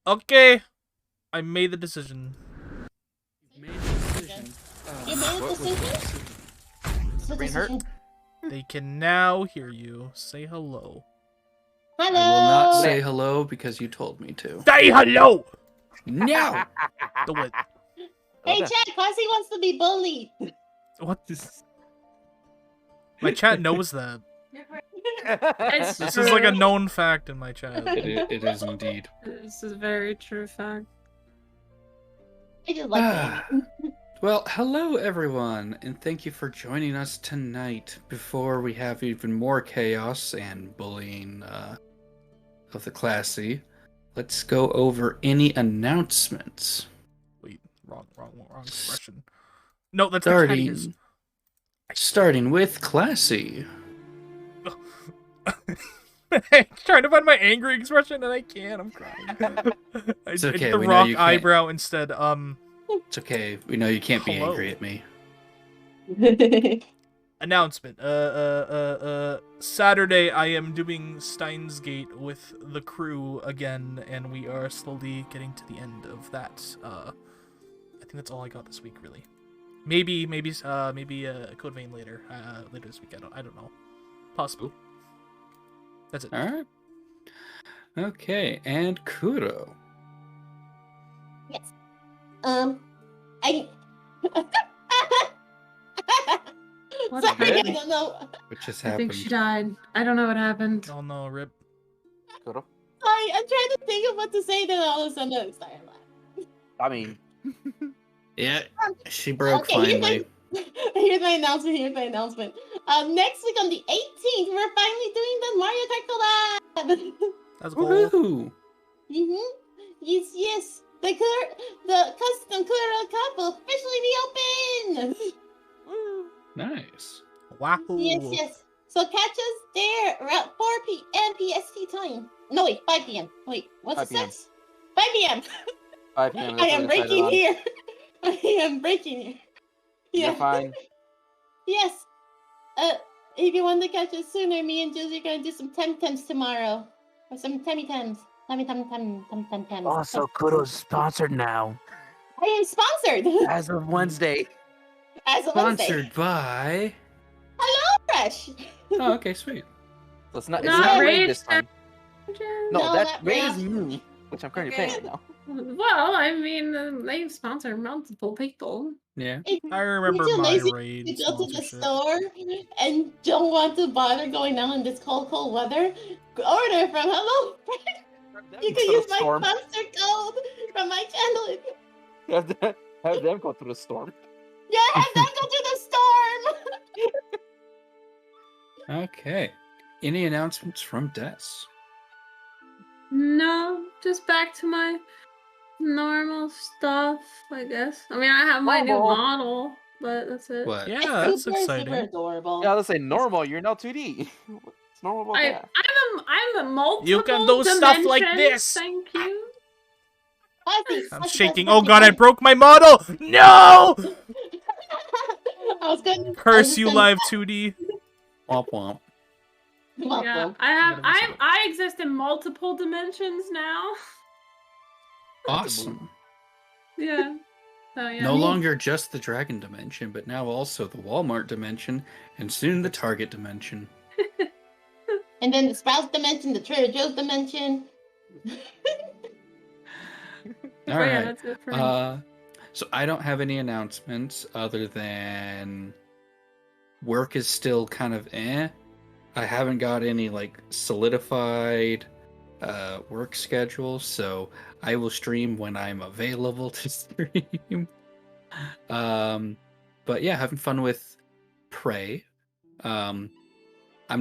Okay, I made the decision. You made the decision. You made a decision? Brain hurt? They can now hear you. Say hello. Hello. I will not say hello because you told me to. Say hello! No! Do it. Hey, Chad, Classy wants to be bullied. What is... My chat knows that. It's This true. is like a known fact in my chat. It is indeed. This is a very true fact. I just like that. Well, hello everyone, and thank you for joining us tonight. Before we have even more chaos and bullying of the classy, let's go over any announcements. Wait, wrong expression. No, that's the cat. Starting with classy. I'm trying to find my angry expression and I can't. I'm crying. It's I okay. did the We know rock you can't. eyebrow instead. It's okay. We know you can't be Hello. angry at me. Announcement. Saturday I am doing Steins Gate with the crew again, and we are slowly getting to the end of that. I think that's all I got this week, really. Maybe Code Vein later. Later this week. I don't know. Possible. That's it. All right. Okay, and Kuro. Yes. I. What Sorry, I happened? don't know. What just I happened? think she died. I don't know what happened. Oh no, rip. Kuro? Sorry, I'm trying to think of what to say, then all of a sudden I started laughing. I mean, Yeah, she broke Okay, finally. Here's my announcement. Next week on the 18th, we're finally doing the Mario Kart collab. That's cool. Woohoo! Yes. The custom Kuro Cup will officially be open. Nice. Wow. Yes. So catch us there around 4 p.m. PST time. No, wait, 5 p.m. Wait, what's 5 it p.m. says? 5 p.m. 5 p.m. I am breaking here. I am breaking here. You're fine. Yes. If you want to catch us sooner, me and Julie are gonna do some Temtems tomorrow. Or some Temmy-Tems. Temmy-Tem. Oh, so Kuro's sponsored now. I am sponsored! As of Wednesday. As a Wednesday. Sponsored by. Fresh! Oh, okay, sweet. So it's not Not Raid Raid this time. No, No, that not Raid Raid. is me, which I'm currently paying now. Well, I mean, they sponsor multiple people. Yeah. I remember You're too my lazy raid to go to the sponsorship. store and don't want to bother going out in this cold weather. Order from Hello Fresh. You can use my sponsor code from my channel. Have them go through the storm. Yeah, have them go to the storm. Okay. Any announcements from Des? No, just back to my normal stuff, I guess. I mean, I have my new Normal. model, but that's it. What? Yeah, that's super exciting. adorable. Yeah, let's say normal. You're now 2D. What's normal about that? I'm a multiple You can do stuff like dimensions, this. Thank you. I'm shaking. Oh god, I broke my model! No! I was good. Curse you, live 2D. Womp womp. Yeah, I exist in multiple dimensions now. Awesome. Yeah. So yeah. No longer just the Dragon Dimension, but now also the Walmart Dimension, and soon the Target Dimension. And then the Sprouts Dimension, the Trader Joe's Dimension. All right. That's it for me. So I don't have any announcements other than work is still kind of eh. I haven't got any like solidified work schedule, so I will stream when I'm available to stream. But yeah, having fun with Prey. I'm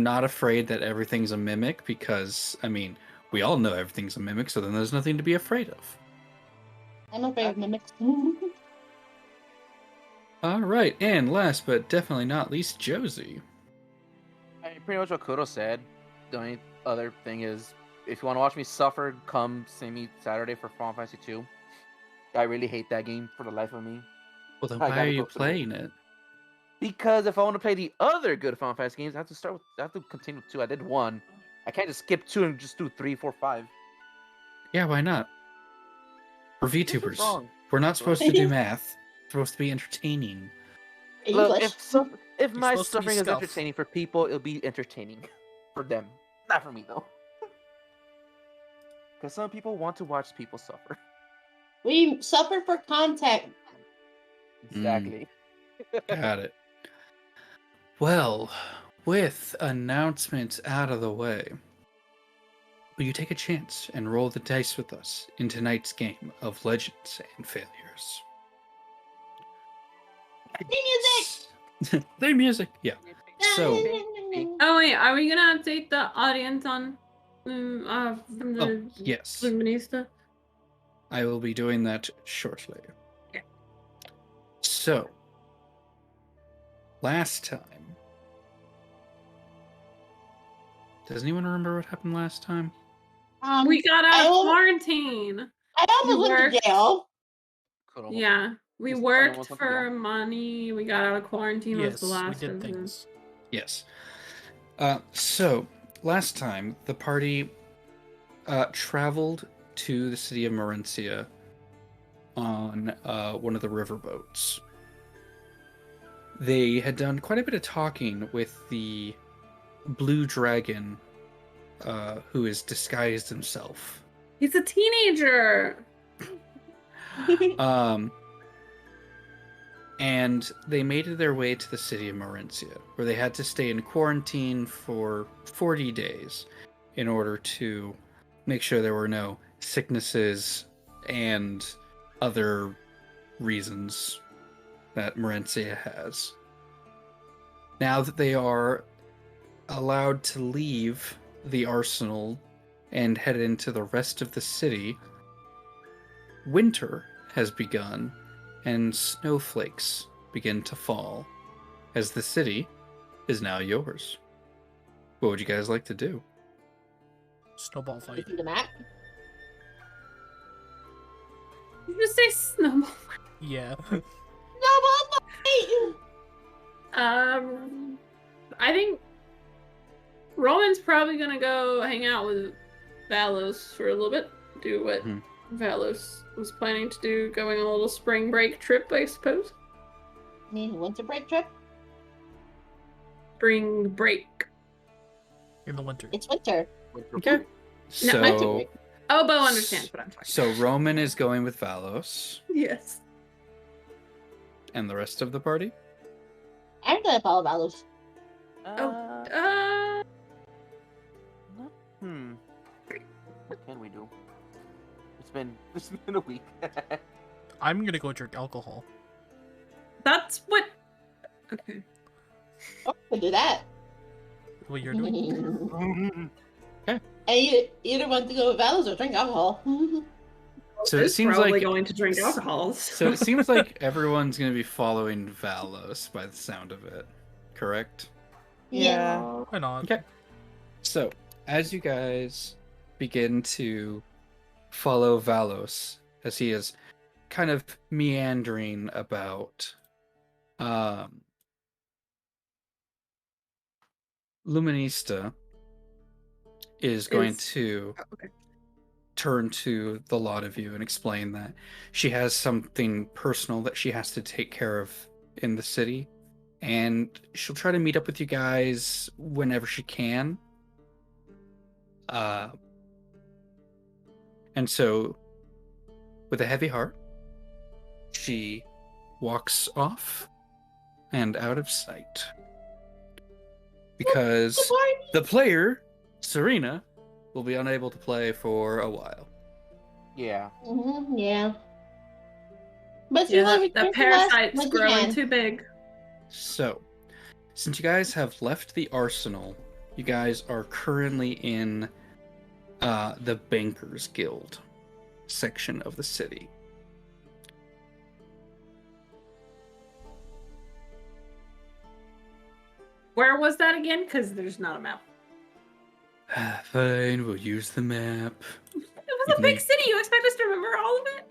not afraid that everything's a mimic because, I mean, we all know everything's a mimic, so then there's nothing to be afraid of. I'm afraid of mimics. All right, and last but definitely not least, Josie. I mean, pretty much what Kudo said. The only other thing is, if you want to watch me suffer, come see me Saturday for Final Fantasy 2. I really hate that game for the life of me. Well, then I why gotta are you go through playing it? Because if I want to play the other good Final Fantasy games, I have to continue with 2. I did 1. I can't just skip 2 and just do 3, 4, 5. Yeah, why not? We're What's VTubers. wrong? We're not supposed to do math. We're supposed to be entertaining. Look, English. if my supposed to be suffering is scuff. entertaining for people, it'll be entertaining for them, not for me though. Because some people want to watch people suffer. We suffer for content. Exactly. Got it. Well, with announcements out of the way, will you take a chance and roll the dice with us in tonight's game of Legends and Failures? Music. Their music, yeah. So, Oh wait, are we gonna update the audience on from the yes, Luminista? I will be doing that shortly. Okay. So, last time, does anyone remember what happened last time? We got out of I quarantine. almost went to jail. Yeah, we Is worked someone something for else? money. We got out of quarantine. Was Yes, the we last did of the- things. Yes. So, last time, the party traveled to the city of Morencia on one of the riverboats. They had done quite a bit of talking with the blue dragon who has disguised himself. He's a teenager. And they made their way to the city of Morencia, where they had to stay in quarantine for 40 days in order to make sure there were no sicknesses and other reasons that Morencia has. Now that they are allowed to leave the arsenal and head into the rest of the city, winter has begun and snowflakes begin to fall as the city is now yours. What would you guys like to do? Snowball fight. The map. Did you say snowball? Yeah. Snowball fight. I think Roman's probably gonna go hang out with Valos for a little bit. Do what Mhm. Valos was planning to do, going on a little spring break trip, I suppose. You mean winter break trip? Spring break. In the winter. It's winter. Okay. No, winter So, break. Oh, Bo understands what I'm talking so Roman is going with Valos, about. Yes. and the rest of the party? I'm gonna follow Valos. What can we do? It's been a week. I'm gonna go drink alcohol. That's what. Okay. Oh, we'll do that. What you're doing? And you either want to go with Valos or drink alcohol. So it Is seems probably like going to drink alcohol. So it seems like everyone's going to be following Valos by the sound of it. Correct? Yeah. Why not? Okay. So, as you guys begin to follow Valos, as he is kind of meandering about, Luminista is going to Okay. turn to the lot of you and explain that she has something personal that she has to take care of in the city, and she'll try to meet up with you guys whenever she can. And so, with a heavy heart, she walks off and out of sight. Because the player, Serena, will be unable to play for a while. Yeah. Yeah. But she Yeah, will that return to us parasite's when she growing can. too big. So, since you guys have left the arsenal, you guys are currently in the Bankers Guild section of the city. Where was that again? Because there's not a map. Fine, we'll use the map. It was a big city. You expect us to remember all of it?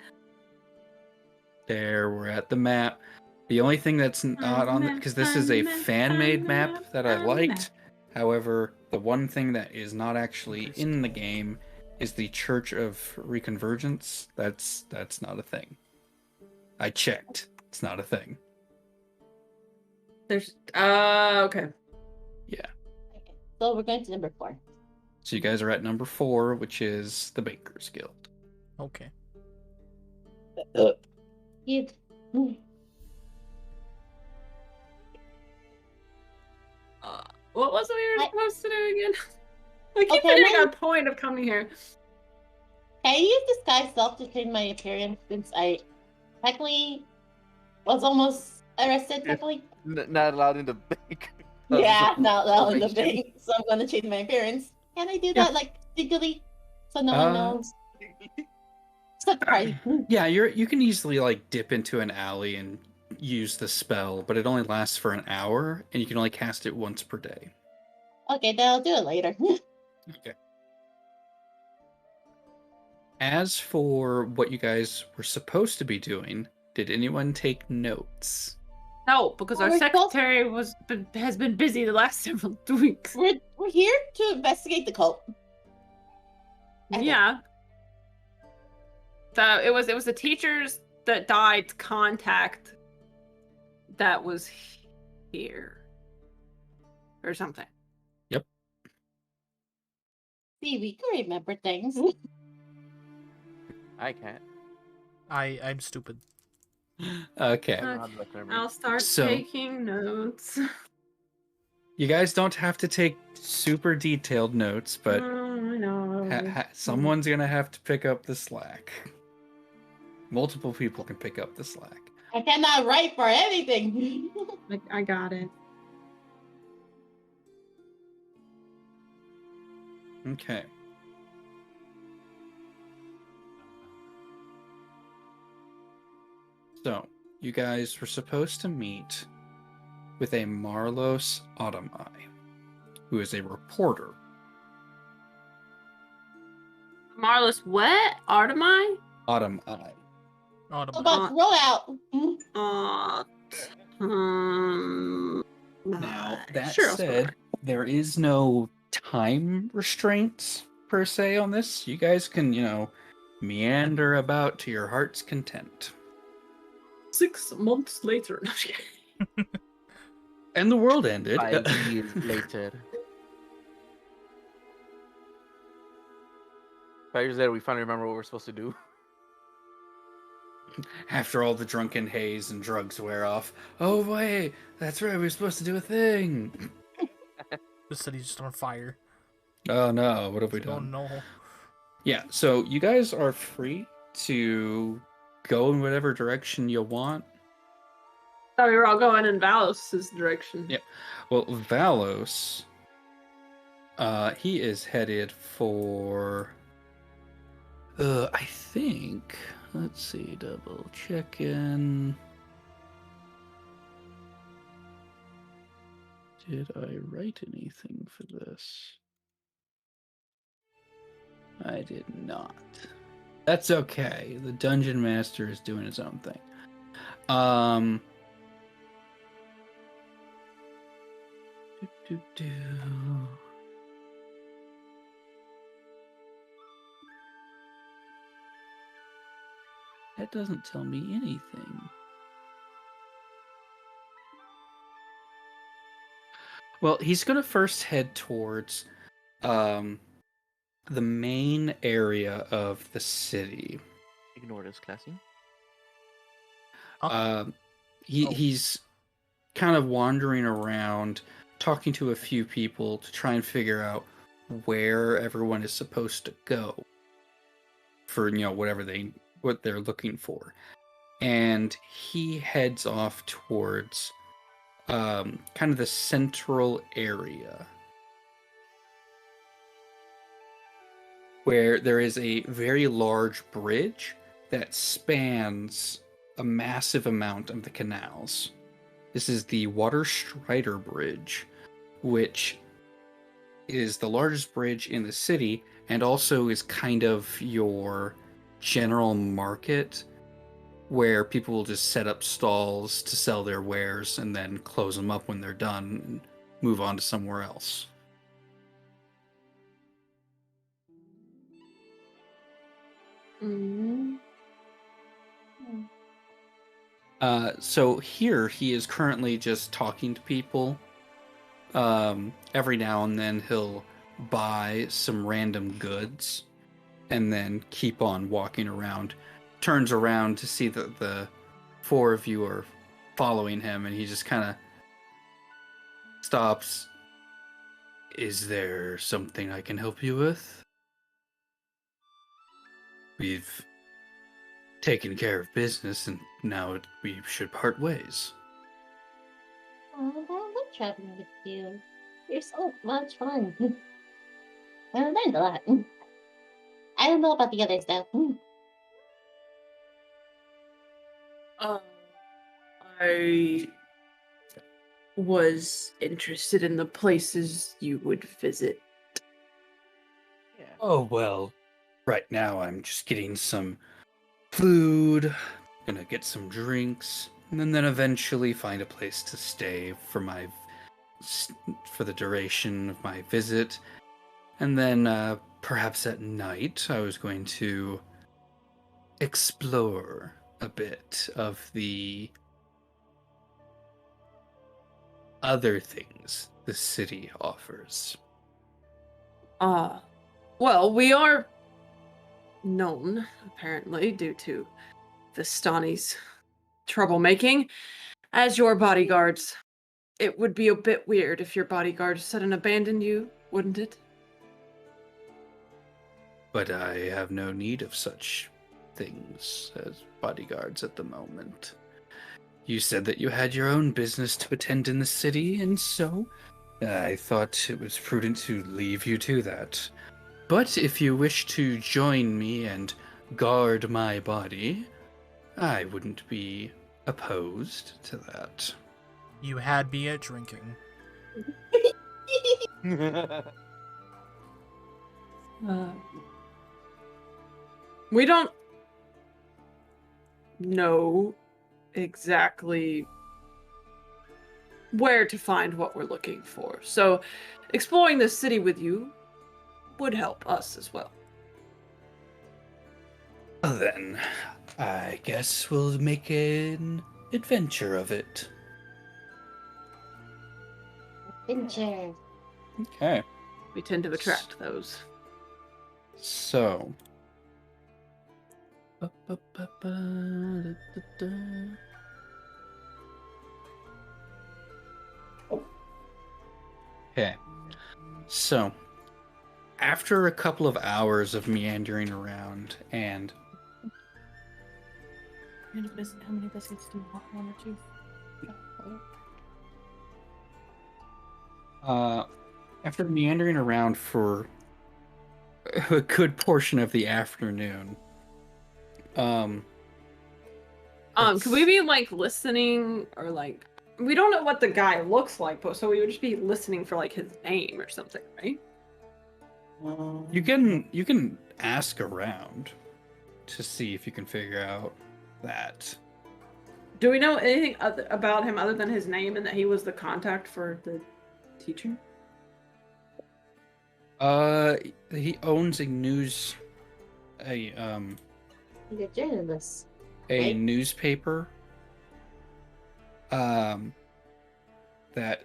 There, we're at the map. The only thing that's not on it, because this is a fan-made map that I liked. However, the one thing that is not actually in the game is the Church of Reconvergence. That's not a thing. I checked. It's not a thing. There's okay. Yeah. So we're going to number 4. So you guys are at number 4, which is the Bankers Guild. Okay. You- What was it we were supposed to do again? I keep Okay, forgetting now- our point of coming here. Can I use disguise self to change my appearance since I technically was almost arrested technically? Not allowed in the bank. Yeah, not allowed in the Probation. bank. So I'm gonna change my appearance. Can I do that like secretly so no one knows? Surprise. Yeah, you can easily like dip into an alley and use the spell, but it only lasts for an hour, and you can only cast it once per day. Okay, then I'll do it later. Okay. As for what you guys were supposed to be doing, did anyone take notes? No, because our We're supposed- secretary has been busy the last several weeks. we're here to investigate the cult. I think. Yeah. It was the teachers that died contact that was here or something. See, we can remember things. I can't. I'm stupid. Okay. I don't have that memory. I'll start So- taking notes. You guys don't have to take super detailed notes, but Oh, I know. someone's gonna have to pick up the slack. Multiple people can pick up the slack. I cannot write for anything. I got it. Okay. So, you guys were supposed to meet with a Marlos Automai, who is a reporter. Marlis, what? Artemai? Automai. Autumn. But roll out. Now, that sure, I'll said, there is no time restraints per se on this. You guys can, meander about to your heart's content. 6 months later. And the world ended. 5 years later. 5 years later, we finally remember what we're supposed to do. After all the drunken haze and drugs wear off. Oh, wait, that's right, we were supposed to do a thing. The city's just on fire. Oh, no, what have we Oh done? no. Yeah, so you guys are free to go in whatever direction you want. Oh, we were all going in Valos's direction. Yeah. Well, Valos, he is headed for, I think, let's see, double check in. Did I write anything for this? I did not. That's okay. The Dungeon Master is doing his own thing. Do. That doesn't tell me anything. Well, he's going to first head towards the main area of the city. Ignore this, classy. He's kind of wandering around, talking to a few people to try and figure out where everyone is supposed to go for what they're looking for. And he heads off towards kind of the central area where there is a very large bridge that spans a massive amount of the canals. This is the Water Strider Bridge, which is the largest bridge in the city and also is kind of your general market where people will just set up stalls to sell their wares and then close them up when they're done and move on to somewhere else. Mm-hmm. So here he is currently just talking to people. Every now and then he'll buy some random goods and then keep on walking around. Turns around to see that the four of you are following him, and he just kind of stops. Is there something I can help you with? We've taken care of business, and now we should part ways. Oh, I love traveling with you. You're so much fun. I learned a lot. I don't know about the other stuff. I was interested in the places you would visit. Yeah. Oh, well, right now I'm just getting some food, gonna get some drinks, and then eventually find a place to stay for the duration of my visit. And then perhaps at night I was going to explore a bit of the other things the city offers. Well, we are known, apparently, due to Vistani's troublemaking, as your bodyguards. It would be a bit weird if your bodyguards suddenly abandoned you, wouldn't it? But I have no need of such things as bodyguards at the moment. You said that you had your own business to attend in the city, and so I thought it was prudent to leave you to that. But if you wish to join me and guard my body, I wouldn't be opposed to that. You had me at drinking. We don't know exactly where to find what we're looking for. So exploring the city with you would help us as well. Well then, I guess we'll make an adventure of it. Adventure. Okay. We tend to attract those. So. Okay. So, after a couple of hours of meandering around and How many biscuits do you want? One or two? after meandering around for a good portion of the afternoon, Could we be like listening or like we don't know what the guy looks like, but so we would just be listening for like his name or something, right? you can ask around to see if you can figure out that. Do we know anything about him other than his name and that he was the contact for the teacher? He owns He's a journalist. a Right. newspaper. That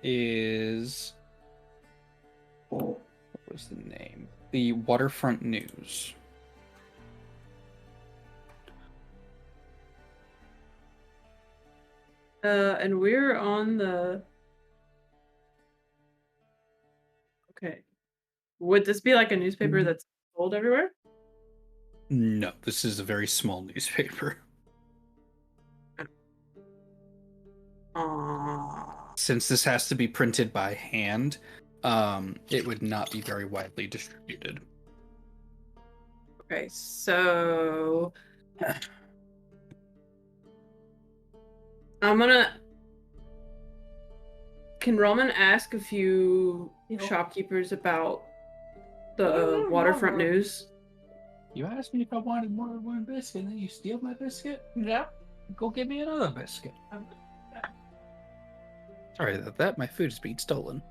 is. What was the name? The Waterfront News. And we're on the... Okay. Would this be like a newspaper that's sold everywhere? No, this is a very small newspaper. Since this has to be printed by hand, it would not be very widely distributed. Okay, so I'm gonna... Can Roman ask a few shopkeepers about the waterfront news? You asked me if I wanted more than one biscuit, and then you steal my biscuit? Yeah. Go get me another biscuit. Sorry about that. My food is being stolen.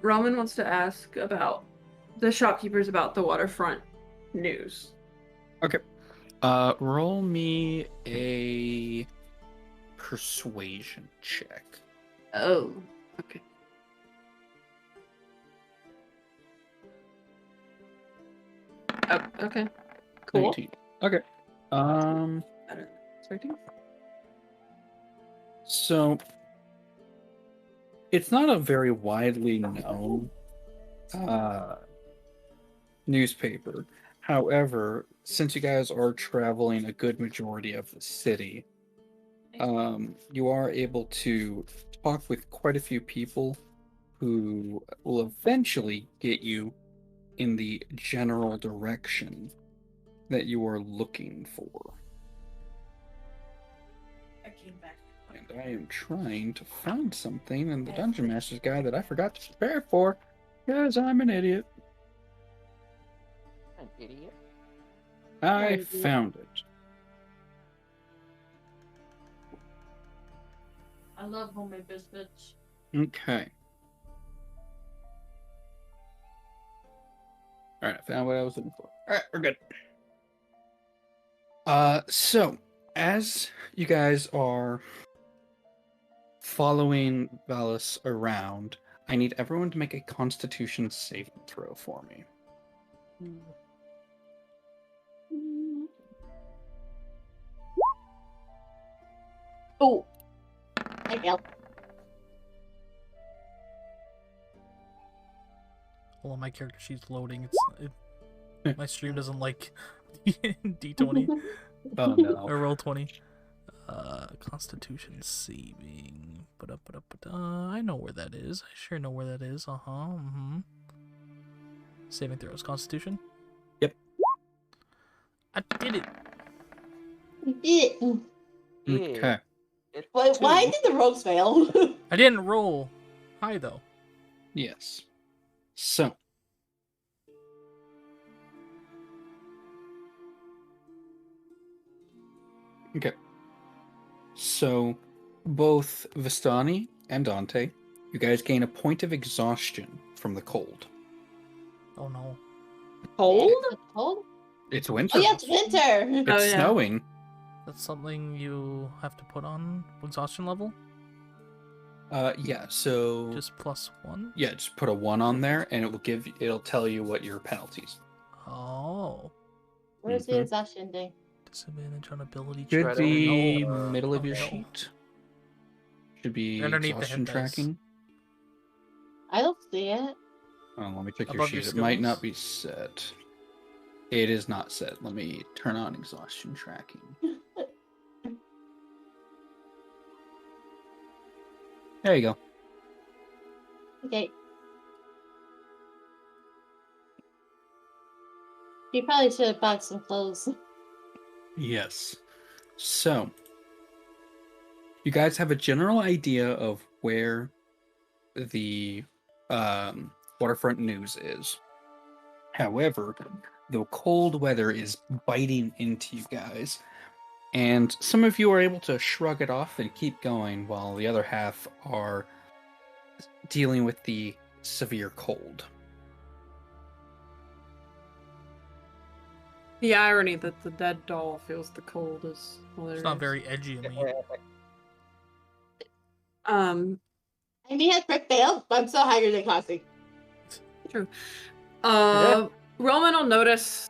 Roman wants to ask about the shopkeepers about the waterfront news. Okay. Roll me a persuasion check. Oh, okay. Oh, okay. Cool. 19. Okay. Better than expecting. So it's not a very widely known newspaper. However, since you guys are traveling a good majority of the city, you are able to talk with quite a few people who will eventually get you in the general direction that you are looking for. I came back. And I am trying to find something in the Dungeon Master's Guide that I forgot to prepare for, because I'm an idiot. An idiot. I found it. I love homemade biscuits. Okay. Alright, I found what I was looking for. Alright, we're good. So, as you guys are following Valis around, I need everyone to make a Constitution saving throw for me. Oh, I failed. Hold on, my character sheet's loading. My stream doesn't like D20 Oh no. or roll 20. Constitution saving. I know where that is. I sure know where that is. Saving throws. Constitution. Yep. I did it. You did it. Okay. It's But why two. did the rogues fail? I didn't roll high though. Yes. So. Okay. So, both Vistani and Dante, you guys gain a point of exhaustion from the cold. Oh no. Cold? Cold? It's winter. Oh yeah, it's winter. It's Oh, yeah. snowing. That's something you have to put on exhaustion level? Yeah, so Just +1? yeah, just put a 1 on there and it'll tell you what your penalties. Oh. Where's the exhaustion thing? Disadvantage on ability Should check. be Oh, middle of your no. sheet. Should be Underneath the exhaustion hit dice. tracking. I don't see it. Oh, let me check your Above sheet. your It might skills. not be set. It is not set. Let me turn on exhaustion tracking. There you go. Okay. You probably should have bought some clothes. Yes. So, you guys have a general idea of where the waterfront news is. However, the cold weather is biting into you guys, and some of you are able to shrug it off and keep going, while the other half are dealing with the severe cold. The irony that the dead doll feels the cold is hilarious. It's not very edgy of me. Um, And he had Frick failed, but I'm still higher than Classy. true. Roman will notice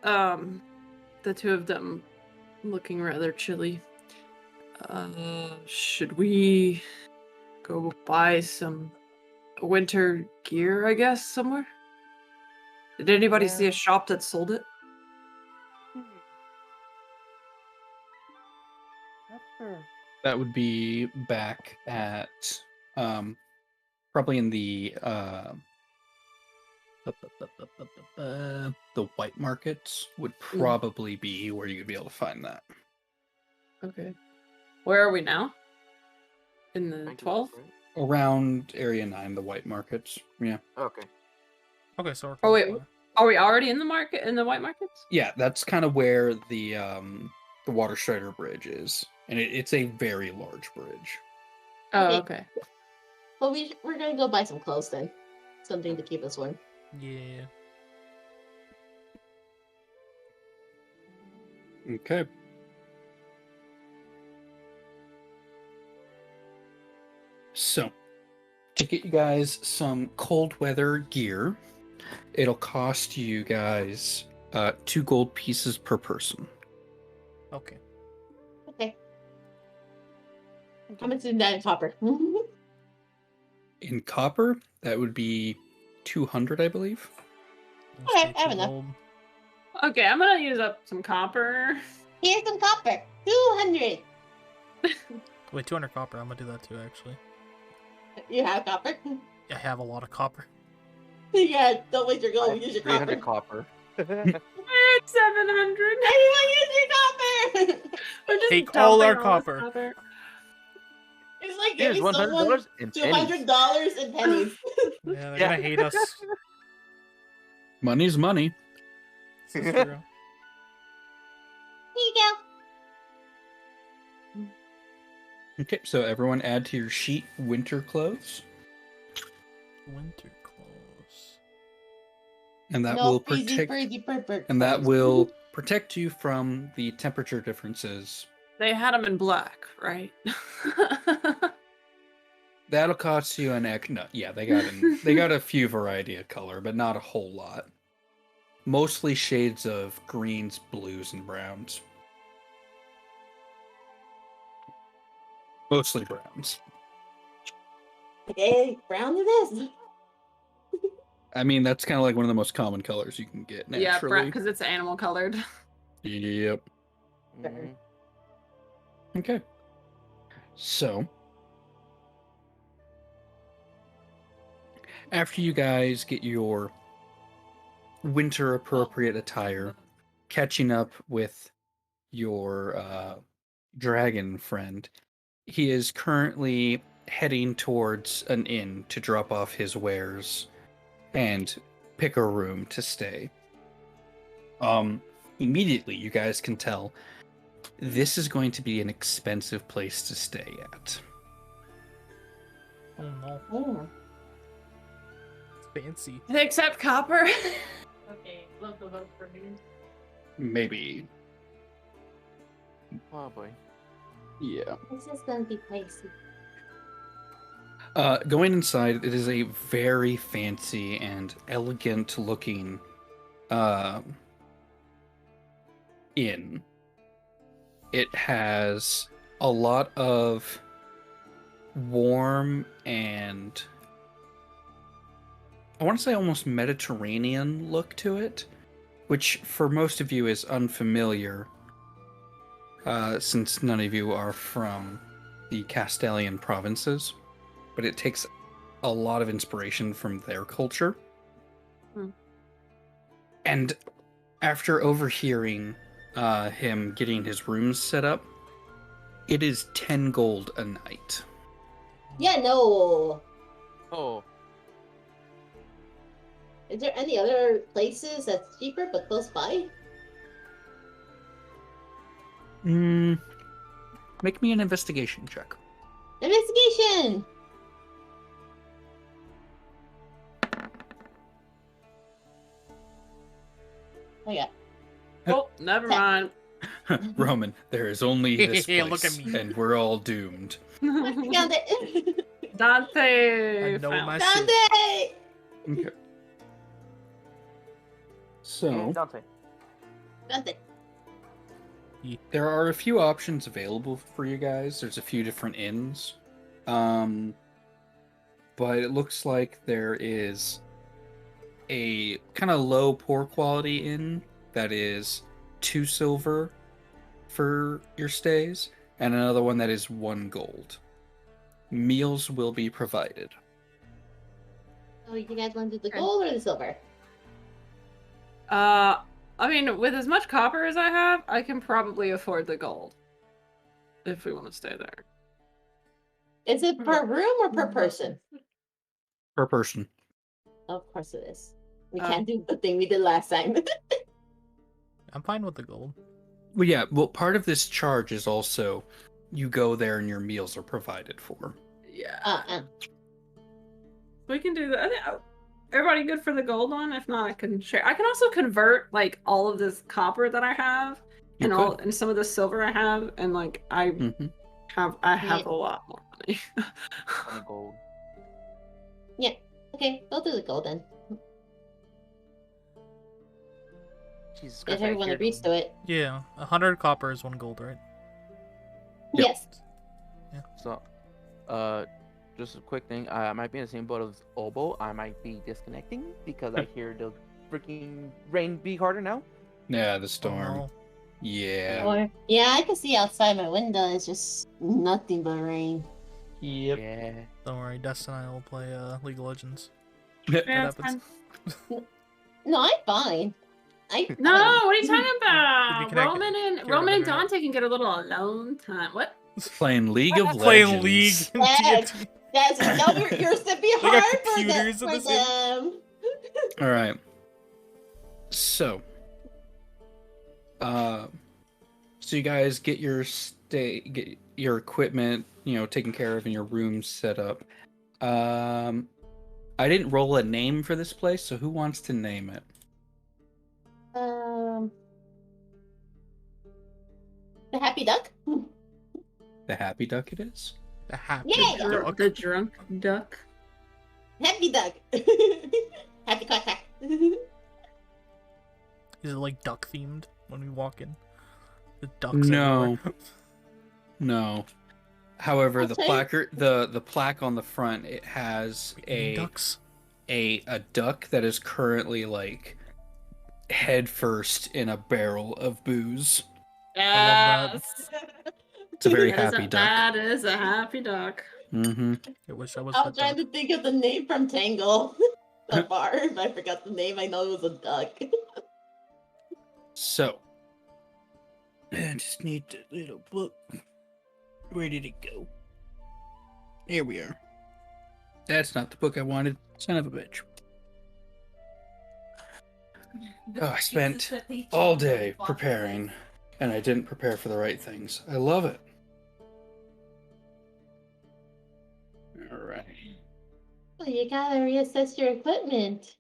the two of them looking rather chilly. Should we go buy some winter gear, I guess, somewhere? Did anybody see a shop that sold it? Not sure. That would be back at probably in the white markets would probably be where you'd be able to find that. Okay. Where are we now? In the 12th? Around Area 9, the white markets. Yeah. Okay. Okay, so we're Oh, wait. close by. Are we already in the market, in the white markets? Yeah, that's kind of where the Water Strider Bridge is. And it's a very large bridge. Oh, okay. Well, we're gonna go buy some clothes then. Something to keep us warm. Yeah. Okay. So, to get you guys some cold weather gear, it'll cost you guys 2 gold pieces per person. Okay. Okay. How much is that in copper? In copper, that would be 200, I believe. Let's Okay, take I have the enough. gold. Okay, I'm gonna use up some copper. Here's some copper. 200. Wait, 200 copper. I'm gonna do that too, actually. You have copper? I have a lot of copper. Yeah, don't waste your gold. Use your 300 copper. copper. I had 700. Everyone use your copper! We're just Take all our dumping this copper. It's like Here's giving someone $100 in pennies. $200 in pennies. Yeah, they're Yeah. gonna hate us. Money's money. This is true. Here you go. Okay, so everyone add to your sheet winter clothes. Winter clothes. And that No will freezy, protect freezy, purpur. and that will protect you from the temperature differences. They had them in black, right? That'll cost you an no, yeah, they got a few variety of color, but not a whole lot. Mostly shades of greens, blues, and browns. Mostly browns. Okay, brown it is. I mean, that's kind of like one of the most common colors you can get Yeah, naturally. because it's animal colored. Yep. Mhm. Okay. So, after you guys get your winter appropriate attire, catching up with your dragon friend, he is currently heading towards an inn to drop off his wares and pick a room to stay. Immediately you guys can tell this is going to be an expensive place to stay at. Oh no. Oh. It's fancy. They accept copper. Okay, love the vote for me. Maybe. Oh boy. Yeah. This is gonna be pricey. Going inside, it is a very fancy and elegant looking inn. It has a lot of warm and I want to say almost Mediterranean look to it, which for most of you is unfamiliar since none of you are from the Castilian provinces, but it takes a lot of inspiration from their culture. And after overhearing him getting his rooms set up, it is 10 gold a night. Yeah, no. Oh. Is there any other places that's cheaper but close by? Make me an investigation check. Investigation! Oh yeah. Oh, never mind. Roman, there is only this place, Look at me. and we're all doomed. I found it! Dante. I know found- my Found shit. it! Okay. So Dante. Dante. there are a few options available for you guys. There's a few different inns. But it looks like there is a kind of low, poor quality inn that is 2 silver for your stays, and another one that is 1 gold. Meals will be provided. Oh, you guys want to do the gold or the silver? I mean, with as much copper as I have, I can probably afford the gold. If we want to stay there. Is it per room or per person? Per person. Of course it is. We can't do the thing we did last time. I'm fine with the gold. Well, yeah, well, part of this charge is also you go there and your meals are provided for. Yeah. We can do that. Everybody good for the gold one? If not, I can share. I can also convert like all of this copper that I have and some of the silver I have, and like I have a lot more money. Gold. Yeah. Okay, we'll do the gold then. Jesus If Christ, everyone agrees to it. Yeah, 100 copper is 1 gold, right? Yep. Yes. Yeah. So, just a quick thing. I might be in the same boat as Obo. I might be disconnecting because I hear the freaking rain be harder now. Yeah, the storm. Oh, no. Yeah. Or yeah, I can see outside my window. It's just nothing but rain. Yep. Yeah. Don't worry, Dustin and I will play League of Legends. Yeah, That it's happens. fine. No, I'm fine. No, what are you talking Could be about? connected. Roman and Get rid of Roman and internet. Dante can get a little alone time. What? Playing League of Legends. Playing League. Yes. Yes, no, you're sipping They got hard for computers in for this inn. them. All right. So you guys get your equipment, taken care of, and your rooms set up. I didn't roll a name for this place, so who wants to name it? The Happy Duck. The Happy Duck it is? The happy Yeah. duck. The drunk duck. Happy Duck. Happy Quack Quack. Is it like duck themed when we walk in? The ducks No. everywhere. No. However, the Okay. placard, the plaque on the front, it has Eating ducks. a duck that is currently like head first in a barrel of booze. I love It's a very That is happy duck. That is a happy duck. Mm-hmm. I wish I was I that was trying duck. to think of the name from Tangle so far, but I forgot the name. I know it was a duck. So, I just need the little book. Where did it go? Here we are. That's not the book I wanted. Son of a bitch. Oh, I spent all day preparing, and I didn't prepare for the right things. I love it. All right. Well, you gotta reassess your equipment.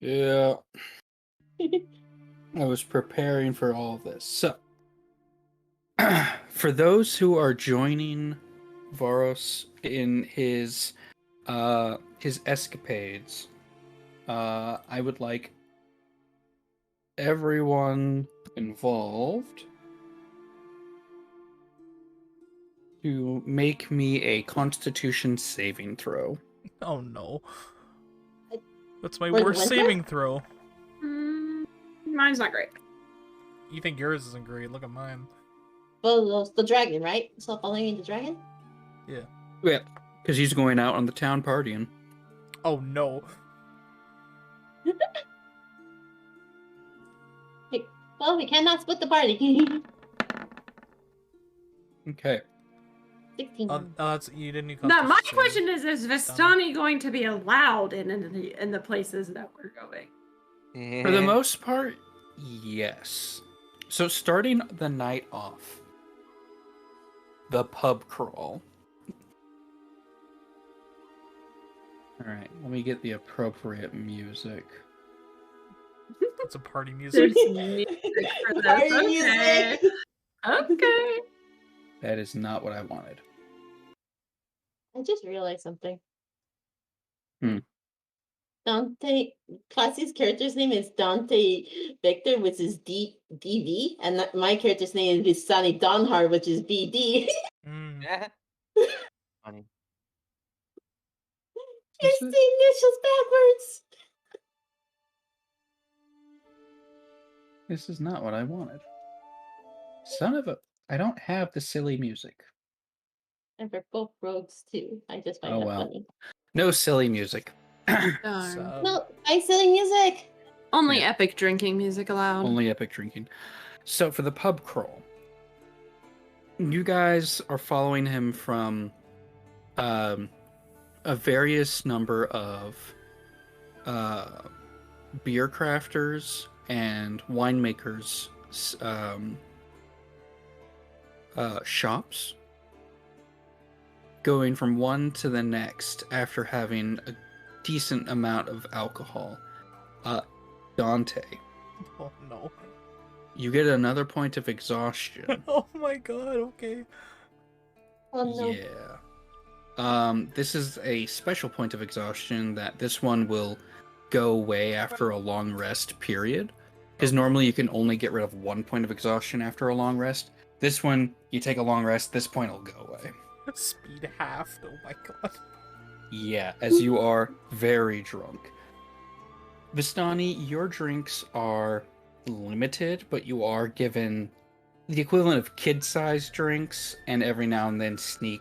Yeah. I was preparing for all of this. So, for those who are joining Varos in his escapades, I would like everyone involved to make me a Constitution saving throw. Oh no. That's my For the worst winter? saving throw. Mine's not great. You think yours isn't great? Look at mine. Well, the dragon, right? So following the dragon? Yeah. Yeah, because he's going out on the town partying. Oh no. Well, we cannot split the party. Okay. 16. Oh, that's you didn't. Need No, my Constitution question is Vistani going to be allowed in the places that we're going? For the most part, yes. So starting the night off, the pub crawl. All right, let me get the appropriate music. It's a party music. There's music for this. Party Okay. music. Okay. That is not what I wanted. I just realized something. Dante. Classy's character's name is Dante Victor, which is DV, and my character's name is Vistani Donhar, which is BD. Funny. Here's the initials backwards. This is not what I wanted. Son of a... I don't have the silly music. And for both rogues too. I just find Oh, that well. funny. No silly music. Darn. No, I silly music. Only Yeah. epic drinking music allowed. Only epic drinking. So for the pub crawl, you guys are following him from a various number of beer crafters and winemakers shops, going from one to the next after having a decent amount of alcohol. Dante, Oh no. you get another point of exhaustion. Oh my god, okay. Oh no. Yeah. This is a special point of exhaustion that this one will go away after a long rest period. Because normally you can only get rid of 1 point of exhaustion after a long rest. This one, you take a long rest, this point will go away. Speed half. Oh my god. Yeah, as you are very drunk. Vistani, your drinks are limited, but you are given the equivalent of kid-sized drinks, and every now and then sneak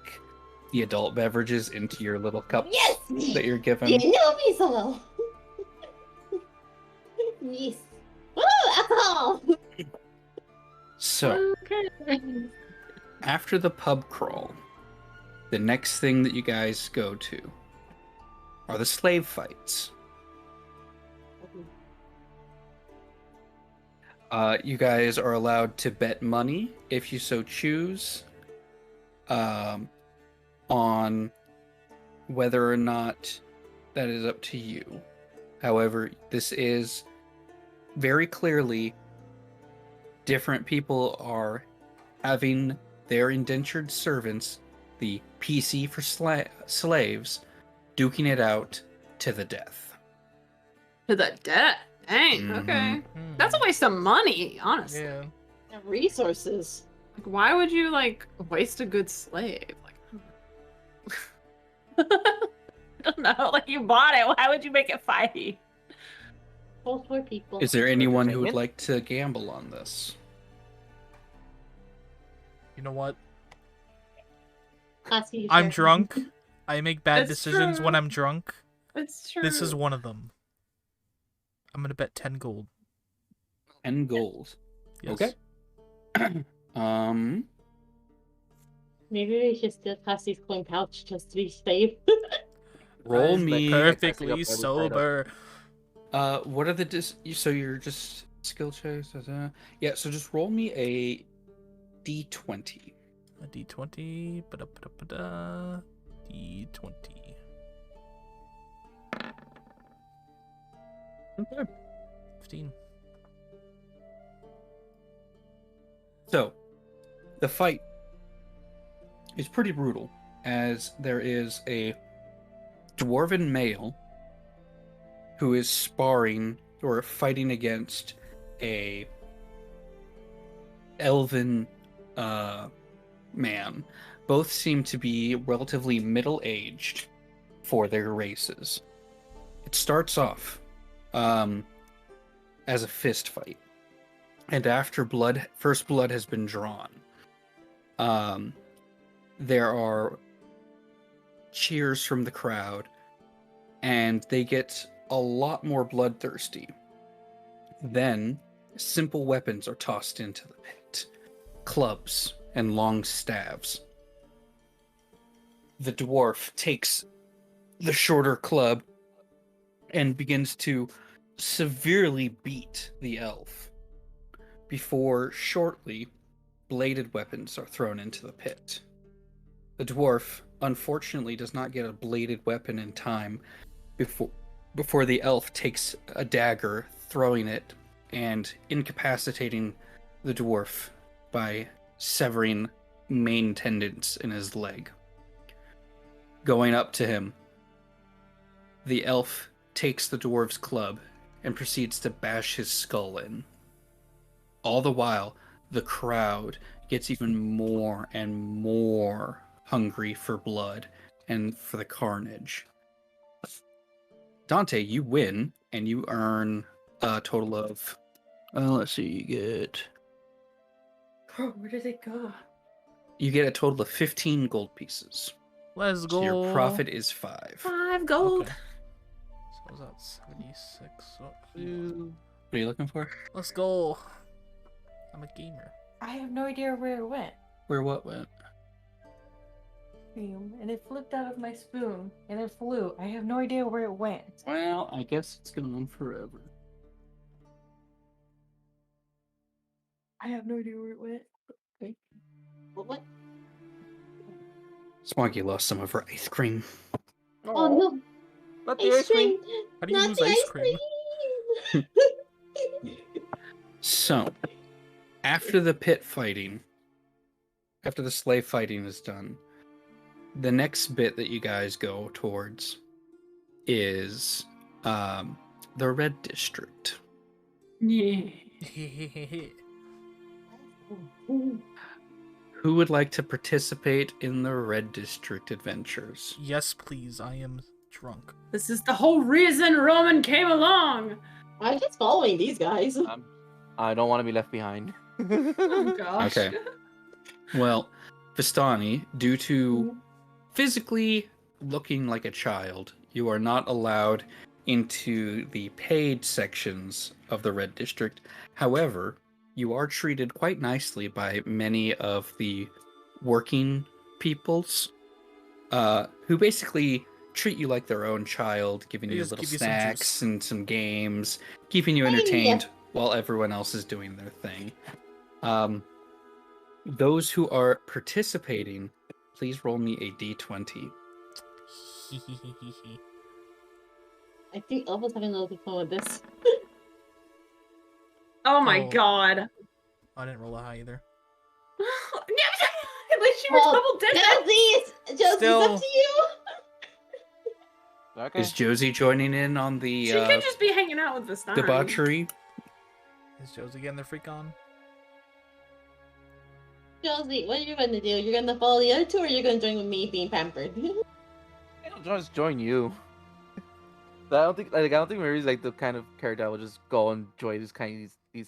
the adult beverages into your little cups Yes! that you're given. You know me so well. Yes. Woo! Alcohol! So, Okay. after the pub crawl, the next thing that you guys go to are the slave fights. You guys are allowed to bet money, if you so choose, on whether or not that is up to you. However, this is very clearly different people are having their indentured servants, the PC for slaves, duking it out to the death. To the death. Dang. Okay. That's a waste of money, honestly. Yeah. And resources. Like, why would you like waste a good slave? Like, I don't know. Like, you bought it. Why would you make it fighty? Both poor people. Is there anyone who would entertainment? like to gamble on this? You know what? Classy, you I'm share. drunk. I make bad It's decisions when true. I'm drunk. It's true. This is one of them. I'm gonna bet 10 gold. 10 gold. Yes. Okay. Maybe we should steal Classy's coin pouch just to be safe. Roll I'm me. perfectly sober. What are the so you're just skill checks? Yeah, so just roll me a d20. A D20. Ba-da-ba-da-ba-da. D20. Okay. 15. So, the fight is pretty brutal, as there is a dwarven male who is sparring or fighting against a elven man. Both seem to be relatively middle-aged for their races. It starts off as a fist fight, and after first blood has been drawn, there are cheers from the crowd, and they get a lot more bloodthirsty. Then simple weapons are tossed into the pit, clubs and long staves. The dwarf takes the shorter club and begins to severely beat the elf, before shortly bladed weapons are thrown into the pit. The dwarf unfortunately does not get a bladed weapon in time before the elf takes a dagger, throwing it and incapacitating the dwarf by severing main tendons in his leg. Going up to him, the elf takes the dwarf's club and proceeds to bash his skull in. All the while, the crowd gets even more and more hungry for blood and for the carnage. Dante, you win, and you earn a total of... let's see, you get... Oh, where did it go? You get a total of 15 gold pieces. Let's go. So your profit is 5. 5 gold. Okay. So was that 76? Oh, What are you looking for? let's go. I'm a gamer. I have no idea where it went. Where what went? And it flipped out of my spoon, and it flew. I have no idea where it went. Well, I guess it's going on forever. I have no idea where it went. Okay. What? Smoggy lost some of her ice cream. Oh no! Not the ice cream. How do you Not lose the ice cream? So, after the pit fighting, after the slave fighting is done, the next bit that you guys go towards is the Red District. Yeah. Who would like to participate in the Red District adventures? Yes, please. I am drunk. This is the whole reason Roman came along. I'm just following these guys. I don't want to be left behind. Oh gosh. Okay. Well, Vistani, due to physically looking like a child, you are not allowed into the paid sections of the Red District. However, you are treated quite nicely by many of the working peoples, who basically treat you like their own child, giving They you just little give you some snacks juice. and some games, keeping you Oh, yeah. entertained while everyone else is doing their thing. Those who are participating, please roll me a d20. I think Elva's having a little fun with this. Oh my Oh. god. I didn't roll a high either. At least you were double digits. Josie, Still- it's up to you. Okay. Is Josie joining in on the She could just be hanging out with Vistani. debauchery? Is Josie getting their freak on? Josie, what are you gonna do? You're gonna follow the other two, or you're gonna join with me being pampered? I'll just join you. I don't think Mary's like the kind of character that will just go and enjoy these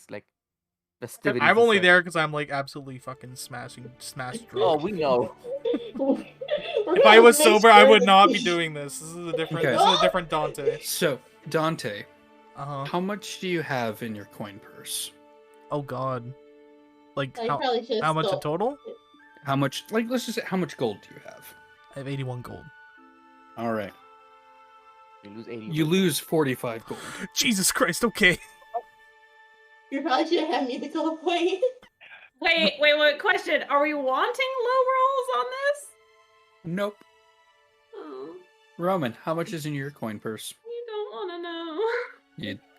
like festivities. I'm and only such. there because I'm like absolutely fucking smash drunk. Oh, we know. If I was sober, I would not be doing this. This is a different. Okay. This is a different Dante. So, Dante, Uh huh. how much do you have in your coin purse? Oh God. Like I how, probably should how much in total? How much, like, let's just say, how much gold do you have? I have 81 gold. All right. You lose 80. You lose 45 gold. Jesus Christ. Okay. You probably should have me to go away. Wait. Question. Are we wanting low rolls on this? Nope. Oh, Roman, how much is in your coin purse? you don't want to know.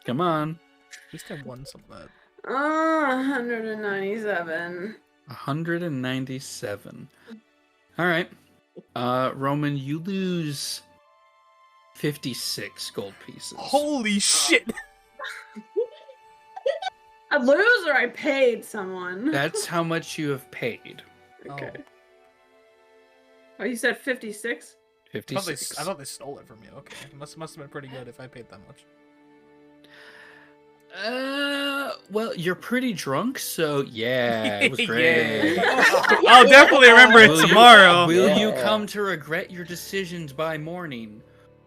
Come on. At least I won some of that. 197. 197. All right. Roman, you lose 56 gold pieces. Holy shit. I lose or I paid someone? That's how much you have paid. Okay. Oh, you said 56? 56. I thought they stole it from you. Okay. It must have been pretty good if I paid that much. Well, you're pretty drunk, so yeah, it was great. Yeah. I'll definitely remember it tomorrow. Will you Yeah. come to regret your decisions by morning?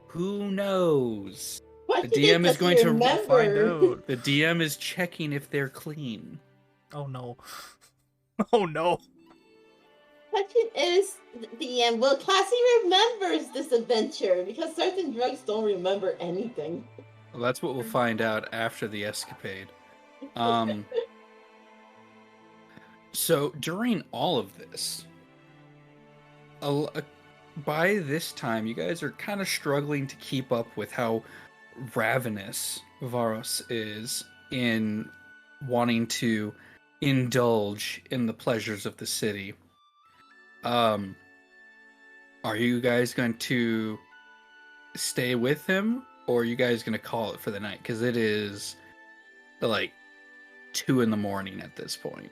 Who knows? What The do you DM think is going that to you remember? Find out. The DM is checking if they're clean. Oh no. Oh no. Question is, the end. Well, Cassie remembers this adventure because certain drugs don't remember anything. Well, that's what we'll find out after the escapade. So during all of this, by this time, you guys are kind of struggling to keep up with how ravenous Varos is in wanting to indulge in the pleasures of the city. Are you guys going to stay with him, or are you guys gonna call it for the night? Because it is like 2 a.m. at this point.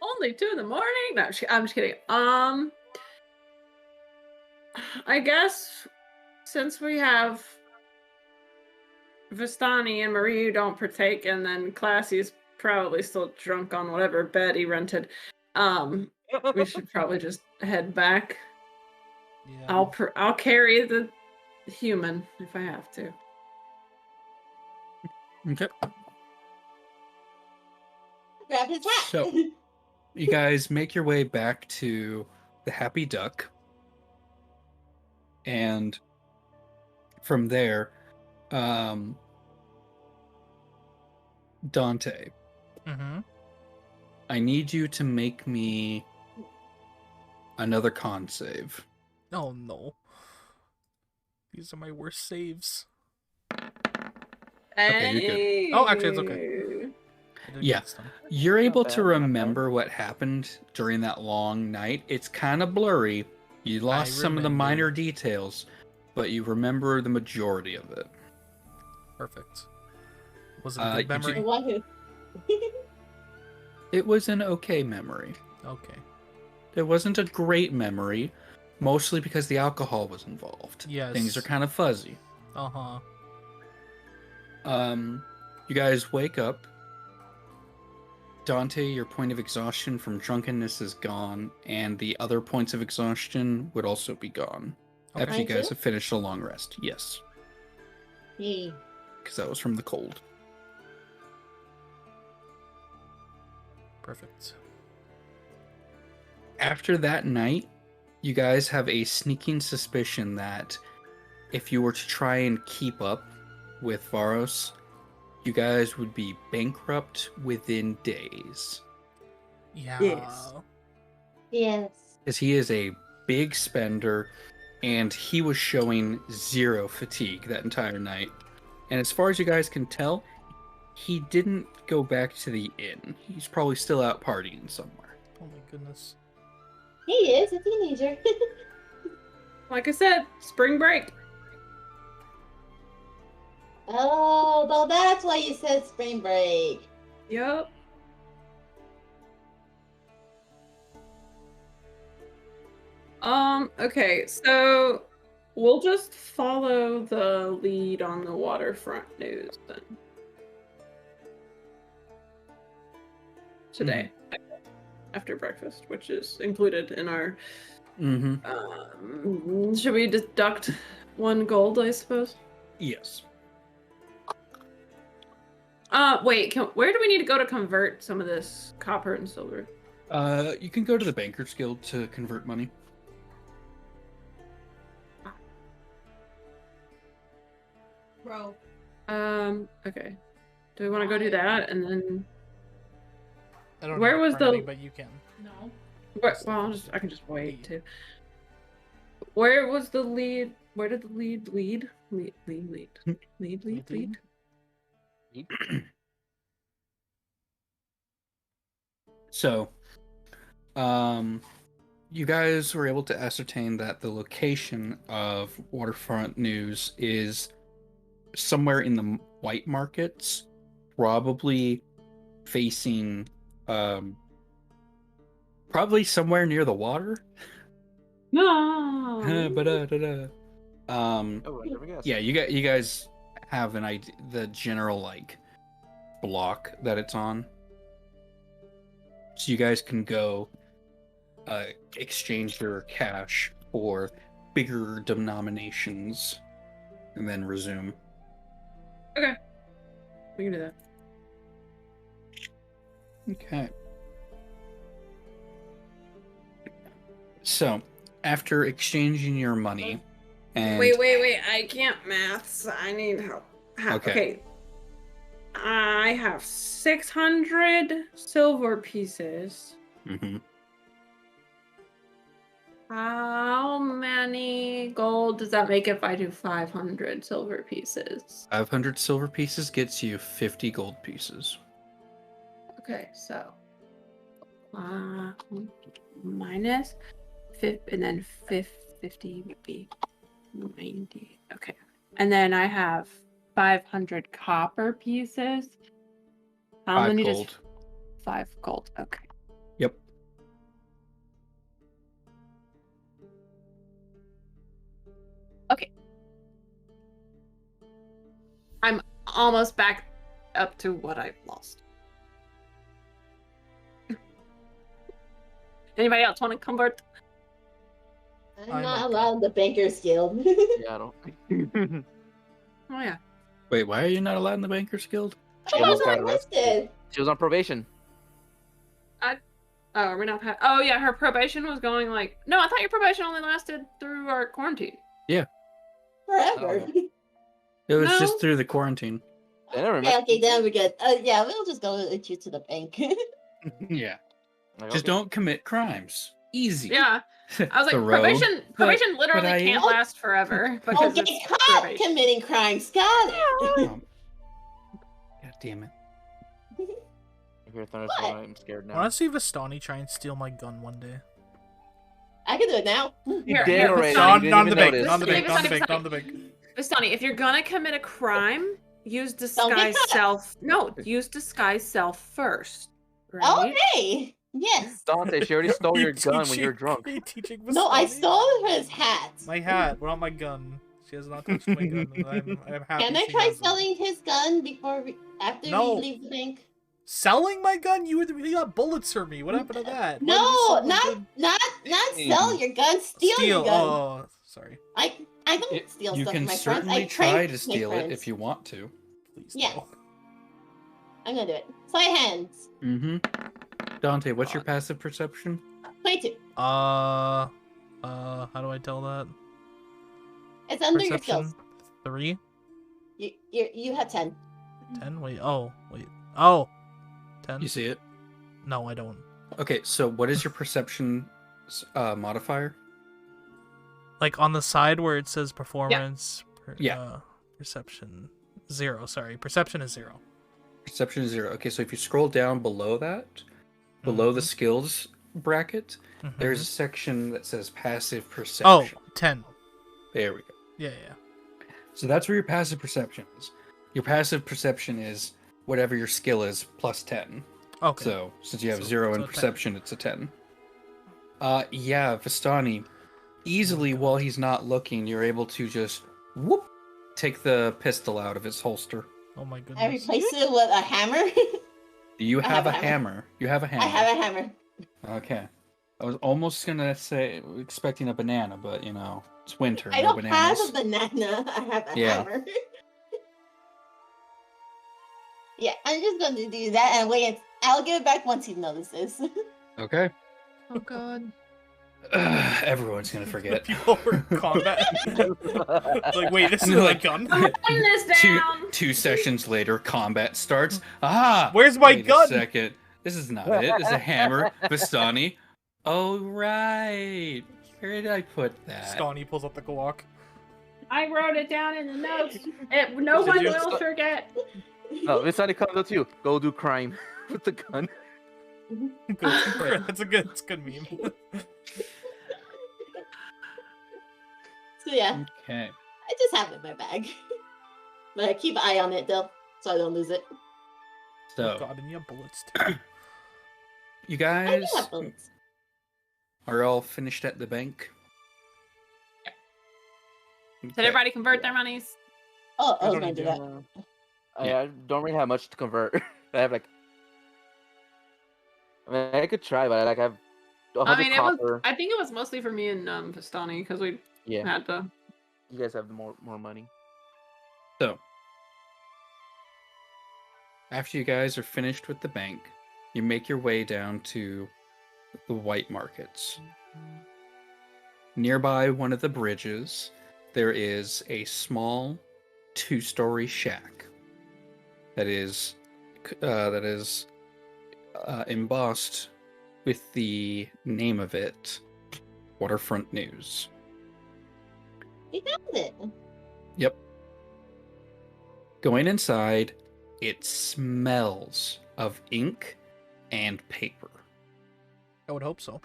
Only 2 a.m? No, I'm just kidding. I guess since we have Vistani and Marie who don't partake, and then Classy's probably still drunk on whatever bed he rented, we should probably just head back. Yeah. I'll carry the human if I have to. Okay. Grab his hat. So, you guys make your way back to the Happy Duck. And from there, Dante, Mm-hmm. I need you to make me another con save. Oh no. These are my worst saves. Okay, you're good. Oh, actually, it's okay. I did Yeah. get this done. You're able to bad, not bad. remember what happened during that long night. It's kind of blurry. You lost some of the remember. minor details, but you remember the majority of it. Perfect. Was it a good you memory? One who. It was an okay memory. Okay. It wasn't a great memory, mostly because the alcohol was involved. Yes. Things are kind of fuzzy. Uh-huh. You guys wake up. Dante, your point of exhaustion from drunkenness is gone, and the other points of exhaustion would also be gone Okay. after you Mine guys too? have finished a long rest. Yes, Hey. because that was from the cold. Perfect. After that night, you guys have a sneaking suspicion that if you were to try and keep up with Varos, you guys would be bankrupt within days. Yeah. Yes. Yes. Because he is a big spender, and he was showing zero fatigue that entire night. And as far as you guys can tell, he didn't go back to the inn. He's probably still out partying somewhere. Oh my goodness. He is a teenager. Like I said, spring break. Oh, well, that's why you said spring break. Yup. Okay, so we'll just follow the lead on the waterfront news then. Today, after breakfast, which is included in our. Mm-hmm. Should we deduct 1 gold, I suppose? Yes. Wait, where do we need to go to convert some of this copper and silver? You can go to the Bankers Guild to convert money. Bro. Okay. Do we want to go do that and then? I don't Where know was currently, the- but you can. No. Well, I can just wait too. Where was the lead? Where did the lead lead? Lead. So, you guys were able to ascertain that the location of Waterfront News is somewhere in the white markets, probably facing, probably somewhere near the water. No. Um, Oh, there we go. yeah, you guys have an idea, the general like block that it's on, so you guys can go exchange your cash for bigger denominations and then resume. Okay. We can do that. Okay. So, after exchanging your money and Wait. I can't maths. I need help. Okay. I have 600 silver pieces. Mhm. How many gold does that make if I do 500 silver pieces? 500 silver pieces gets you 50 gold pieces. Okay, so minus 50, and then 50 would be 90. Okay. And then I have 500 copper pieces. How 5 many gold. does 5 gold? Okay. Yep. Okay. I'm almost back up to what I lost. Anybody else want to convert? I'm I not might allowed in the Bankers Guild. Yeah, I don't. Oh yeah. Wait, why are you not allowed in the Bankers Guild? She I almost wasn't got arrested. arrested. She was on probation. Oh, are we not? Oh yeah, her probation was going like. No, I thought your probation only lasted through our quarantine. Forever. It was No. just through the quarantine. They never Okay, met. okay, then we're good. Yeah, we'll just go with you to the bank. Yeah. Like, Just okay. don't commit crimes. Easy. Yeah, I was like, Thoreau. probation literally I- can't last forever because Okay, it's caught probation. committing crimes. Got it. God damn it. I hear thunder, so I'm scared I now. want to see Vistani try and steal my gun one day. I can do it now. Here, did here, already. Vistani, You didn't even notice. On the bank, Vistani, on the bank, Vistani. on the bank. Vistani, if you're gonna commit a crime, use Don't get disguise caught. self. No, use disguise self first. Right? Okay. Yes. Dante, she already stole Are you your gun when you were teaching- drunk. are you teaching No, I Vistani? stole his hat. My hat, but not my gun. She has not touched my gun. I'm happy Can I she try hasn't. selling his gun after No. we leave the bank? Selling my gun? You got bullets for me. What happened to that? Why No, did you sell my not gun? sell your gun. Steal your gun. Oh, sorry. I don't steal You stuff can from my friends. certainly I train try to my steal it friends. if you want to. Please Yes. no. I'm gonna do it. Sleight of hands. Mm-hmm. Dante, what's your passive perception? 22. How do I tell that? It's under your Perception skills. 3, You have 10. 10. Wait. Oh, 10. You see it? No, I don't. Okay, so what is your perception modifier? Like on the side where it says performance. Yeah. Perception 0. Sorry, perception is 0. Perception is 0. Okay, so if you scroll down below that, below the skills bracket, there's a section that says passive Oh, perception. 10. There we go. Yeah. So that's where your passive perception is. Your passive perception is whatever your skill is plus 10. Okay. So since you have So- 0 in so 10. perception, it's a 10. Yeah, Vistani, easily while he's not looking, you're able to just whoop take the pistol out of his holster. Oh my goodness. I replace it with a hammer. You I have a hammer. You have a hammer. I have a hammer. Okay. I was almost gonna say expecting a banana, but you know it's winter. I no don't have bananas. a banana. I have a Yeah. hammer. Yeah, I'm just going to do that and wait. I'll give it back once he notices. Okay. Oh god. Everyone's gonna forget. People were in combat. It's like, wait, this is You're my like- gun. I'm putting this down. Two sessions later, combat starts. Ah! Where's my Wait gun? A second. This is not it. It's a hammer. Vistani. Oh, right. Where did I put that? Stani pulls up the Glock. I wrote it down in the notes. No Did one you- will forget. No, this side comes up to you. Go do crime with the gun. That's a good meme. So yeah, Okay. I just have it in my bag. But I keep an eye on it though, so I don't lose it. Oh So, God, and you have bullets too. you I do guys have bullets. are all finished at the bank? Did Okay. everybody convert their monies? Oh, I was don't going to do need that. I don't really have much to convert. I have like, I mean, I could try, but I have 100 I mean, copper. I think it was mostly for me and Vistani because we Yeah, had to. you guys have more money. So, after you guys are finished with the bank, you make your way down to the white markets. Nearby one of the bridges, there is a small 2-story shack that is embossed with the name of it, Waterfront News. We found it. Yep. Going inside, it smells of ink and paper. I would hope so.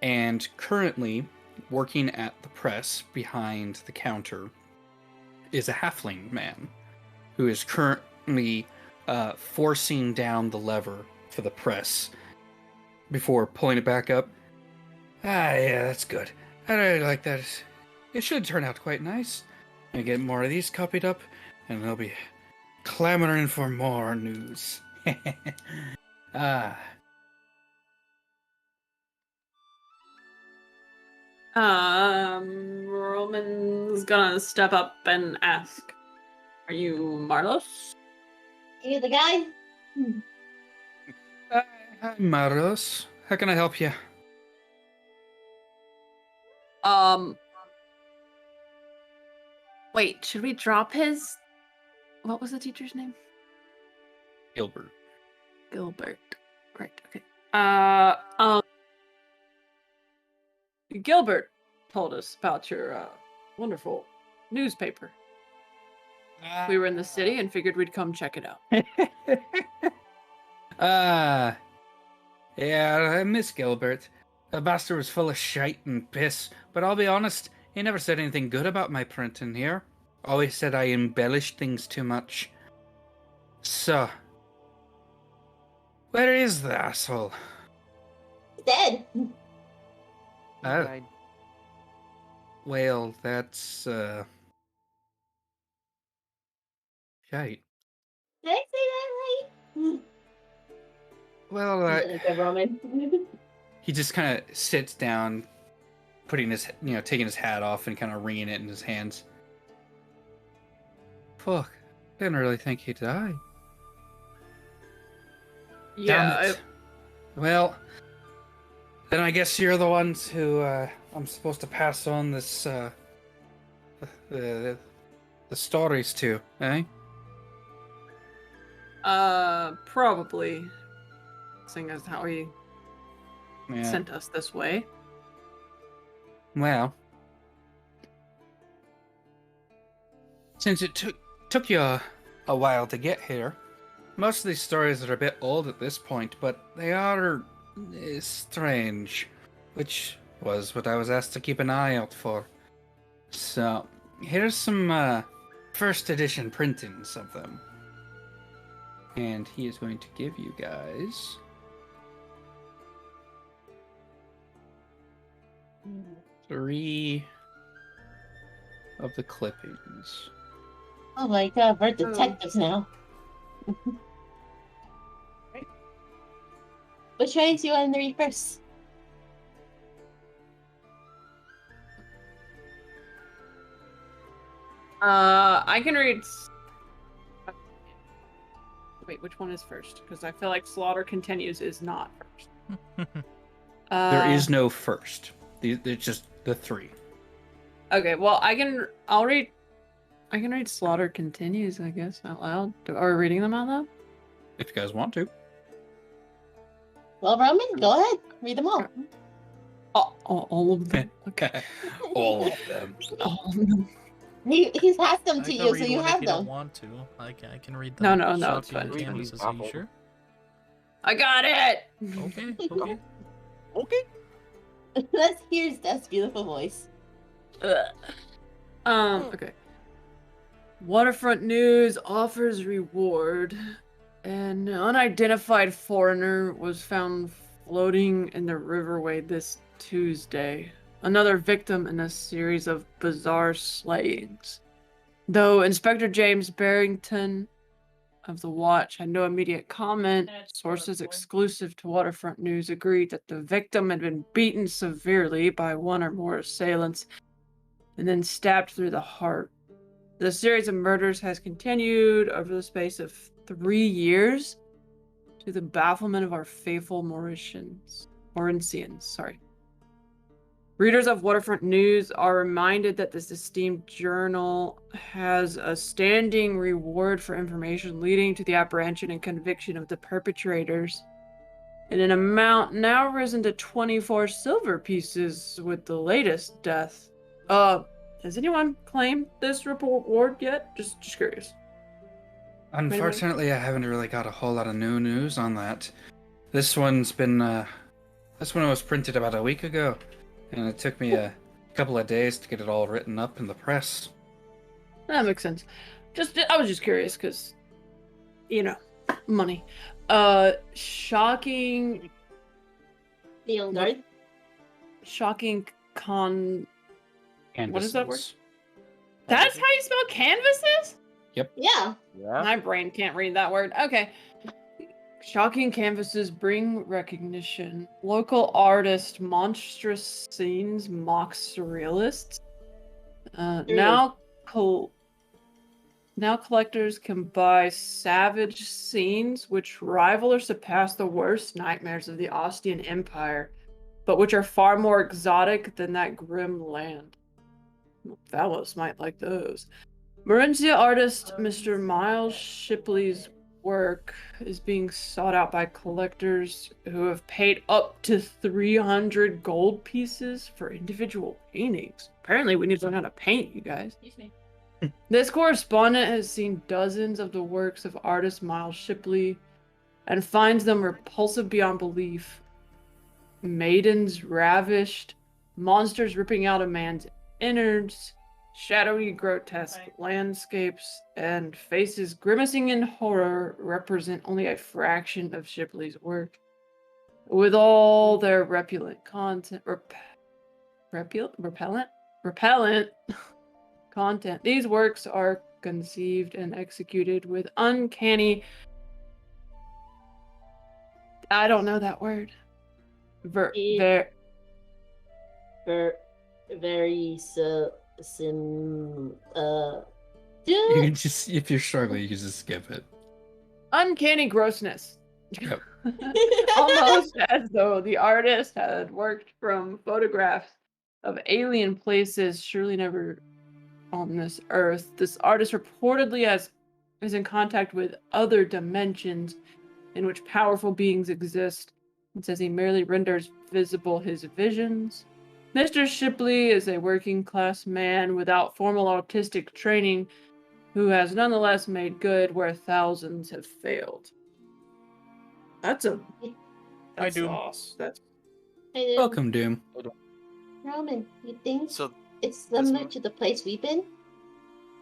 And currently, working at the press behind the counter is a halfling man who is currently forcing down the lever for the press before pulling it back up. Yeah, that's good. I really like that. It should turn out quite nice. I get more of these copied up, and they'll be clamoring for more news. Ah. Roman's gonna step up and ask, "Are you Marlos?" You the guy? Hi, Maros. How can I help you? Wait, should we drop his... What was the teacher's name? Gilbert. Gilbert. Right, okay. Gilbert told us about your, wonderful newspaper. We were in the city and figured we'd come check it out. Yeah, Miss Gilbert. The bastard was full of shite and piss, but I'll be honest, he never said anything good about my printing here. Always said I embellished things too much. So, where is the asshole? Dead. Oh. Died. Well, that's, shite. Did I say that right? Well, Really good, Roman. he just kind of sits down, putting his, taking his hat off and kind of wringing it in his hands. Fuck, didn't really think he died. Yeah, Damn it. Well, then I guess you're the ones who I'm supposed to pass on this the stories to, eh? probably. Seeing as how he Yeah. sent us this way. Well, since it took you a while to get here, most of these stories are a bit old at this point, but they are strange, which was what I was asked to keep an eye out for. So, here's some first edition printings of them. And he is going to give you guys 3 of the clippings. Oh my god, we're detectives now. Which ones do you want to read first? I can read... Wait, which one is first? Because I feel like Slaughter Continues is not first. There is no first. It's just the 3. Okay, well, I can read Slaughter Continues, I guess, out loud. Are we reading them out loud? If you guys want to. Well, Roman, go ahead. Read them all. All of them. Okay. All of them. All of them. He's passed them I to can you, read so you one if have you don't them. want to. I can read them. No, Shotgun it's fine. Canvases, are you sure? I got it! Okay. Okay. Let's hear Steph's beautiful voice. Okay. Waterfront News offers reward. An unidentified foreigner was found floating in the riverway this Tuesday. Another victim in a series of bizarre slayings. Though Inspector James Barrington of the Watch had no immediate comment, sources exclusive to Waterfront News agreed that the victim had been beaten severely by one or more assailants and then stabbed through the heart. The series of murders has continued over the space of 3 years to the bafflement of our faithful Morencians. Readers of Waterfront News are reminded that this esteemed journal has a standing reward for information leading to the apprehension and conviction of the perpetrators, in an amount now risen to 24 silver pieces with the latest death. Has anyone claimed this reward yet? Just curious. Unfortunately, I haven't really got a whole lot of new news on that. This one was printed about a week ago, and it took me a couple of days to get it all written up in the press. That makes sense. I was just curious because, money. Shocking. Neon Guard. Shocking con. What is that word? Canvases. That's how you spell canvases? Yeah. Yeah. My brain can't read that word. Okay. Shocking canvases bring recognition. Local artist, monstrous scenes mock surrealists. Now collectors can buy savage scenes which rival or surpass the worst nightmares of the Ostian Empire, but which are far more exotic than that grim land. Fellows might like those. Morencia artist Mr. Miles Shipley's work is being sought out by collectors who have paid up to 300 gold pieces for individual paintings. Apparently, we need to learn how to paint, you guys. Excuse me. This correspondent has seen dozens of the works of artist Miles Shipley and finds them repulsive beyond belief. Maidens ravished, monsters ripping out a man's innards, shadowy, grotesque landscapes, and faces grimacing in horror represent only a fraction of Shipley's work. With all their repellent content, repellent content, these works are conceived and executed with uncanny. I don't know that word. Very You can just, if you're struggling, you can just skip it. Uncanny grossness. Yep. Almost as though the artist had worked from photographs of alien places surely never on this earth. This artist reportedly is in contact with other dimensions in which powerful beings exist, and says he merely renders visible his visions. Mr. Shipley is a working class man without formal artistic training who has nonetheless made good where thousands have failed. That's Doom. awesome. That's Welcome, Doom. Roman, you think So it's similar to the place we've been?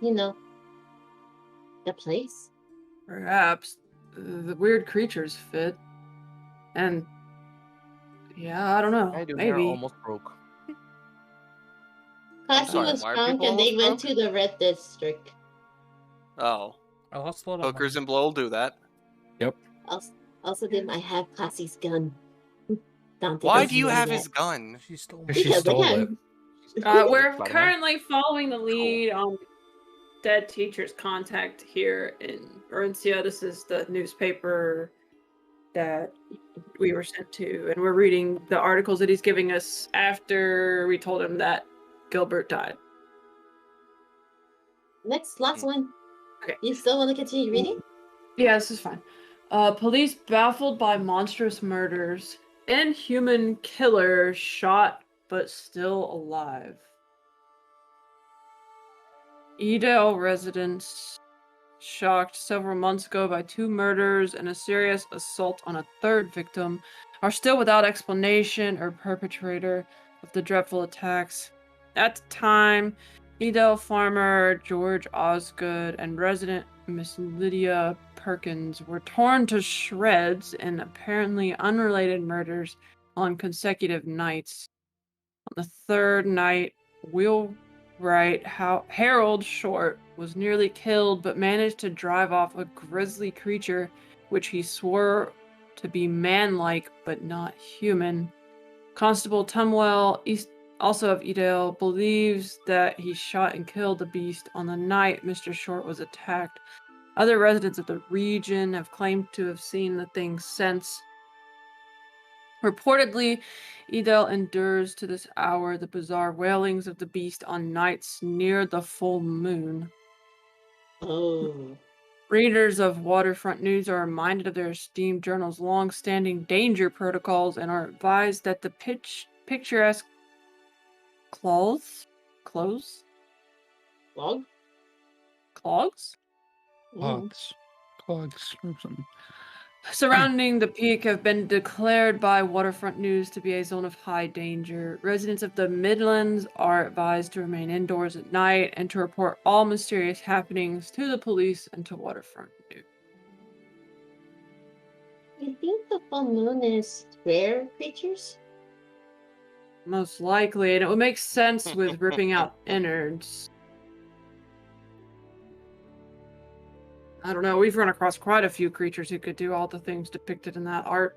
You know, the place? perhaps the weird creatures fit. And yeah, I don't know. I do. Maybe. They're almost broke. Classy sorry, was why are drunk people and they almost went to the red district. Oh, I lost a lot of hookers money. and blow will do that. Also did I have Classy's gun? Dante Why doesn't do you know have that. his gun? She stole She Because I stole can. it. We're Spider-Man. currently following the lead on dead teachers' contact here in Morencia. This is the newspaper that we were sent to, and we're reading the articles that he's giving us after we told him that Gilbert died. Last one. Okay. You still want to continue reading? Yeah, this is fine. Police baffled by monstrous murders. Inhuman killer shot but still alive. Edale residents shocked several months ago by 2 murders and a serious assault on a 3rd victim are still without explanation or perpetrator of the dreadful attacks. At the time, Edale farmer George Osgood and resident Miss Lydia Perkins were torn to shreds in apparently unrelated murders on consecutive nights. On the 3rd night, Wheelwright Harold Short was nearly killed but managed to drive off a grisly creature which he swore to be man-like but not human. Constable Tumwell, also of Edale, believes that he shot and killed the beast on the night Mr. Short was attacked. Other residents of the region have claimed to have seen the thing since. Reportedly, Edale endures to this hour the bizarre wailings of the beast on nights near the full moon. Oh. Readers of Waterfront News are reminded of their esteemed journal's long-standing danger protocols and are advised that the picturesque clogs? Clogs. Mm. Clogs or something. surrounding the peak have been declared by Waterfront News to be a zone of high danger. Residents of the Midlands are advised to remain indoors at night and to report all mysterious happenings to the police and to Waterfront News. I think the full moon is rare creatures. Most likely, and it would make sense with ripping out innards. I don't know, we've run across quite a few creatures who could do all the things depicted in that art.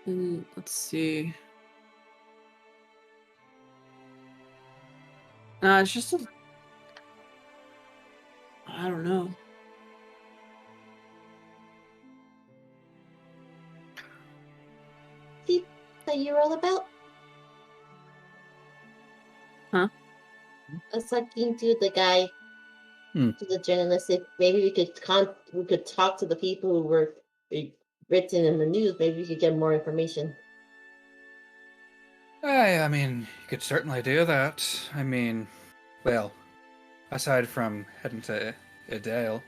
Let's see. It's just a... I don't know. See that you're all about? Huh? I was talking to the guy, to the journalist. If maybe we could talk to the people who were written in the news. Maybe we could get more information. I mean, you could certainly do that. I mean, well, aside from heading to Idale,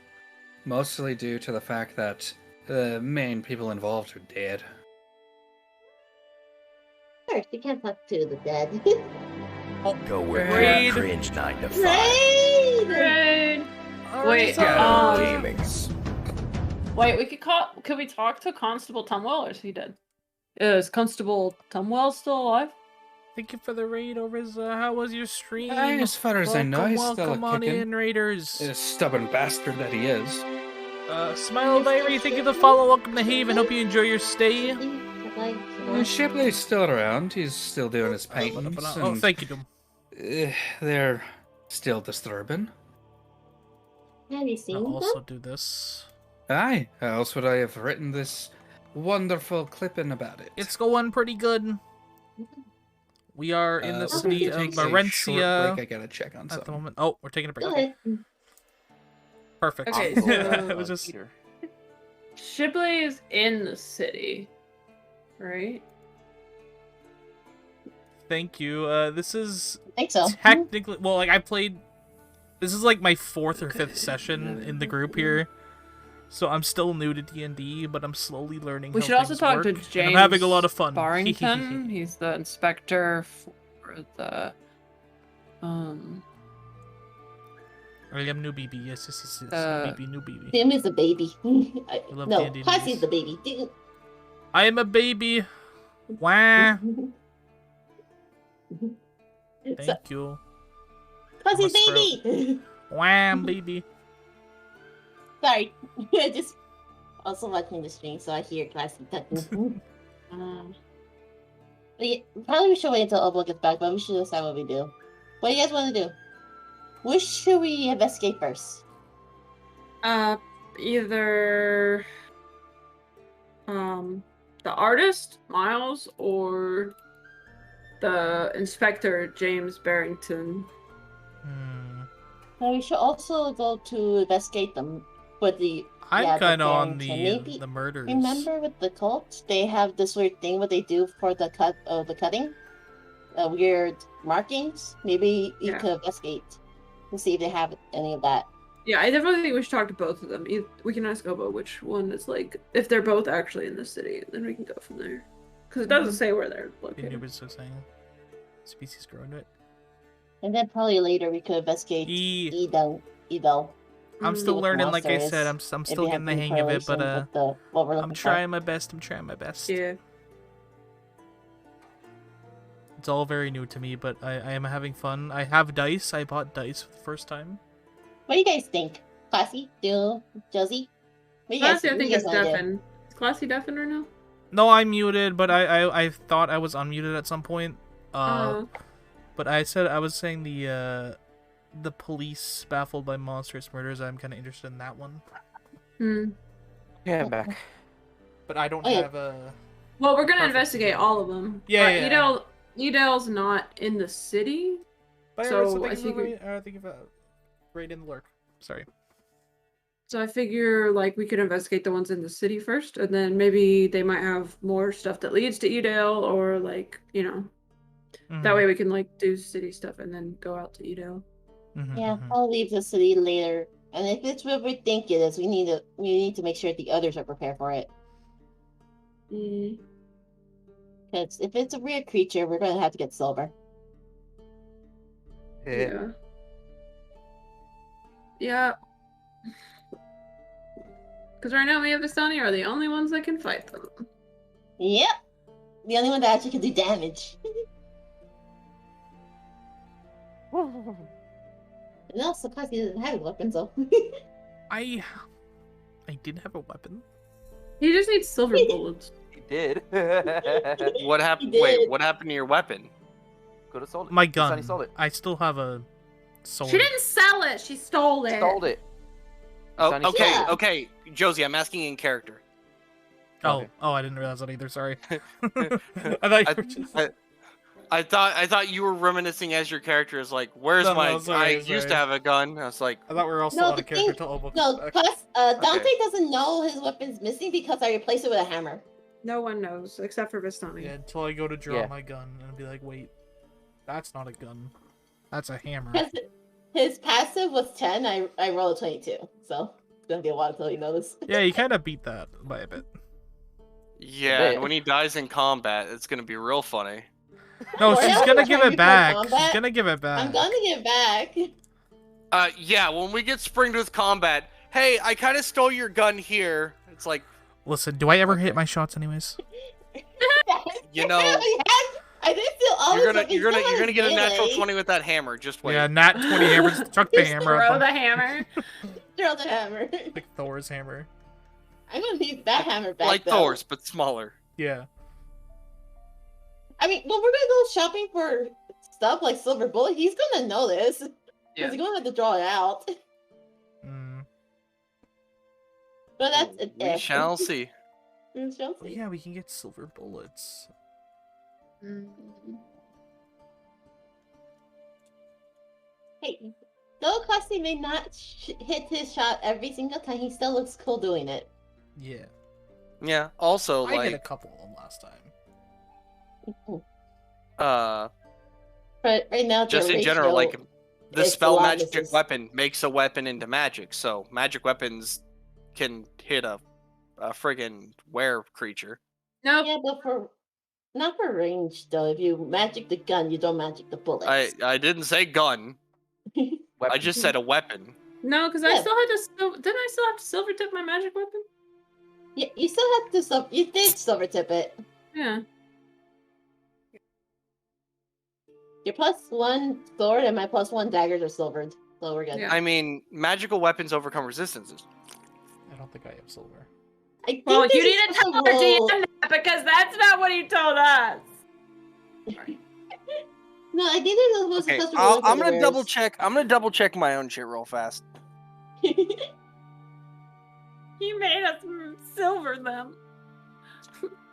mostly due to the fact that the main people involved are dead. First, you can't talk to the dead. Go with Raid. cringe 9 to 5. Raid! Wait, Gaming's. wait, could we talk to Constable Tumwell, or is he dead? Is Constable Tumwell still alive? Thank you for the raid, how was your stream? As far as I know, he's still welcome on kicking. in, Raiders. The stubborn bastard that he is. Smile Diary, thank you for the follow. Welcome to Haven. Hope you enjoy your stay. Shipley's still around. He's still doing his paintings. Oh, thank you, Doom. They're still disturbing. Have you seen I'll them? also do this. Aye, how else would I have written this wonderful clipping about it? It's going pretty good. We are in the city of take a short Morencia break. I gotta check on at the something. moment. Oh, we're taking a break. Go ahead. Perfect. Okay, It was just Peter. Shipley is in the city, right? thank you. This is I think so. technically well, like I played. This is like my 4th or 5th session in the group here, so I'm still new to D&D, but I'm slowly learning. We how should also things talk work, to and James I'm having a lot of fun. Barrington. He's the inspector for the I am new BB. Yes. New BB. Tim is a baby. love No, D&D Classy's movies. the baby. I am a baby. Wah. Thank you. Classy's Must baby! Wham, baby. Sorry. I just also watching the stream, so I hear Classy talking. But yeah, probably we should wait until Obo gets back, but we should decide what we do. What do you guys want to do? Which should we investigate first? Either the artist Miles or the inspector James Barrington. Well, we should also go to investigate them with the. I'm the kind of on Barrington. Maybe the murders. remember with the cult, they have this weird thing what they do for the cutting, weird markings. Maybe you could investigate and see if they have any of that. Yeah, I definitely think we should talk to both of them. We can ask Obo which one is like if they're both actually in the city, then we can go from there. Because it doesn't say where they're located. It was so saying species growing to it. And then probably later we could investigate Edo. I'm still learning, like I said. I'm still getting the hang of it, but I'm trying my best. Yeah. It's all very new to me, but I am having fun. I have dice. I bought dice for the first time. What do you guys think? Classy? Josie? Classy, I think it's deafen. Is Classy deafen or no? No, I'm muted, but I thought I was unmuted at some point. But I was saying the police baffled by monstrous murders. I'm kind of interested in that one. Yeah, I'm back. But I don't have a. Well, we're gonna investigate all of them. Yeah. Edel's not in the city, so I figure. think of right in the lurk. Sorry. So I figure like we could investigate the ones in the city first, and then maybe they might have more stuff that leads to Edale, or like That way we can like do city stuff and then go out to Edo. Yeah, I'll leave the city later. And if it's what we think it is, we need to make sure the others are prepared for it. Because if it's a weird creature, we're gonna have to get silver. Yeah. Yeah. Because right now me and Vistani are the only ones that can fight them. Yep. The only one that actually can do damage. No, surprised he doesn't have weapons though. I did have a weapon. He just needs silver bullets. He did. What happened? He Wait, did. what happened to your weapon? Could have sold it. My He said gun. He sold it. I still have a sword. She didn't sell it. She stole it. Sold it. Oh, Sonny- okay, Yeah. okay, Josie, I'm asking in character. Oh, I didn't realize that either. Sorry. I thought you were just... I thought you were reminiscing as your character is like, where's No, my? sorry, I used to have a gun. I was like, I thought we were also No, on a the character thing- till almost. No, plus Dante Okay. doesn't know his weapon's missing because I replaced it with a hammer. No one knows except for Vistani. Yeah, until I go to draw Yeah. my gun and be like, wait, that's not a gun. That's a hammer. Because his passive was 10, I rolled a 22. So it's gonna be a while until he knows. Yeah, you kind of beat that by a bit. yeah. bit. When he dies in combat, it's gonna be real funny. No, Well, she's yeah, gonna we're give trying it to back. play She's combat. gonna give it back. I'm gonna get back. Yeah, when we get springed with combat, hey, I kind of stole your gun here. It's like, Listen, do I ever hit my shots anyways? you know, I didn't steal all you're his gonna weapons, you're gonna still you're gonna get a has natural melee. 20 with that hammer. Just wait. Yeah, nat 20 hammers. Chuck the Just hammer throw at the them. hammer. Throw the hammer. Like Thor's hammer. I'm gonna need that hammer back. Like though. Thor's, but smaller. Yeah. I mean, when we're gonna go shopping for stuff like silver bullet, he's gonna know this. Because Yeah. he's gonna have to draw it out. Mm. But that's an We if. shall see. We shall see. Yeah, we can get silver bullets. Hey, though Classy may not hit his shot every single time, he still looks cool doing it. Yeah. Yeah. Also, I hit a like, couple of them last time. But right now, just the in general, ratio like, the is spell a lot magic misses. weapon makes a weapon into magic, so magic weapons can hit a friggin' were creature. Nope. Yeah, but not for range though. If you magic the gun, you don't magic the bullets. I didn't say gun. I just said a weapon. No, because I Yeah. still had to. Didn't I still have to silver tip my magic weapon? Yeah, you still have to you did silver tip it. Yeah. Your +1 sword and my +1 daggers are silvered, so we're good. Yeah. I mean, magical weapons overcome resistances. I don't think I have silver. I think Well, you there's a need to tell special our rule- DM that because that's not what he told us. No, I think there's a Okay, special rule for I'm the gonna double wares. check. I'm gonna double check my own shit real fast. He made us silver them.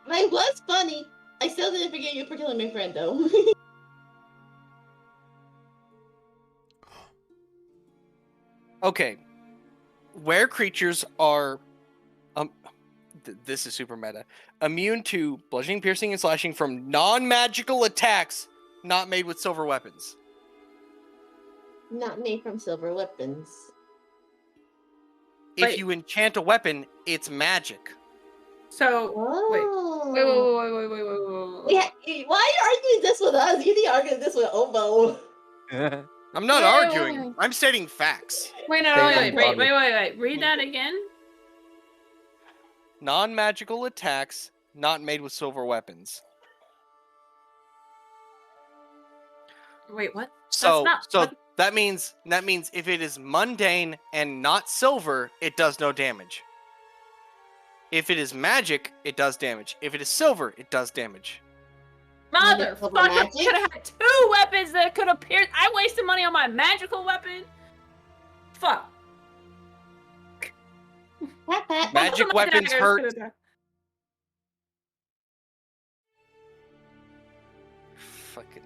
It was funny. I still didn't forget you for killing my friend though. Okay, where creatures are, this is super meta, immune to bludgeoning, piercing, and slashing from non-magical attacks not made with silver weapons. Not made from silver weapons. If Wait. you enchant a weapon, it's magic. So Oh. wait. Yeah, why are you arguing this with us? You need to argue this with Obo. I'm not Wait, arguing. wait. I'm stating facts. Wait, no, Say wait. Read that again. Non-magical attacks not made with silver weapons. Wait, what? So, not- so what- that means if it is mundane and not silver, it does no damage. If it is magic, it does damage. If it is silver, it does damage. Motherfucker, magic? could have had 2 weapons that could have pierced. I wasted money on my magical weapon. Fuck. Pat. Magic Both of my weapons daggers hurt. could've done- Fucking.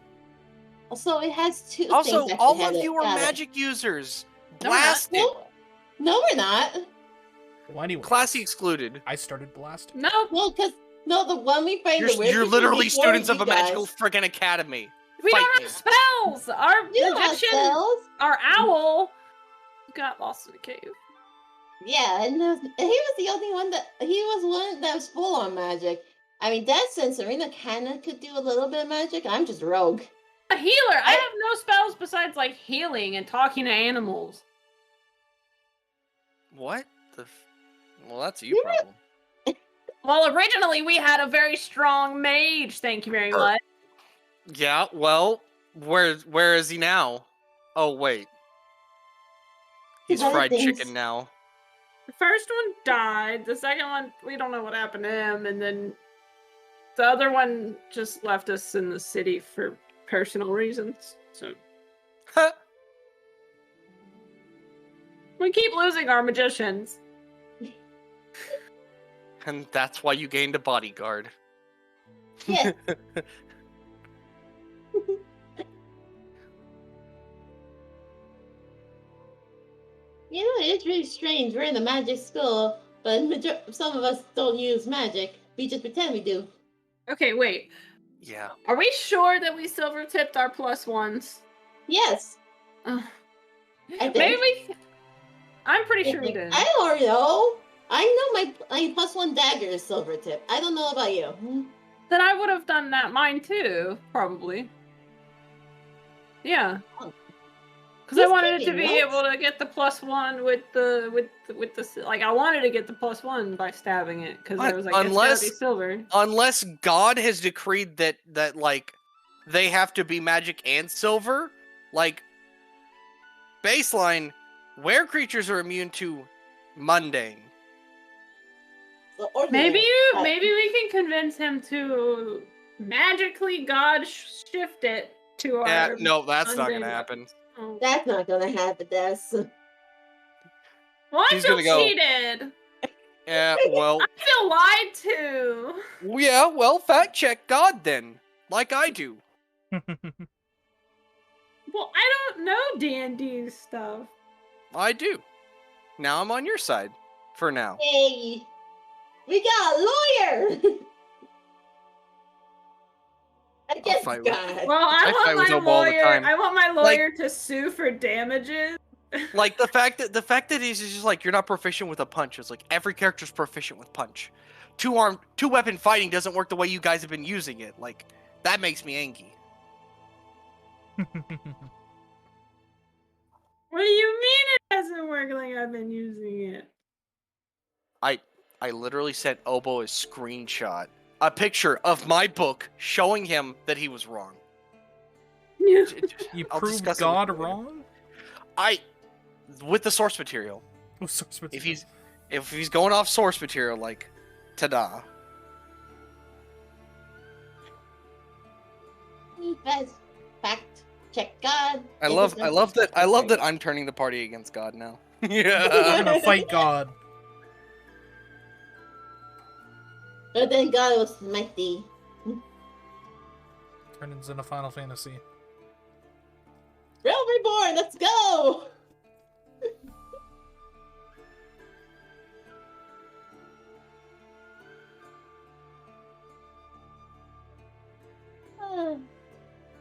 So it has two Also, things. all of you are magic users. No, we're not. Blast it. No, we're not. Well, anyway. Classy excluded. I started blasting. No. No, because the one we find the weird You're people literally before students of you a magical guys. friggin' academy. We Fight don't me. have spells. Our You don't have magician, spells. our owl, got lost in a cave. Yeah, and he was the only one that was full on magic. I mean, that sense Serena kinda could do a little bit of magic. I'm just rogue. A healer. I have no spells besides like healing and talking to animals. What? Well, that's a you problem. Well, originally we had a very strong mage. Thank you very much. Yeah, well, where is he now? Oh, wait. He's Other fried things. chicken now. The first one died. The second one, we don't know what happened to him. And then the other one just left us in the city for personal reasons. So we keep losing our magicians. And that's why you gained a bodyguard. Yeah. You know, it's really strange. We're in a magic school, but some of us don't use magic. We just pretend we do. Okay, wait. Yeah. Are we sure that we silver tipped our +1s? Yes. Uh, I think. maybe. I'm pretty sure we did. I don't know. I know my +1 dagger is silver tip. I don't know about you. Then I would have done that. Mine too, probably. Yeah. Because I wanted to be able to get the +1 with the like I wanted to get the +1 by stabbing it because I was like, it's gotta be silver. Unless God has decreed that like they have to be magic and silver, like baseline, where creatures are immune to mundane. Maybe we can convince him to magically God shift it to our. No, that's not mundane gonna happen. Oh. That's not gonna happen. That's. Well, I He's feel gonna go, cheated. Yeah, well. I feel lied to. Yeah, well, fact check God then, like I do. Well, I don't know D&D stuff. I do. Now I'm on your side, for now. Hey, we got a lawyer. I guess fight God. with- Well, I fight with want Obo all the time. my lawyer to sue for damages. Like the fact that he's just like, you're not proficient with a punch. It's like every character's proficient with punch. Two weapon fighting doesn't work the way you guys have been using it. Like that makes me angry. What do you mean it doesn't work like I've been using it? I literally sent Obo a screenshot, a picture of my book showing him that he was wrong. You I'll proved discuss it God with you later. wrong? With the source material. Oh, source material. If he's going off source material, like, ta-da. Best fact check God. I love that I'm turning the party against God now. Yeah. I'm gonna fight God. But then God was mighty. Turns into Final Fantasy. Realm Reborn, let's go!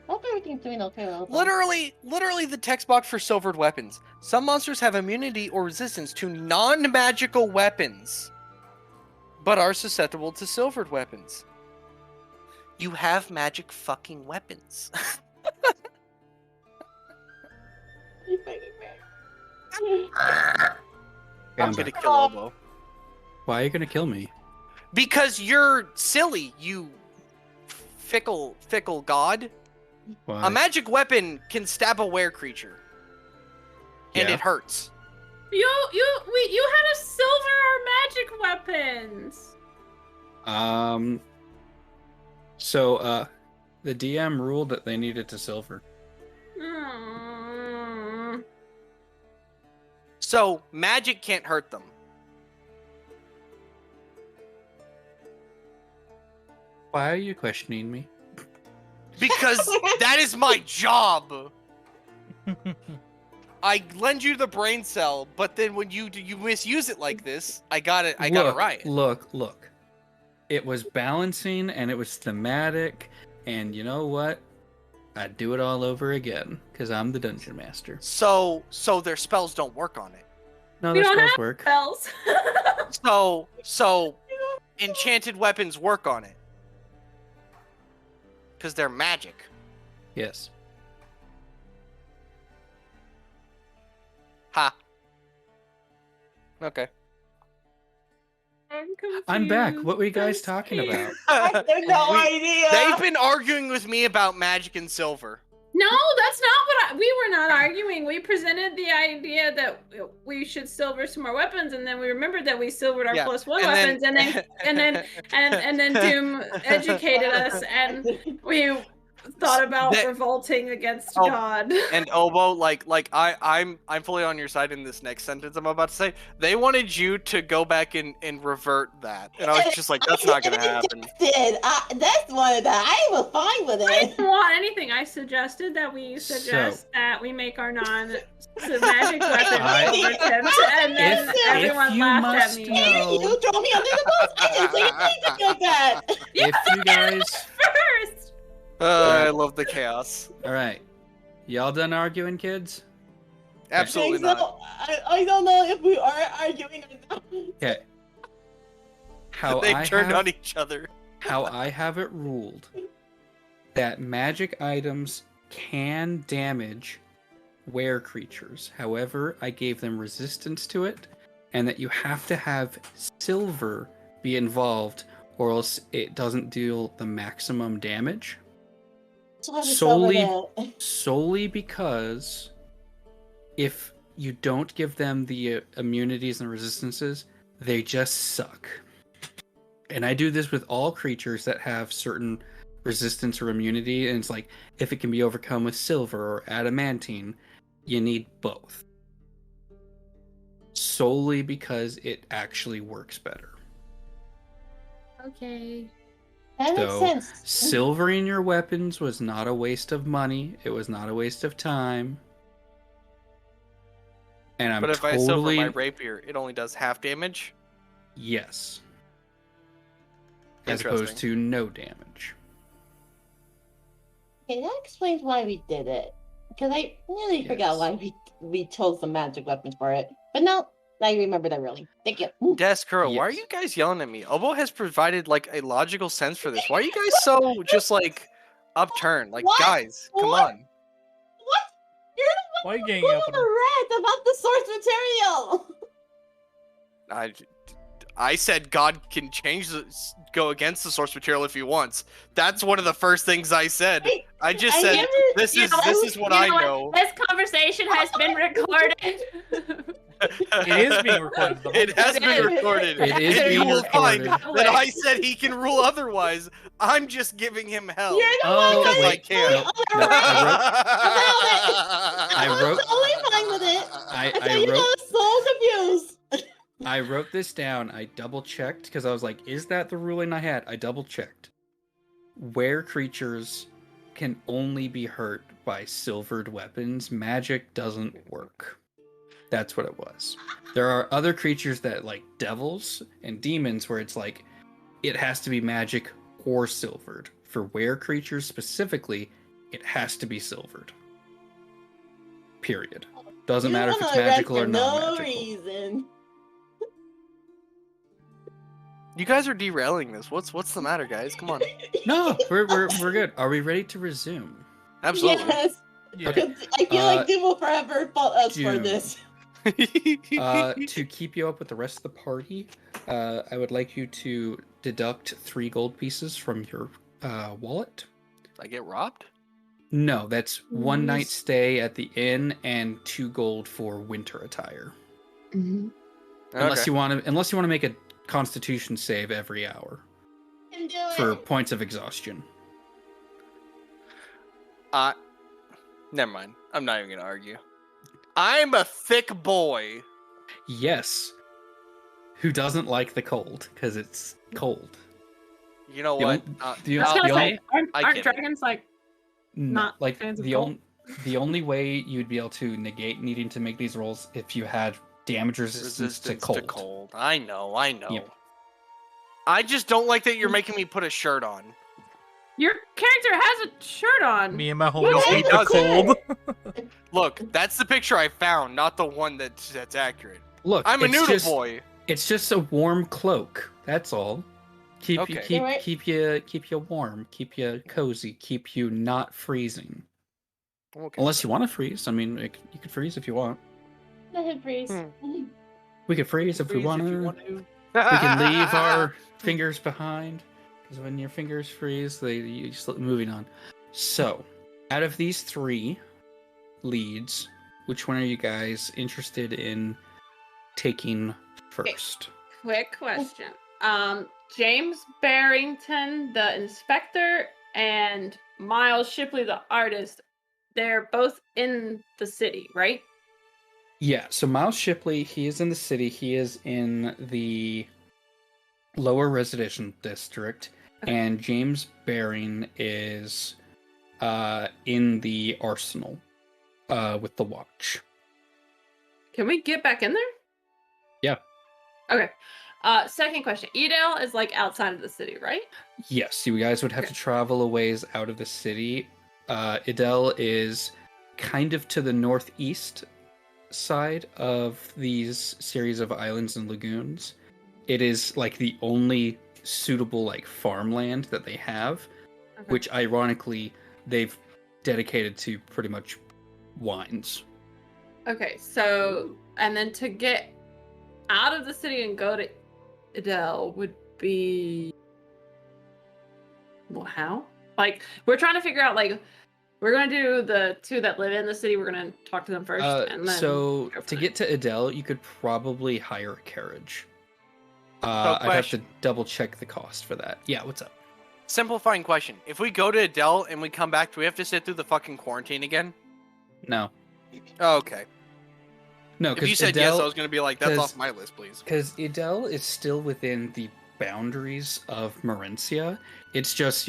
Hope everything's doing okay. Literally the text box for silvered weapons. Some monsters have immunity or resistance to non-magical weapons, but are susceptible to silvered weapons. You have magic fucking weapons. I'm gonna kill Obo. Why are you gonna kill me? Because you're silly, you fickle god. Why? A magic weapon can stab a were creature. And Yeah. it hurts. You had a silver or magic weapons. So the DM ruled that they needed to silver. Mm. So magic can't hurt them. Why are you questioning me? Because that is my job. I lend you the brain cell, but then when you misuse it like this, I got it right. Look. It was balancing and it was thematic, and you know what? I'd do it all over again because I'm the dungeon master. So their spells don't work on it. No, We their don't spells have work. spells. So enchanted weapons work on it. Because they're magic. Yes. Ha. Okay. I'm back. What were you guys talking about? I have no idea. They've been arguing with me about magic and silver. No, that's not what we were not arguing. We presented the idea that we should silver some more weapons, and then we remembered that we silvered our Yeah, +1 and weapons, and then Doom educated us, and we thought about revolting against God. And Obo, I'm fully on your side in this next sentence I'm about to say. They wanted you to go back and revert that, and I was just like, that's not gonna happen. That's one of that. I was fine with I it. didn't want anything. I suggested that we suggest that we make our magic weapons silver tips, and then everyone laughed at me. You throw me under the bus. I didn't say anything like that. If you guys first. I love the chaos. All right, y'all done arguing, kids? Absolutely not. I don't know if we are arguing or not. Okay. They've turned on each other. How I have it ruled that magic items can damage were creatures. However, I gave them resistance to it, and that you have to have silver be involved, or else it doesn't deal the maximum damage. Solely because if you don't give them the immunities and resistances, they just suck. And I do this with all creatures that have certain resistance or immunity, and it's like, if it can be overcome with silver or adamantine, you need both. Solely because it actually works better. Okay. That makes sense. Silvering your weapons was not a waste of money. It was not a waste of time. And I'm But if I silver my rapier, it only does half damage? Yes. As opposed to no damage. Okay, that explains why we did it. Because I really forgot why we chose the magic weapons for it. But no, I remember that really. Thank you. Deskuro, why are you guys yelling at me? Obo has provided a logical sense for this. Why are you guys so just upturned? Guys, come on. What? You're the one who read about the source material. I said God can go against the source material if he wants. That's one of the first things I said. I just said this is what I know. This conversation has been recorded. It is being recorded. It has been recorded. It is being you will recorded. find that I said he can rule otherwise. I'm just giving him hell. You're the one because I can. I wrote. Totally fine with it. I wrote. So confused. I wrote this down. I double checked because I was like, "Is that the ruling I had?" I double checked. Where creatures can only be hurt by silvered weapons, magic doesn't work. That's what it was. There are other creatures that like devils and demons where it's like it has to be magic or silvered. For were creatures specifically, it has to be silvered. Period. Doesn't matter if it's magical or not. No reason. You guys are derailing this. What's the matter, guys? Come on. No, we're good. Are we ready to resume? Absolutely. Yes. Okay. I feel like Doom will forever fault us for this. To keep you up with the rest of the party, I would like you to deduct 3 gold pieces from your wallet. I get robbed? No, that's 1 night stay at the inn and 2 gold for winter attire. Mm-hmm. Unless you want to make a Constitution save every hour for points of exhaustion. Never mind. I'm not even gonna argue. I'm a thick boy. Yes. Who doesn't like the cold? Because it's cold. You know what? Aren't dragons not like fans of the cold? The only way you'd be able to negate needing to make these rolls if you had damage resistance to cold. I know. Yeah. I just don't like that you're making me put a shirt on. Your character has a shirt on. Me and my What homies is hate it? the cold. Look, that's the picture I found, not the one that's accurate. Look, I'm a it's noodle just, boy. It's just a warm cloak. That's all. Keep you Okay. keep Alright. keep you warm, keep you cozy, keep you not freezing. Okay. Unless you want to freeze. I mean, you could freeze if you want. Let him freeze. We could freeze if we Freeze want if you to. want to. We can leave our fingers behind, because when your fingers freeze, you just moving on. So, out of these 3 leads, which one are you guys interested in taking first? Quick question. James Barrington, the inspector, and Miles Shipley, the artist, they're both in the city, right? Yeah, so Miles Shipley, he is in the city. He is in the lower residential district, and James Baring is in the arsenal with the watch. Can we get back in there? Yeah. Okay. Second question. Edel is like outside of the city, right? Yes, you guys would have to travel a ways out of the city. Idel is kind of to the northeast side of these series of islands and lagoons. It is like the only suitable like farmland that they have, which ironically they've dedicated to pretty much wines. Okay, so and then to get out of the city and go to Idel would be, well, how? Like, we're trying to figure out, like, we're gonna do the 2 that live in the city. We're gonna talk to them first, and then So go from to there. get to Idel, you could probably hire a carriage. I'd have to question. double check the cost for that. Yeah, what's up? Simplifying question. If we go to Adele and we come back, do we have to sit through the fucking quarantine again? No, Oh, okay. no, If you because said yes, I was going to be like, that's 'cause- off my list, please. Because Idel is still within the boundaries of Morencia. It's just,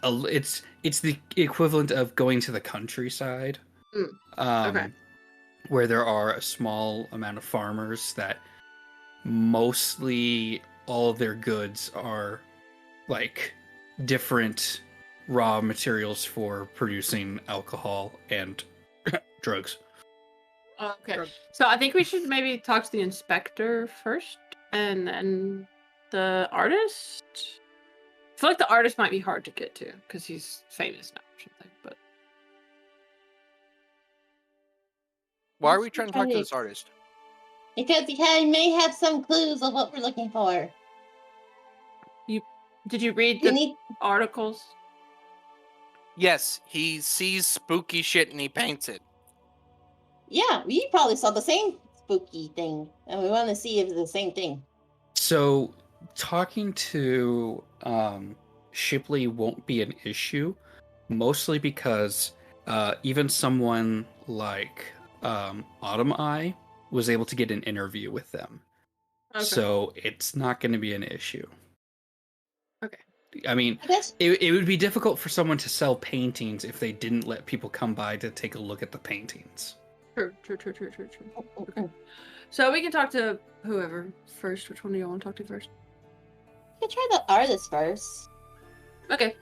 it's the equivalent of going to the countryside. Okay. Where there are a small amount of farmers that mostly all of their goods are like different raw materials for producing alcohol and drugs. Okay. So I think we should maybe talk to the inspector first, and then the artist. I feel like the artist might be hard to get to because he's famous now or something. But Why are we trying to talk to this artist? Because he may have some clues of what we're looking for. did you read We the need articles? Yes, he sees spooky shit and he paints it. Yeah, we probably saw the same spooky thing, and we want to see if it's the same thing. So talking to Shipley won't be an issue, mostly because even someone like Autumn Eye was able to get an interview with them. Okay. So it's not going to be an issue. Okay. I mean, I guess it would be difficult for someone to sell paintings if they didn't let people come by to take a look at the paintings. True. Okay. So we can talk to whoever first. Which one do you want to talk to first? we could try the artist first. Okay.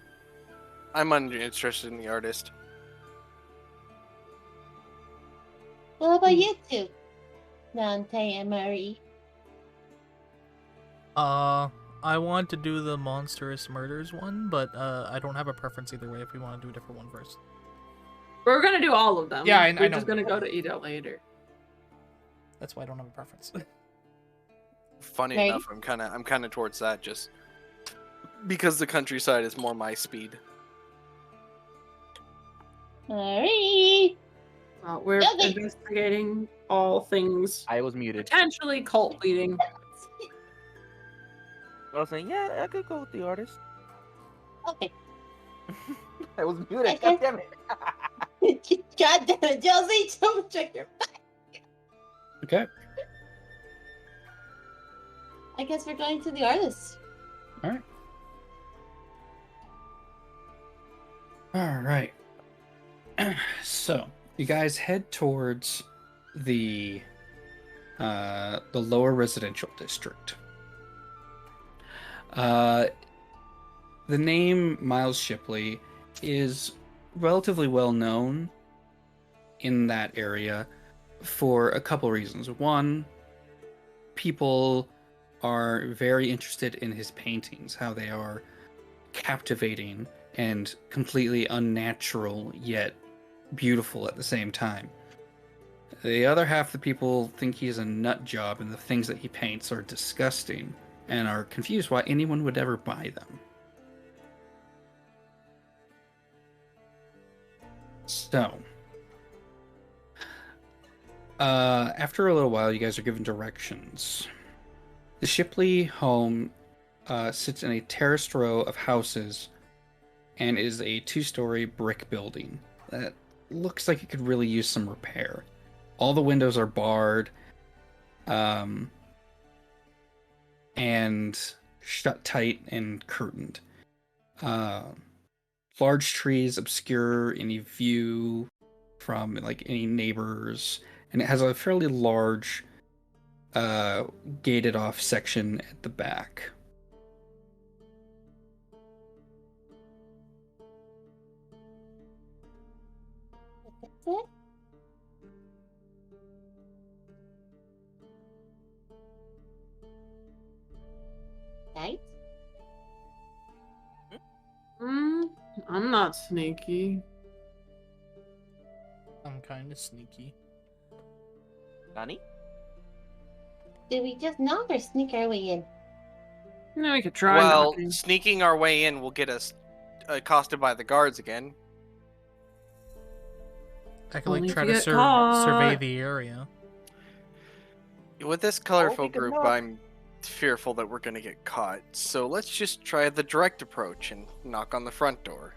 I'm uninterested in the artist. What about you two, Dante and Marie? I want to do the monstrous murders one, but I don't have a preference either way if we want to do a different one first. We're gonna do all of them. Yeah, I We're know. just gonna go to Edel later. That's why I don't have a preference. Funny Right. enough, I'm kind of towards that just because the countryside is more my speed. Marie! We're Yeah, they- investigating all things I was muted. potentially cult leading. I was saying, yeah, I could go with the artist. Okay. I was muted. Okay. God damn it. God damn it, Josie! Don't check your back. Okay. I guess we're going to the artist. All right. So you guys head towards the lower residential district. the name Miles Shipley is relatively well known in that area for a couple reasons. One, people are very interested in his paintings, how they are captivating and completely unnatural yet beautiful at the same time. The other half of the people think he's a nut job and the things that he paints are disgusting and are confused why anyone would ever buy them. So, after a little while, you guys are given directions. The Shipley home sits in a terraced row of houses and is a 2-story brick building that looks like it could really use some repair. All the windows are barred and shut tight and curtained. Large trees obscure any view from like any neighbors, and it has a fairly large gated off section at the back. That's it. Right? I'm not sneaky. I'm kind of sneaky. Nani? Did we just knock or sneak our way in? No, we could try Well, knocking. sneaking our way in will get us accosted by the guards again. I could Only like if try you to get survey caught. the area. With this colorful we can group, knock. I'm fearful that we're gonna get caught. So let's just try the direct approach and knock on the front door.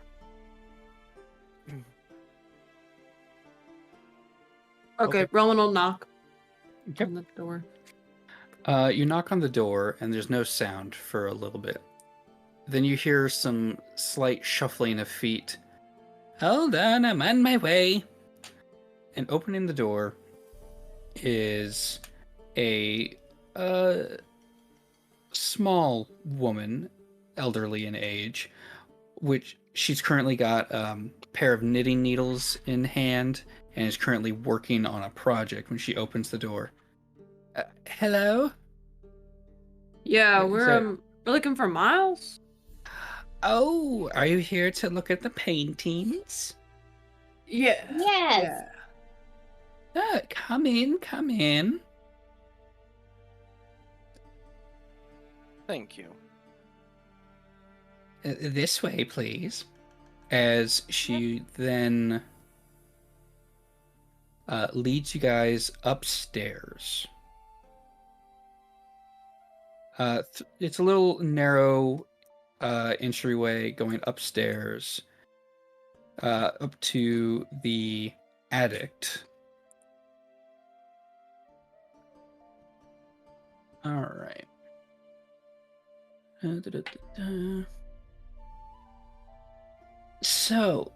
Okay, Okay. Roman will knock Yep. on the door. You knock on the door, and there's no sound for a little bit. Then you hear some slight shuffling of feet. Hold on, I'm on my way. And opening the door is a small woman, elderly in age, which she's currently got a pair of knitting needles in hand and is currently working on a project when she opens the door. Hello? Yeah, Is we're that- we're looking for Miles. Oh, are you here to look at the paintings? Yeah. Yes. Come in, come in. Thank you. This way, please. As she then leads you guys upstairs. It's a little narrow entryway going upstairs up to the attic. All right. So,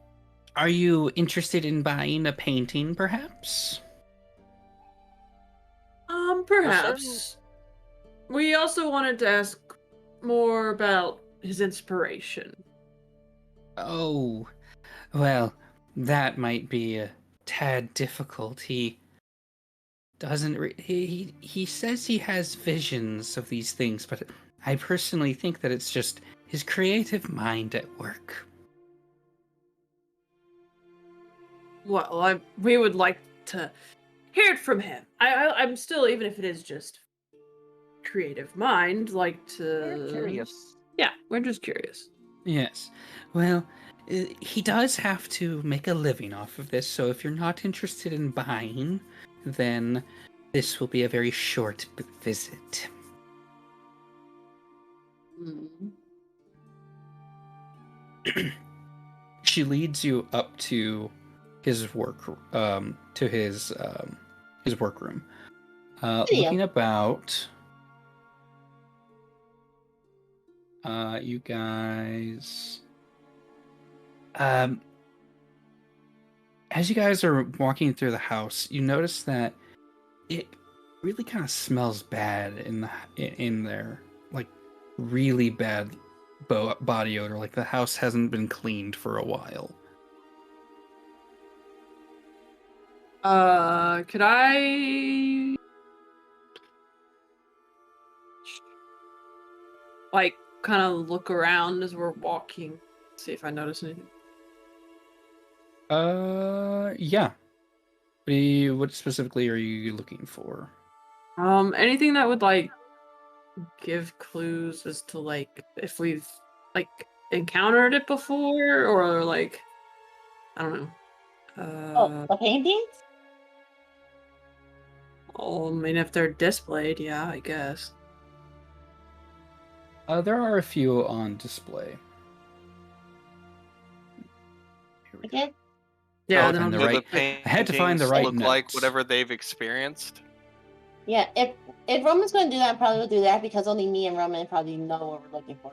are you interested in buying a painting, perhaps? Perhaps. We also wanted to ask more about his inspiration. Oh, well, that might be a tad difficult. He doesn't. He says he has visions of these things, but I personally think that it's just his creative mind at work. Well, we would like to hear it from him. I'm still, even if it is just creative mind, like to. We're curious. Yeah, we're just curious. Yes. Well, he does have to make a living off of this, so if you're not interested in buying, then this will be a very short visit. She leads you up to his workroom. Yeah. Looking about, you guys, as you guys are walking through the house, you notice that it really kind of smells bad in there, like really bad, body odor, like the house hasn't been cleaned for a while. Could I like kind of look around as we're walking, see if I notice anything? Yeah. What specifically are you looking for? Anything that would like give clues as to like if we've like encountered it before or like I don't know. Oh, the paintings? I mean, if they're displayed, yeah, I guess. There are a few on display. Here we go. Okay. Yeah, Oh, then and I'll the just, right- like, I had to find the paintings right look like notes. whatever they've experienced. Yeah, if Roman's going to do that, I probably will do that because only me and Roman probably know what we're looking for.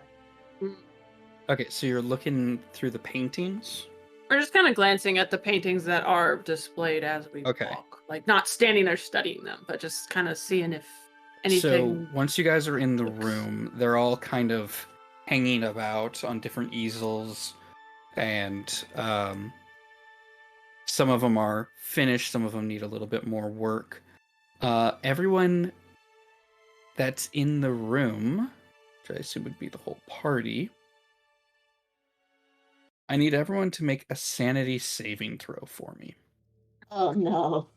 Okay, so you're looking through the paintings? We're just kind of glancing at the paintings that are displayed as we walk. Like, not standing there studying them, but just kind of seeing if anything... So once you guys are in the room, they're all kind of hanging about on different easels, and some of them are finished, some of them need a little bit more work. Everyone that's in the room, which I assume would be the whole party, I need everyone to make a sanity saving throw for me. Oh no.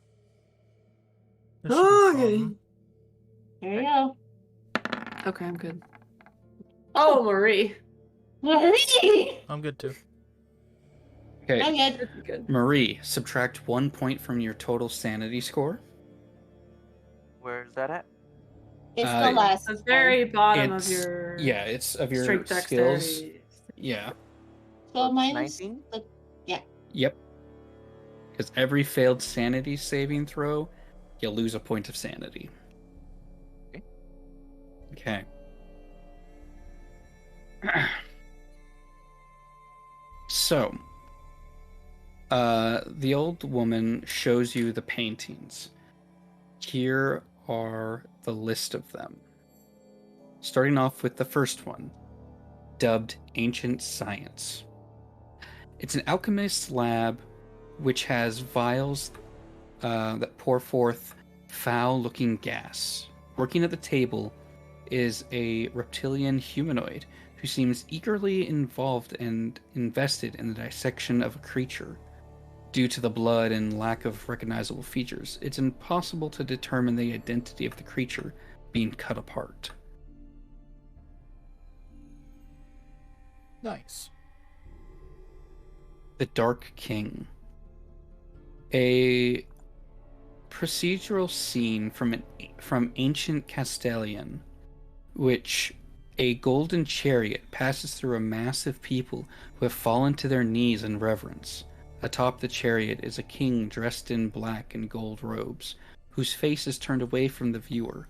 This should be Okay. fun. Here we go. Okay, I'm good. Oh, Marie. Marie! I'm good too. Okay, I'm good. Good. Marie, subtract 1 point from your total sanity score. Where's that at? It's Uh, the last. The very bottom of It's your... yeah, it's of your strength skills. dexterity. Yeah. So it's minus 19? Yep. Because every failed sanity saving throw, you lose a point of sanity. Okay. So, the old woman shows you the paintings. Here are the list of them. Starting off with the first one, dubbed Ancient Science. It's an alchemist's lab which has vials that pour forth foul-looking gas. Working at the table is a reptilian humanoid who seems eagerly involved and invested in the dissection of a creature. Due to the blood and lack of recognizable features, it's impossible to determine the identity of the creature being cut apart. Nice. The Dark King. A procedural scene from ancient Castalian, which a golden chariot passes through a mass of people who have fallen to their knees in reverence. Atop the chariot is a king dressed in black and gold robes, whose face is turned away from the viewer.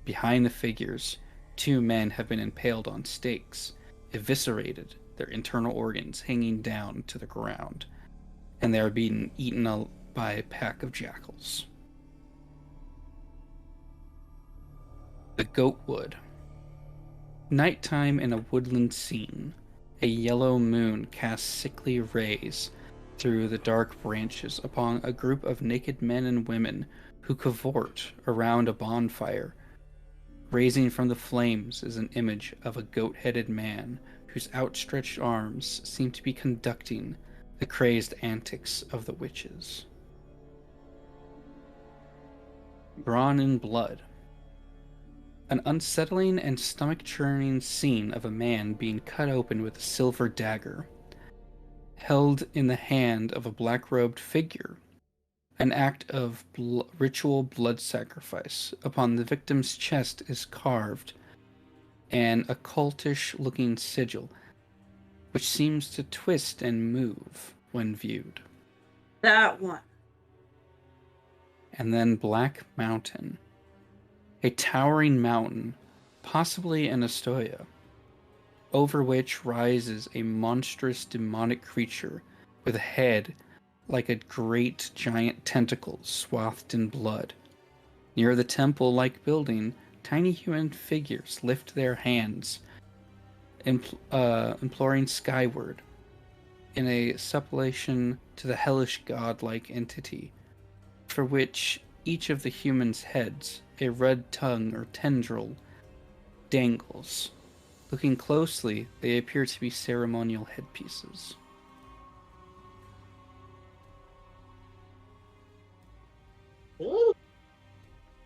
Behind the figures, 2 men have been impaled on stakes, eviscerated, their internal organs hanging down to the ground, and they are being eaten by a pack of jackals. The Goatwood. Nighttime in a woodland scene. A yellow moon casts sickly rays through the dark branches upon a group of naked men and women who cavort around a bonfire. Raising from the flames is an image of a goat-headed man whose outstretched arms seem to be conducting the crazed antics of the witches. Brawn and Blood. An unsettling and stomach-churning scene of a man being cut open with a silver dagger, held in the hand of a black-robed figure. An act of ritual blood sacrifice. Upon the victim's chest is carved an occultish-looking sigil, which seems to twist and move when viewed. That one. And then Black Mountain. A towering mountain, possibly an Astoya, over which rises a monstrous demonic creature with a head like a great giant tentacle swathed in blood. Near the temple-like building, tiny human figures lift their hands imploring skyward in a supplication to the hellish godlike entity, for which each of the humans' heads, a red tongue or tendril, dangles. Looking closely, they appear to be ceremonial headpieces. Ooh,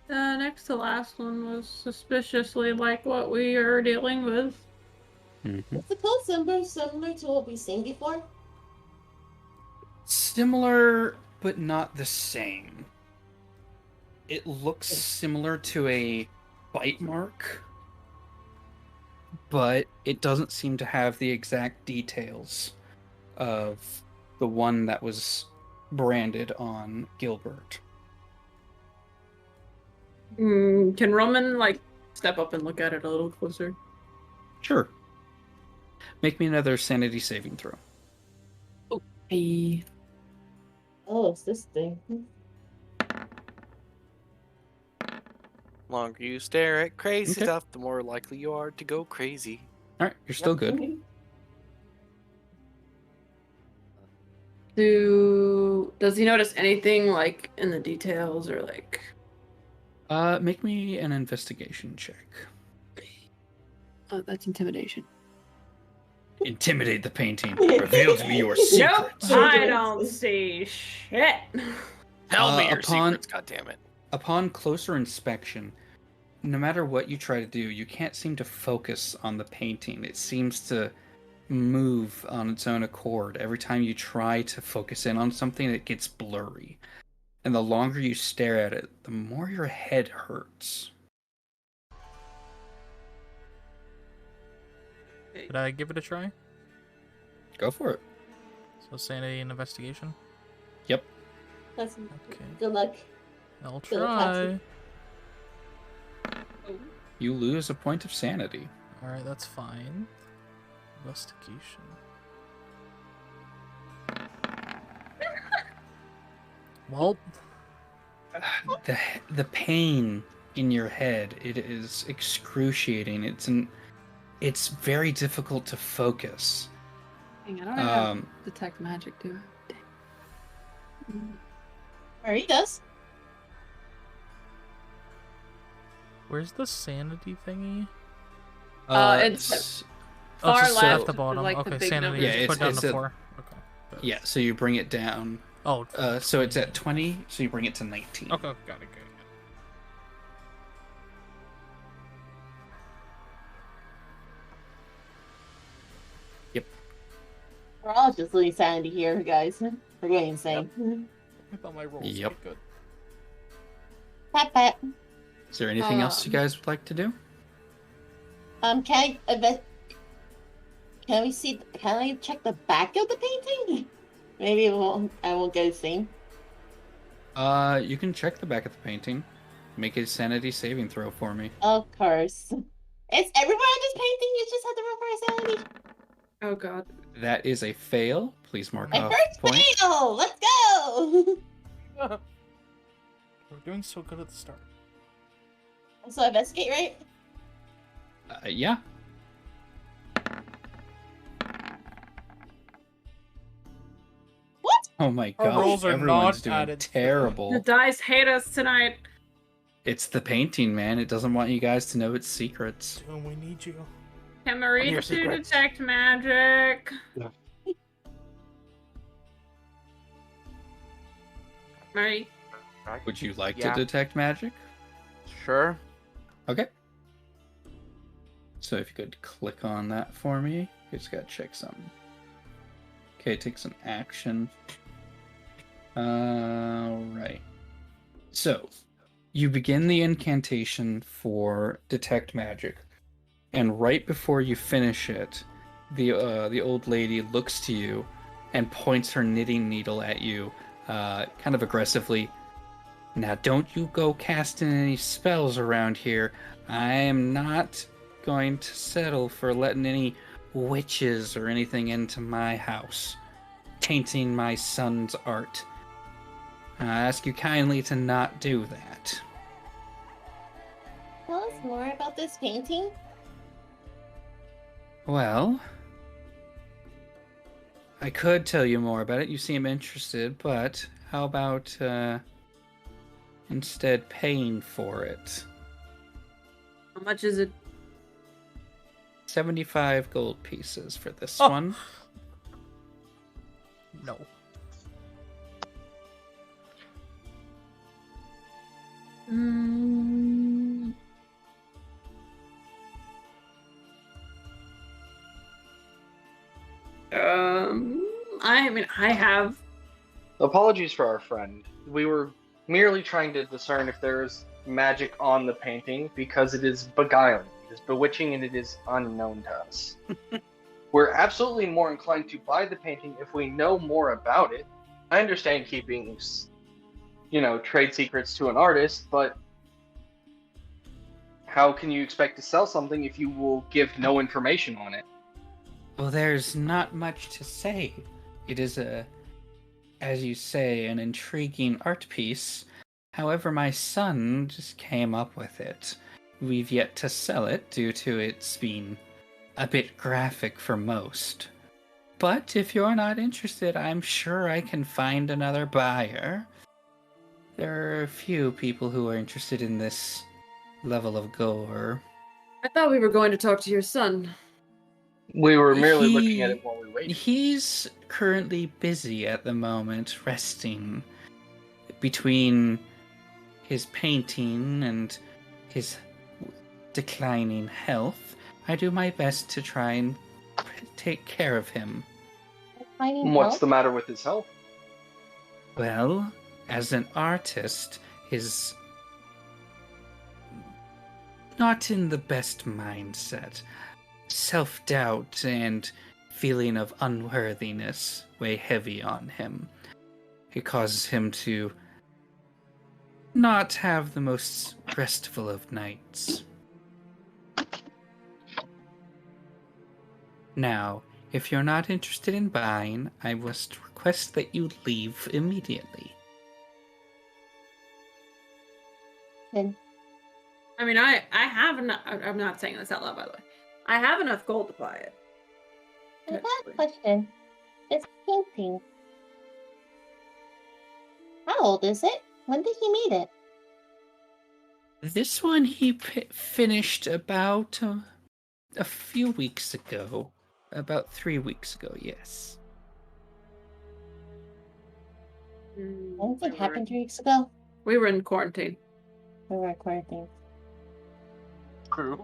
Next to last one was suspiciously like what we are dealing with. Mm-hmm. what's the code similar to what we've seen before? Similar, but not the same. It looks similar to a bite mark, but it doesn't seem to have the exact details of the one that was branded on Gilbert. Can Roman like step up and look at it a little closer? Sure. Make me another sanity saving throw. Hey. Oh, it's this thing. Longer you stare at crazy Okay. stuff, the more likely you are to go crazy. Alright, you're still good. Does he notice anything like in the details or like? Make me an investigation check. Oh, that's intimidation. Intimidate the painting. Reveal to me your secrets. Nope, I don't see shit. Tell me your upon- secrets, goddammit. Upon closer inspection, no matter what you try to do, you can't seem to focus on the painting. It seems to move on its own accord. Every time you try to focus in on something, it gets blurry. And the longer you stare at it, the more your head hurts. Did I give it a try? Go for it. So sanity and investigation. Yep. That's Okay. good luck. I'll Good luck, try. You lose a point of sanity. All right, that's fine. Investigation. Well, The pain in your head, it is excruciating. It's very difficult to focus. Hang on, I don't have detect magic, do I? Or he does. where's the sanity thingy? It's Oh, far it's just left at the bottom. like the Okay, big sanity. numbers. Yeah, Just put it's down the a- 4. Okay. Good. Yeah, so you bring it down. Oh. So it's at 20, so you bring it to 19. Okay, got it. We're all just losing sanity here, guys. We're going insane. I thought my rolls Yep. were good. Pat pat. Is there anything else you guys would like to do? Can we see? Can I check the back of the painting? Maybe I won't go insane. You can check the back of the painting. Make a sanity saving throw for me. Of course. It's everywhere on this painting. You just have to roll for sanity. Oh god. That is a fail. Please mark My off first point. fail. Let's go. We're doing so good at the start. So investigate, right? Yeah. What? Oh my Our gosh, rolls are everyone's not doing added. The terrible. dice hate us tonight. It's the painting, man. It doesn't want you guys to know its secrets. Doom, we need you. Can Marie your do secrets. detect magic? Marie. Would you like Yeah. to detect magic? Sure. Okay. So if you could click on that for me. You just gotta check something. Okay, it takes an action. Right. So, you begin the incantation for Detect Magic, and right before you finish it, the old lady looks to you and points her knitting needle at you, kind of aggressively. Now, don't you go casting any spells around here. I am not going to settle for letting any witches or anything into my house, tainting my son's art. I ask you kindly to not do that. Tell us more about this painting. Well, I could tell you more about it. You seem interested, but how about instead paying for it? How much is it? 75 gold pieces for this Oh. one. No. Mm, I mean, I have. Apologies for our friend. We were merely trying to discern if there is magic on the painting because it is beguiling, it is bewitching, and it is unknown to us. We're absolutely more inclined to buy the painting if we know more about it. I understand keeping, trade secrets to an artist, but how can you expect to sell something if you will give no information on it? Well, there's not much to say. It is as you say, an intriguing art piece. However, my son just came up with it. We've yet to sell it due to its being a bit graphic for most. But if you're not interested, I'm sure I can find another buyer. There are a few people who are interested in this level of gore. I thought we were going to talk to your son. We were merely looking at it while we waited. He's currently busy at the moment, resting between his painting and his declining health. I do my best to try and take care of him. What's the matter with his health? Well, as an artist, his not in the best mindset. Self-doubt and feeling of unworthiness weigh heavy on him. It causes him to not have the most restful of nights. Now, if you're not interested in buying, I must request that you leave immediately. I mean, I have enough. I'm not saying this out loud, by the way. I have enough gold to buy it. I got a question. This painting. How old is it? When did he make it? This one he finished about a few weeks ago. About 3 weeks ago, yes. When did it happen 3 weeks ago? We were in quarantine. We were in quarantine. True.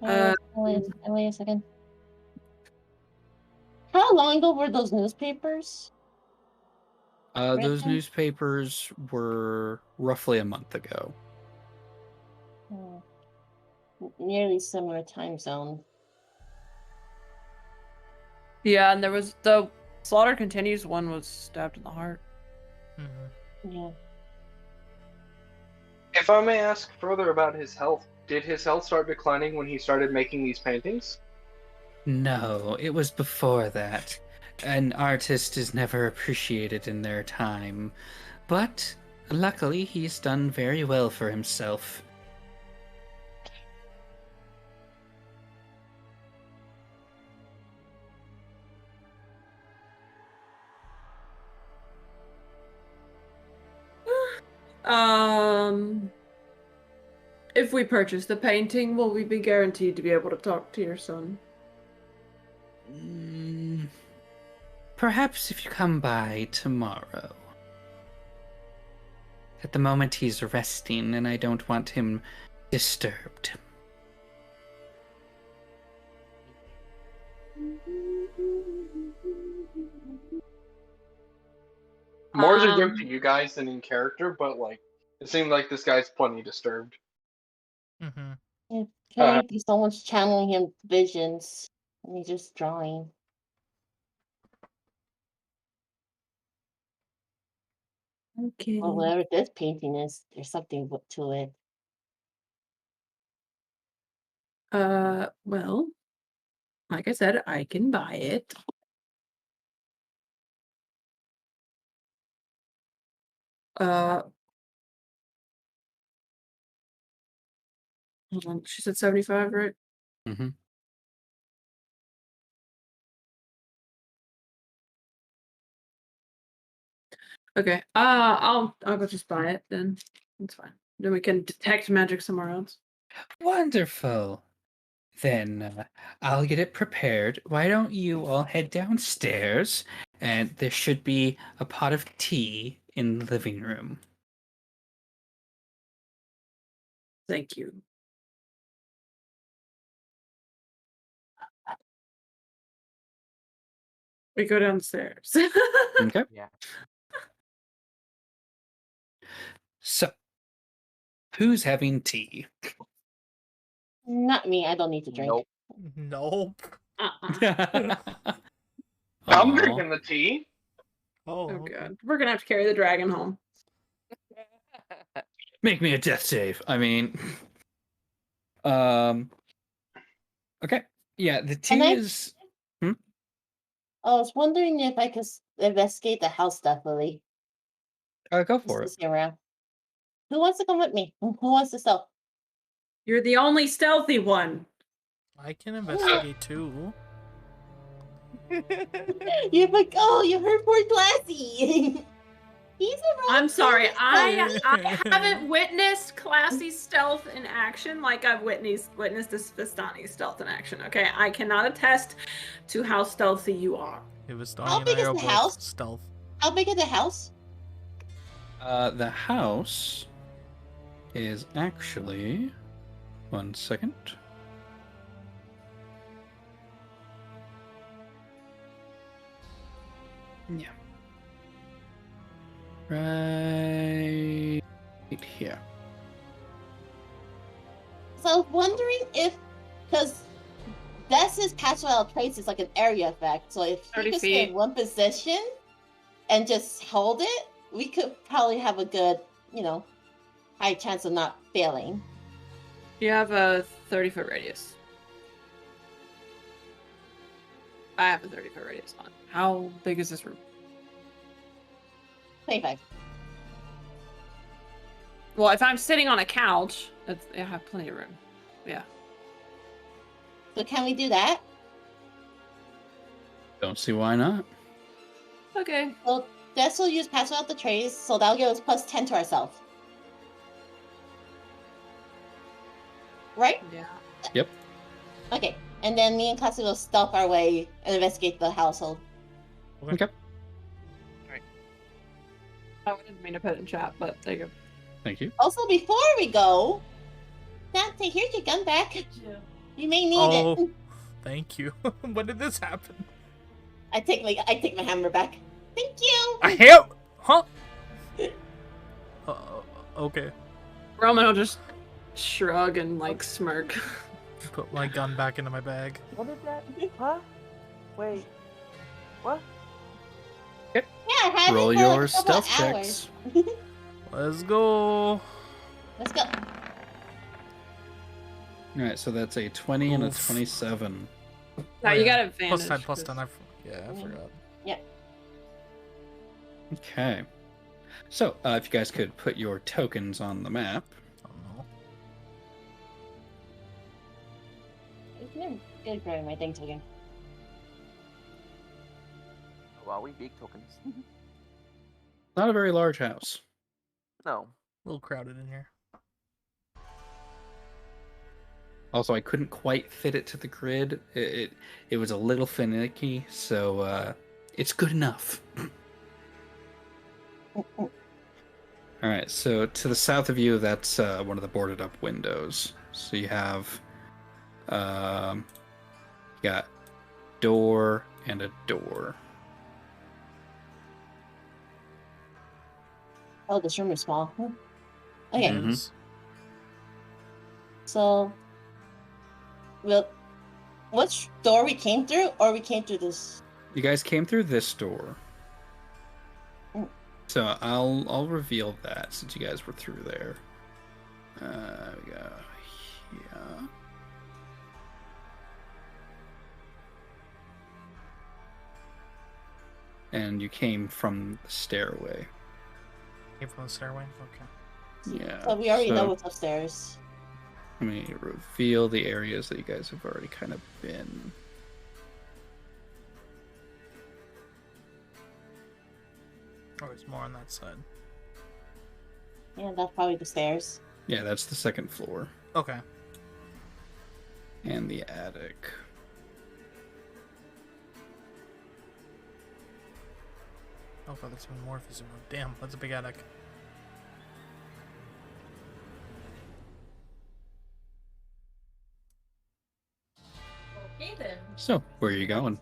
Wait a second. How long ago were those newspapers? Those written? newspapers were roughly a month ago. Nearly similar time zone. Yeah, and there was the Slaughter Continues one was stabbed in the heart. Yeah. If I may ask further about his health, did his health start declining when he started making these paintings? No, it was before that. An artist is never appreciated in their time. But luckily, he's done very well for himself. If we purchase the painting, will we be guaranteed to be able to talk to your son? Perhaps if you come by tomorrow. At the moment he's resting, and I don't want him disturbed. More as a joke to you guys than in character, but it seemed like this guy's plenty disturbed. Okay, someone's channeling him visions, and he's just drawing. Okay. Well, whatever this painting is, there's something to it. Well, like I said, I can buy it. Hold on. She said 75, right? Mm-hmm. Okay. I'll go just buy it then. That's fine. Then we can detect magic somewhere else. Wonderful. Then I'll get it prepared. Why don't you all head downstairs? And there should be a pot of tea in the living room. Thank you. We go downstairs. Okay. Yeah. So, who's having tea? Not me. I don't need to drink. Nope. Nope. Uh-uh. I'm Aw. drinking the tea. Oh, Oh okay. god. We're gonna have to carry the dragon home. Make me a death save. I mean, okay. Yeah, the And tea I- is. I was wondering if I could investigate the house stealthily. Go Just for to it. see around. Who wants to come with me? Who wants to stealth? You're the only stealthy one. I can investigate too. You're like, oh, you heard poor Classy. He's a I'm sorry. rogue I haven't witnessed Classy stealth in action like I've witnessed this Vistani stealth in action. Okay, I cannot attest to how stealthy you are. It was How Donnie and big I is are the both house? stealth. How big is the house? The house is actually. 1 second. Yeah. Right here. So I was wondering if, because that's his pastoral traits is like an area effect. So if he 30 could stay in feet. one position and just hold it, we could probably have a good, high chance of not failing. You have a 30-foot radius. I have a 30-foot radius on. How big is this room? 25. Well, if I'm sitting on a couch, I have plenty of room. Yeah. So can we do that? Don't see why not. Okay. So Jess will use pastoral the traits, so that'll give us plus 10 to ourselves. Right? Yeah. Yep. Okay. And then me and Classy will stealth our way and investigate the household. Okay. I didn't mean to put it in chat, but there you go. Thank you. Also, before we go, Dante, here's your gun back. You may need Oh, it. thank you. When did this happen? I take my hammer back. Thank you. A ham? Huh? Okay. Roman will just shrug and like smirk. Put my gun back into my bag. What did that? Huh? Wait. What? Yeah, I had Roll it for your like a couple of stealth hours. checks. Let's go. Let's go. Alright, so that's a 20 and a Oof. 27. No, Oh, you yeah. got advantage. Plus 10, plus 'cause- 10. I forgot. Okay. So, if you guys could put your tokens on the map. Oh no. Good for my thing token. Wow, we big tokens. Not a very large house. No. A little crowded in here. Also, I couldn't quite fit it to the grid. It was a little finicky, so it's good enough. Alright, so to the south of you, that's one of the boarded up windows. So you have you got door and a door. Oh, this room is small. Okay, Mhm. Yes. so which door we came through, or we came through this? You guys came through this door. Mm. So I'll reveal that since you guys were through there. We go here. And you came from the stairway. Came from the stairway? Okay. Yeah. So we already know so- what's upstairs. Let me reveal the areas that you guys have already kind of been. Or it's more on that side. Yeah, that's probably the stairs. Yeah, that's the second floor. Okay. And the attic. Oh, God, that's even more visible. Damn, that's a big attic. Okay then. So, where are you going?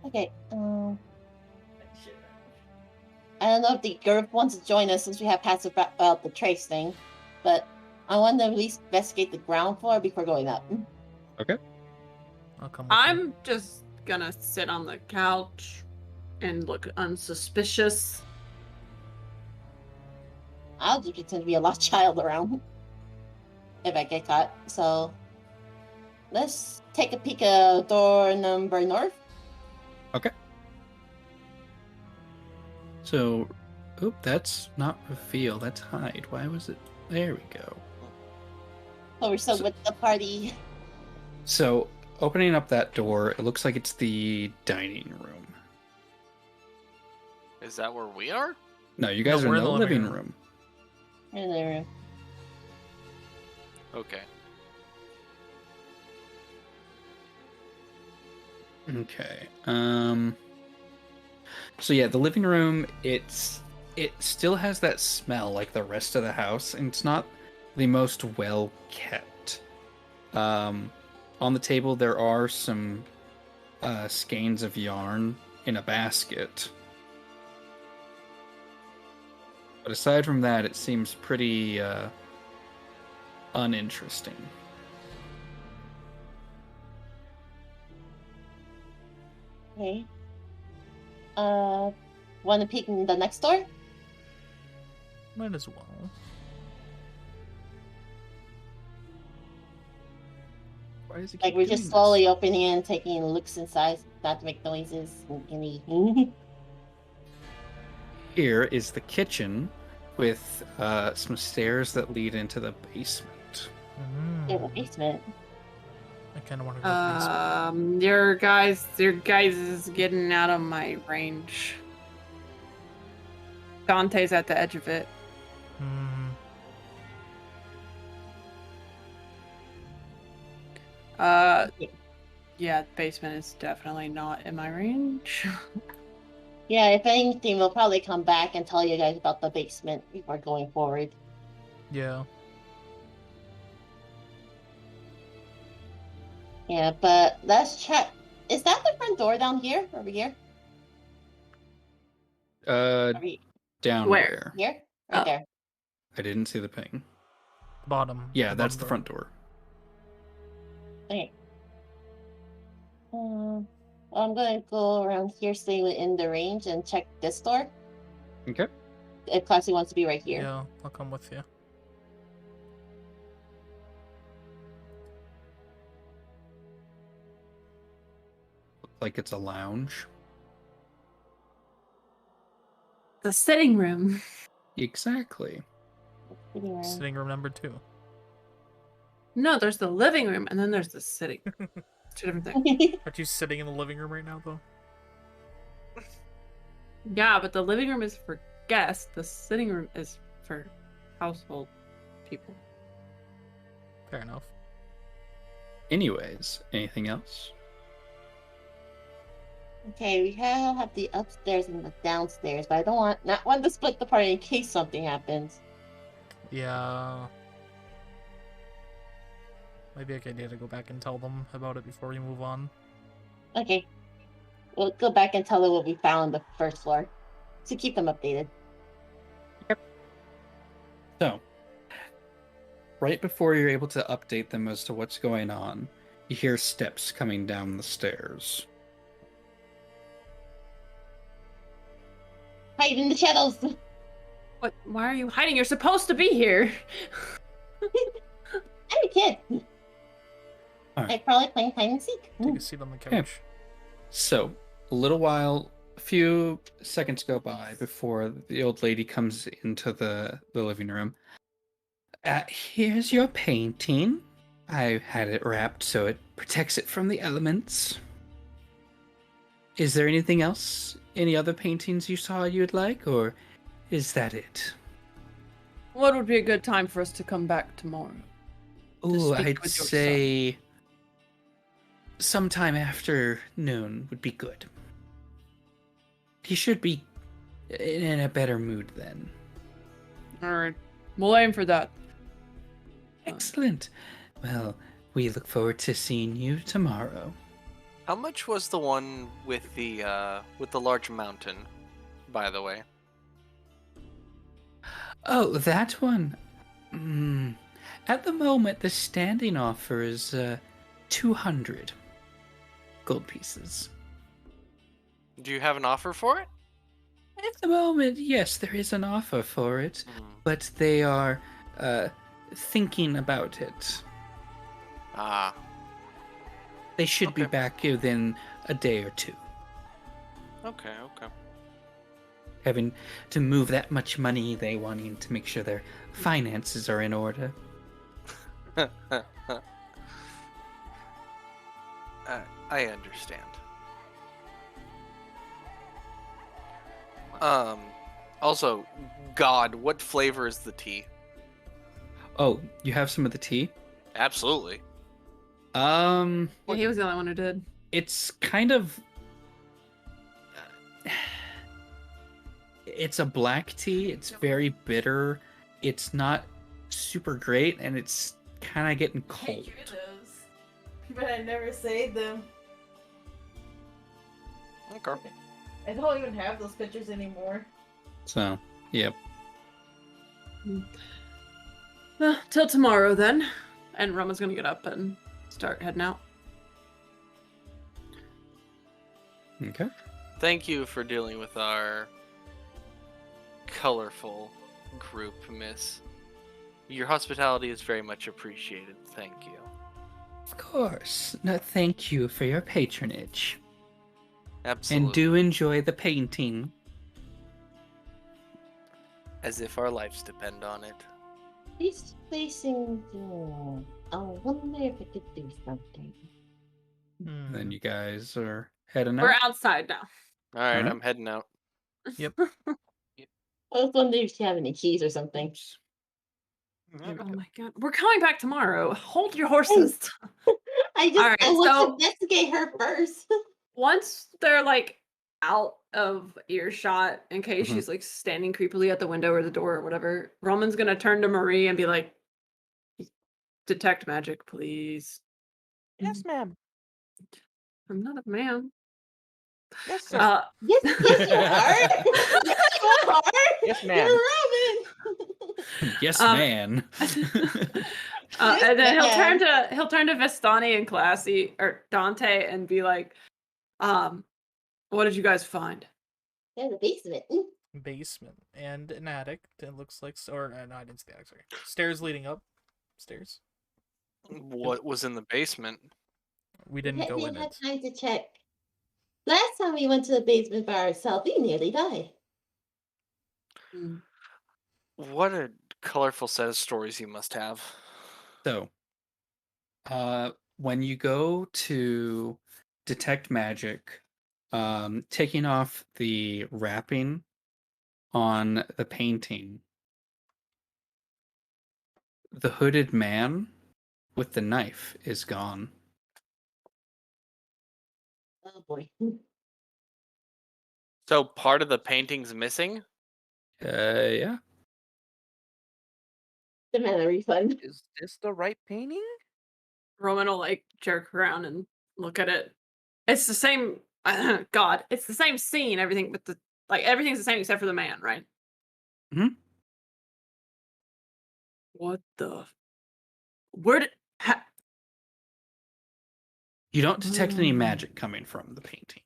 Okay. I don't know if the group wants to join us since we have passed about the trace thing, but I want to at least investigate the ground floor before going up. Okay. I'll come with you. I'm just gonna sit on the couch and look unsuspicious. I'll just pretend to be a lost child around if I get caught. So let's take a peek at door number north. Okay. So, oop, that's not reveal, that's hide. Why was it? There we go. So we're still with the party. So, opening up that door, it looks like it's the dining room. Is that where we are? No, you guys No, are we're in the living room. In the room. Okay. Okay. So yeah, the living room, it still has that smell like the rest of the house, and it's not the most well kept. On the table there are some skeins of yarn in a basket. But aside from that, it seems pretty uninteresting. Okay. Want to peek in the next door? Might as well. Why is it Like keep we're doing just this? slowly opening and taking looks inside, not to make noises. Any. Here is the kitchen with some stairs that lead into the basement. In the basement. I kind of want to go to the basement. Your guys is getting out of my range. Dante's at the edge of it. Hmm. Yeah, the basement is definitely not in my range. Yeah, if anything, we'll probably come back and tell you guys about the basement before going forward. Yeah. Yeah, but let's check. Is that the front door down here? Over here? Over Down Where? here? Right Oh. there. I didn't see the ping. Bottom. Yeah, that's the bottom front door. Okay. Well, I'm gonna go around here, stay within the range, and check this door. Okay. If Classy wants to be right door. here. Yeah, I'll come with you. Looks like it's a lounge. The sitting room. Exactly. Sitting around. Sitting room number 2. No, there's the living room and then there's the sitting room. Two different things. Aren't you sitting in the living room right now, though? Yeah, but the living room is for guests. The sitting room is for household people. Fair enough. Anyways, anything else? Okay, we have the upstairs and the downstairs, but I don't want to split the party in case something happens. Yeah. Maybe a good idea to go back and tell them about it before we move on. Okay. We'll go back and tell them what we found on the first floor to keep them updated. So, right before you're able to update them as to what's going on, you hear steps coming down the stairs. Hide in the shadows! What? Why are you hiding? You're supposed to be here. I'm a kid! Alright. I'm probably playing hide and seek. Take a seat on the couch. Okay. So, a few seconds go by before the old lady comes into the living room. Here's your painting. I had it wrapped so it protects it from the elements. Is there anything else? Any other paintings you saw you'd like, or is that it? What would be a good time for us to come back tomorrow? Ooh, speak I'd with your say sometime after noon would be good. He should be in a better mood then. Alright. We'll aim for that. Excellent. Well, we look forward to seeing you tomorrow. How much was the one with the large mountain, by the way? Oh, that one. At the moment, the standing offer is 200 gold pieces. Do you have an offer for it? At the moment, yes, there is an offer for it, but they are thinking about it. Ah. They should be back within a day or two. Okay. Having to move that much money, they wanting to make sure their finances are in order. I understand. Also, God, what flavor is the tea? Oh, you have some of the tea? Absolutely. Yeah, he was the only one who did. It's kind of... It's a black tea. It's very bitter. It's not super great, and it's kind of getting cold. But I never saved them. Okay. I don't even have those pictures anymore. So, yep. Till tomorrow then. And Roman's gonna get up and start heading out. Okay. Thank you for dealing with our colorful group, miss. Your hospitality is very much appreciated. Thank you. Of course. No, thank you for your patronage. Absolutely. And do enjoy the painting. As if our lives depend on it. He's facing the... I wonder if I could do something. Then you guys are heading out. We're outside now. Alright, Alright. I'm heading out. Yep. I was wondering if you have any keys or something. Oh my god. We're coming back tomorrow. Hold your horses. I Alright, want to investigate her first. Once they're like out of earshot, in case she's like standing creepily at the window or the door or whatever, Roman's gonna turn to Marie and be like, detect magic, please. Yes, ma'am. I'm not a man. Yes, sir. Yes, yes, you are. Yes, you are. Yes, ma'am. You're Robin. Yes, man. And then he'll turn to Vistani and Classy or Dante and be like, what did you guys find? Yeah, the basement. Basement and an attic. It looks like, or no, I didn't see the attic. Sorry, stairs leading up. Stairs. What was in the basement? We didn't go in had it. time to check. Last time we went to the basement by ourselves, we nearly died. What a colorful set of stories you must have. So, when you go to detect magic, taking off the wrapping on the painting, the hooded man with the knife is gone. Oh boy. So part of the painting's missing? Yeah. Demand a refund. Is this the right painting? Roman will like jerk around and look at it. It's the same. God, it's the same scene. Everything, but everything's the same except for the man, right? What the? Where did? You don't detect any magic coming from the painting.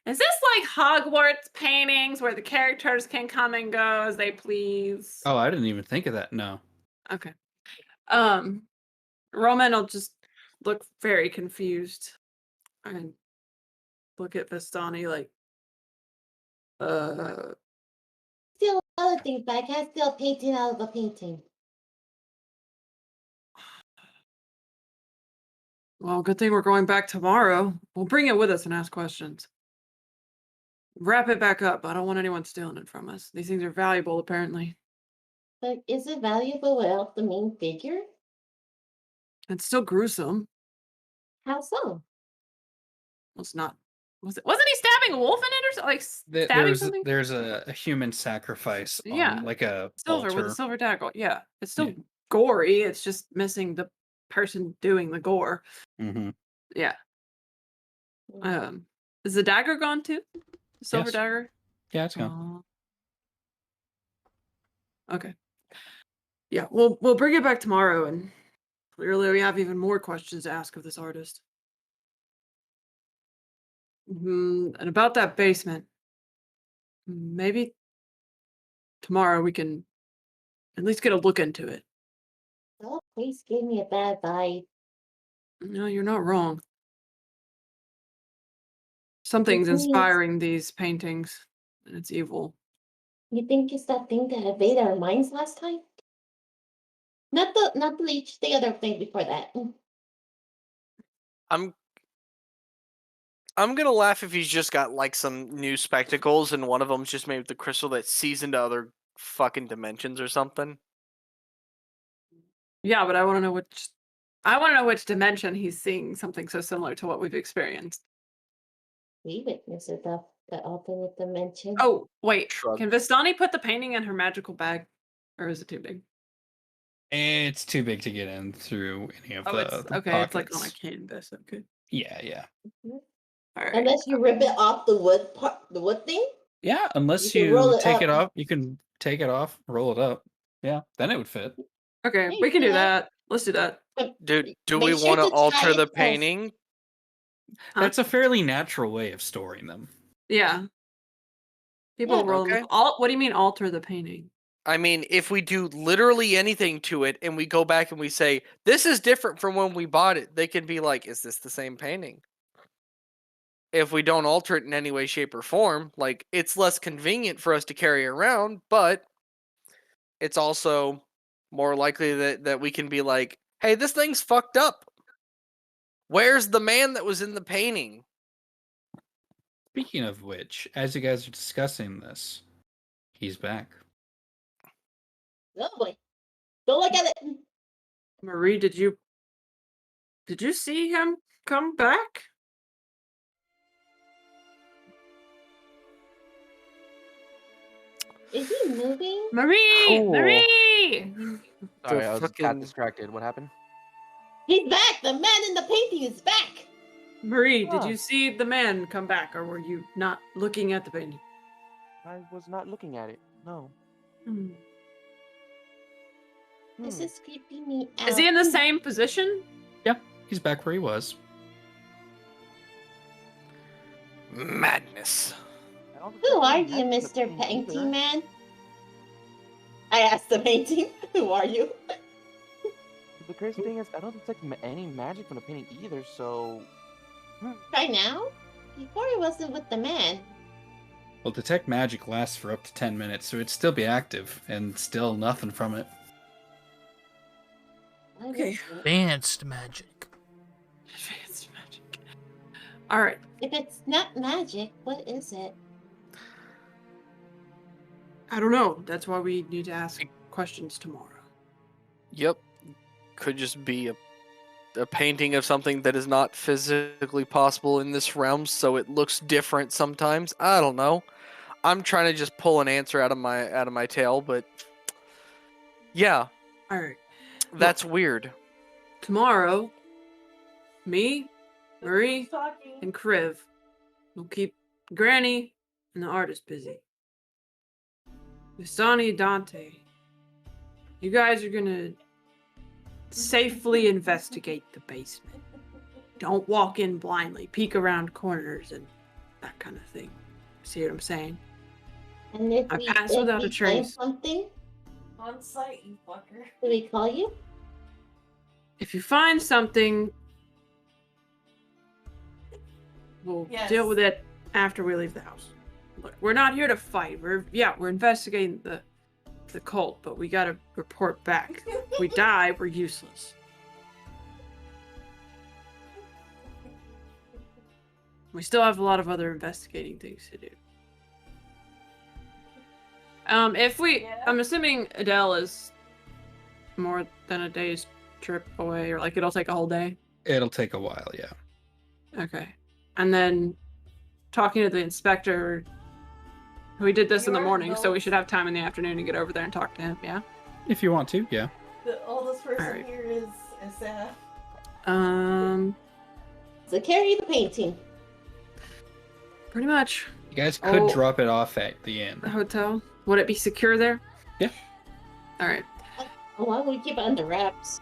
Is this like Hogwarts paintings where the characters can come and go as they please? Oh, I didn't even think of that. No. Okay. Roman will just look very confused and look at Vistani like, Still other things, but I can't steal painting out of a painting. Well, good thing we're going back tomorrow. We'll bring it with us and ask questions. Wrap it back up. I don't want anyone stealing it from us. These things are valuable, apparently. But is it valuable without the main figure? It's still gruesome. How so? It's not. Wasn't he stabbing a wolf in it or something? Like stabbing something? There's a human sacrifice on Yeah. like a Silver altar. with a silver dagger. Yeah. It's still gory. It's just missing the person doing the gore. Mm-hmm. Yeah. Is the dagger gone too? The silver Yes. dagger? Yeah, it's gone. Okay. Yeah, we'll bring it back tomorrow, and clearly we have even more questions to ask of this artist. And about that basement, maybe tomorrow we can at least get a look into it. Oh, please give me a bad vibe. No, you're not wrong. Something's It means- inspiring these paintings, and it's evil. You think it's that thing that evaded our minds last time? Not the leech, the other thing before that. I'm gonna laugh if he's just got like some new spectacles and one of them's just made with the crystal that sees into other fucking dimensions or something. Yeah, but I want to know which dimension he's seeing something so similar to what we've experienced. We witnessed the alternate dimension. Oh, wait. Shrug. Can Vistani put the painting in her magical bag? Or is it too big? It's too big to get in through any of it's the okay. pockets. It's like on a canvas. Okay. Yeah. All right. Unless you rip it off the wood thing. Yeah, unless You can roll you it take up. it off, you can take it off, roll it up. Yeah, then it would fit. Okay, Hey, we can do yeah. that. Let's do that. Dude, do Make we sure want to to tie alter it the close. painting? Huh? That's a fairly natural way of storing them. Yeah. People Yeah, roll them. okay. What do you mean alter the painting? I mean, if we do literally anything to it and we go back and we say, this is different from when we bought it, they can be like, is this the same painting? If we don't alter it in any way, shape, or form, like, it's less convenient for us to carry around, but it's also more likely that we can be like, hey, this thing's fucked up. Where's the man that was in the painting? Speaking of which, as you guys are discussing this, he's back. Oh boy. Don't look at it. Marie, did you see him come back? Is he moving? Marie! Cool. Marie! Sorry, I was fucking- got distracted. What happened? He's back. The man in the painting is back. Marie, did Huh. you see the man come back, or were you not looking at the painting? I was not looking at it. No. This Hmm. is creeping me out. Is he in the same position? Yeah, he's back where he was. Madness. I don't think Who there's are any you, magic in the Mr. painting Painting either. Man? I asked the painting. Who are you? The crazy thing is, I don't detect any magic from the painting either. So, Right now? Before he wasn't with the man. Well, detect magic lasts for up to 10 minutes, so it'd still be active, and still nothing from it. Okay. Advanced magic. Advanced magic. All right. If it's not magic, what is it? I don't know. That's why we need to ask questions tomorrow. Yep. Could just be a painting of something that is not physically possible in this realm, so it looks different sometimes. I don't know. I'm trying to just pull an answer out of my tail, but yeah, All right. that's weird. Tomorrow, me, Marie, and Kriv will keep Granny and the artist busy. Vistani, Dante, you guys are gonna safely investigate the basement. Don't walk in blindly, peek around corners and that kind of thing. See what I'm saying? And if I we, pass if without we a trace. find something, On site, you fucker. do we call you? If you find something, we'll Yes. deal with it after we leave the house. Look, we're not here to fight. We're investigating the cult, but we gotta report back. If we die, we're useless. We still have a lot of other investigating things to do. I'm assuming Adele is more than a day's trip away, or like it'll take a whole day. It'll take a while, yeah. Okay. And then talking to the inspector, we did this in the morning, so we should have time in the afternoon to get over there and talk to him, yeah? If you want to, yeah. The oldest person Alright. here is Saf. So carry the painting. Pretty much. You guys could Oh. drop it off at the inn. The hotel. Would it be secure there? Yeah. Alright. Why don't we keep it under wraps?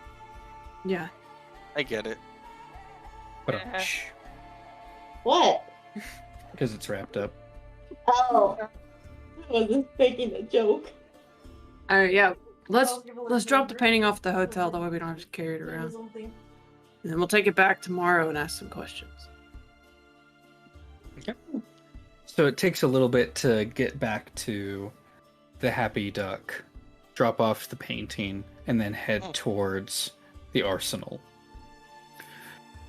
Yeah. I get it. But What? because it's wrapped up. Oh. I wasn't making a joke. Alright, yeah. Let's I'll give a drop little the painting off the hotel, that way we don't have to carry it around. something. And then we'll take it back tomorrow and ask some questions. So it takes a little bit to get back to the Happy Duck, drop off the painting, and then head towards the arsenal,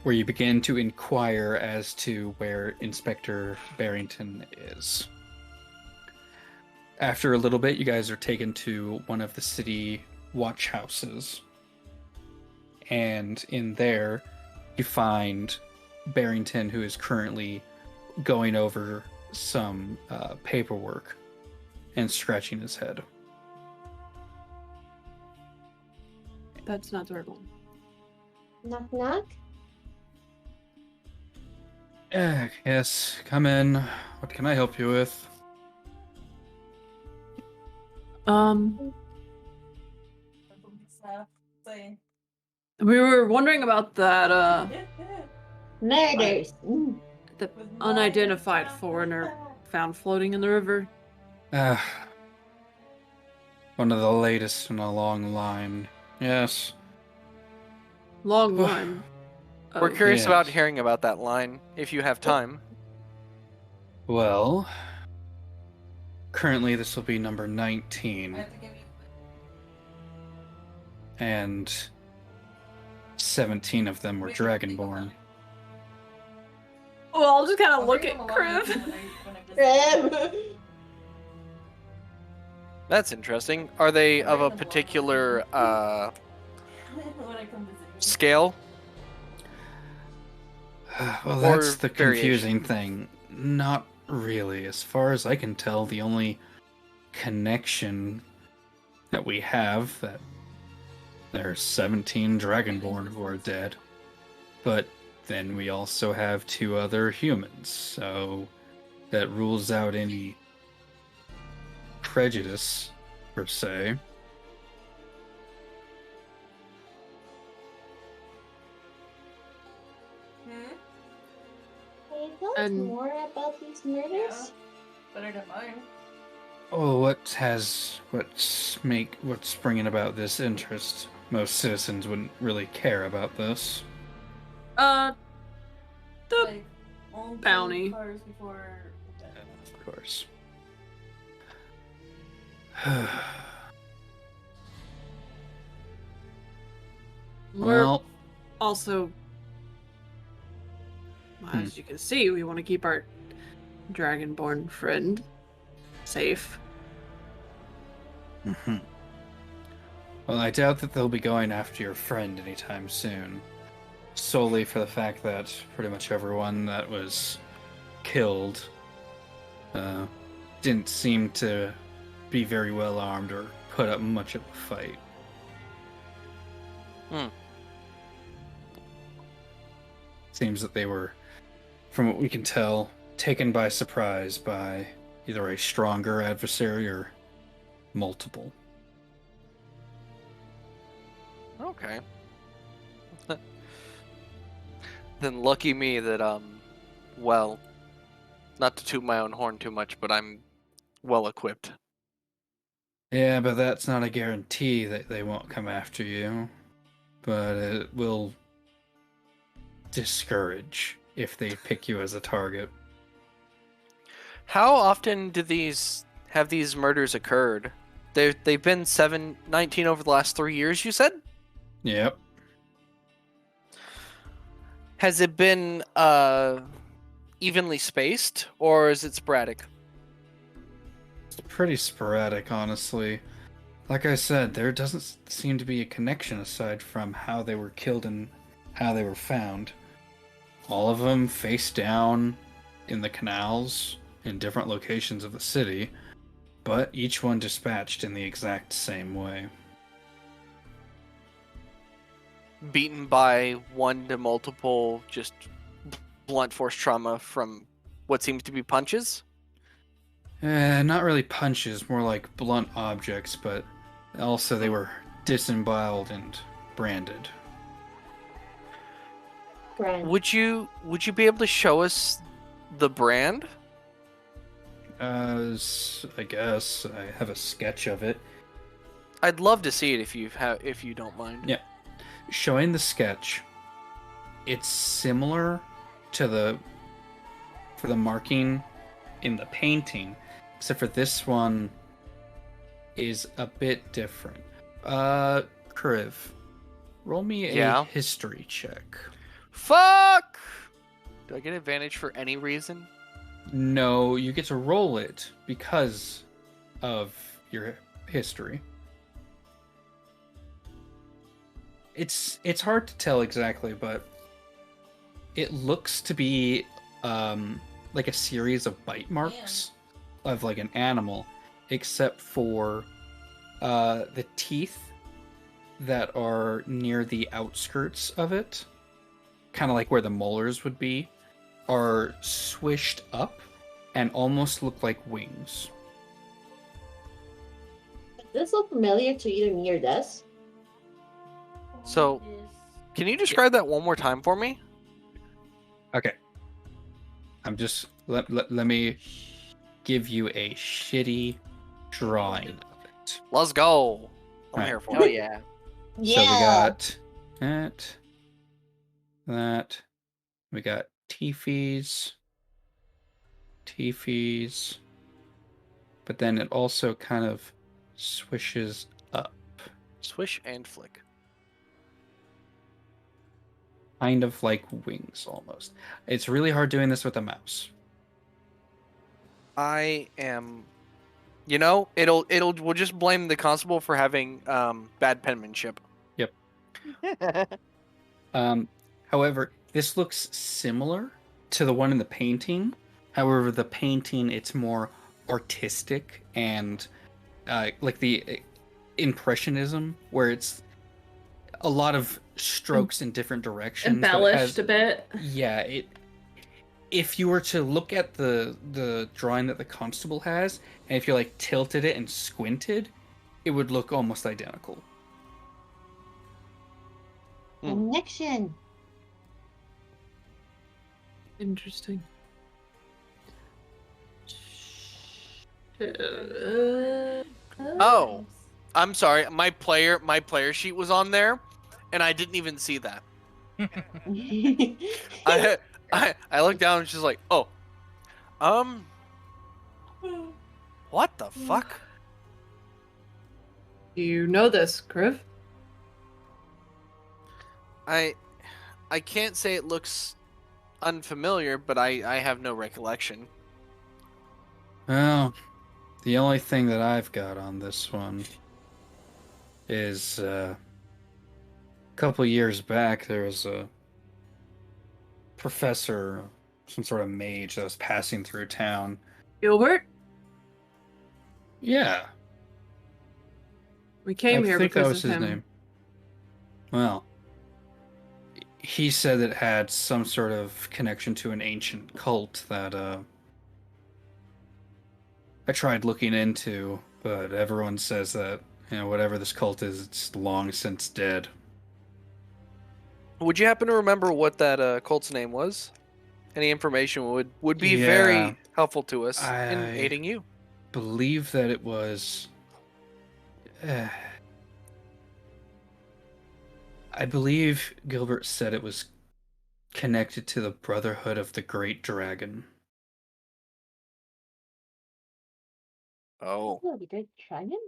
where you begin to inquire as to where Inspector Barrington is. After a little bit, you guys are taken to one of the city watch houses, and in there, you find Barrington, who is currently going over some paperwork and scratching his head. That's not the right one. Knock knock. Yes, come in. What can I help you with? Saf saying. We were wondering about that, Murders. the unidentified foreigner found floating in the river. One of the latest in a long line. Yes. Long line. We're of- curious about yes. hearing about that line, if you have time. Well, currently this will be number I 19, have to give you. and 17 of them were Dragonborn. Well, I'll just kind I'll of look bring at them along with Kriv. me when I visit. Crab. That's interesting. Are they of a particular When I come visit you. scale? Well, Or that's the variation. confusing thing. Not really. As far as I can tell, the only connection that we have that there are 17 Dragonborn who are dead. But then we also have 2 other humans, so that rules out any prejudice, per se. Hmm? Can you tell us And- more about these murders? Better than mine. Oh, what's bringing about this interest? Most citizens wouldn't really care about this. The Like, only bounty. cars before. Of course. we're Well, also, as you can see, we want to keep our Dragonborn friend safe. mhm. Well, I doubt that they'll be going after your friend anytime soon. Solely for the fact that pretty much everyone that was killed didn't seem to be very well armed or put up much of a fight. Seems that they were, from what we can tell, taken by surprise by either a stronger adversary or multiple. Okay. Then lucky me that, well, not to toot my own horn too much, but I'm well equipped. Yeah, but that's not a guarantee that they won't come after you. But it will discourage if they pick you as a target. How often do have these murders occurred? They've been 19 over the last 3 years, you said? Yep. Has it been evenly spaced, or is it sporadic? It's pretty sporadic, honestly. Like I said, there doesn't seem to be a connection aside from how they were killed and how they were found. All of them face down in the canals in different locations of the city, but each one dispatched in the exact same way. Beaten by 1 to multiple just blunt force trauma from what seems to be punches? Not really punches, more like blunt objects, but also they were disemboweled and branded. Brand. Would you be able to show us the brand? I guess I have a sketch of it. I'd love to see it if you don't mind. Yeah. Showing the sketch, it's similar to for the marking in the painting, except for this one is a bit different. Kriv, roll me a history check. Fuck! Do I get advantage for any reason? No, you get to roll it because of your history. It's hard to tell exactly, but it looks to be like a series of bite marks of like an animal, except for the teeth that are near the outskirts of it, kind of like where the molars would be, are swished up and almost look like wings. Does this look familiar to either me or Des? So, can you describe that one more time for me? Okay. I'm just let me give you a shitty drawing of it. Let's go. I'm Right. here for Oh it. yeah. Yeah. So we got that. We got Teefies. But then it also kind of swishes up. Swish and flick. Kind of like wings almost. It's really hard doing this with a mouse. I am, we'll just blame the constable for having bad penmanship. Yep. However, this looks similar to the one in the painting. However, the painting, it's more artistic and like the impressionism, where it's a lot of strokes in different directions. Embellished a bit. Yeah, if you were to look at the drawing that the constable has, and if you like tilted it and squinted, it would look almost identical. Connection. Interesting. Oh, I'm sorry. My player sheet was on there, and I didn't even see that. I looked down and she's like, "Oh, what the fuck?" You know this, Kriv? I can't say it looks unfamiliar, but I have no recollection. Well, the only thing that I've got on this one is a couple years back there was a professor, some sort of mage that was passing through town. Gilbert? Yeah. We came here I think that because was of his him. name. Well, he said it had some sort of connection to an ancient cult that I tried looking into, but everyone says that, whatever this cult is, it's long since dead. Would you happen to remember what that cult's name was? Any information would be very helpful to us in aiding you. Believe that it was. I believe Gilbert said it was connected to the Brotherhood of the Great Dragon. Oh. The Great Dragon?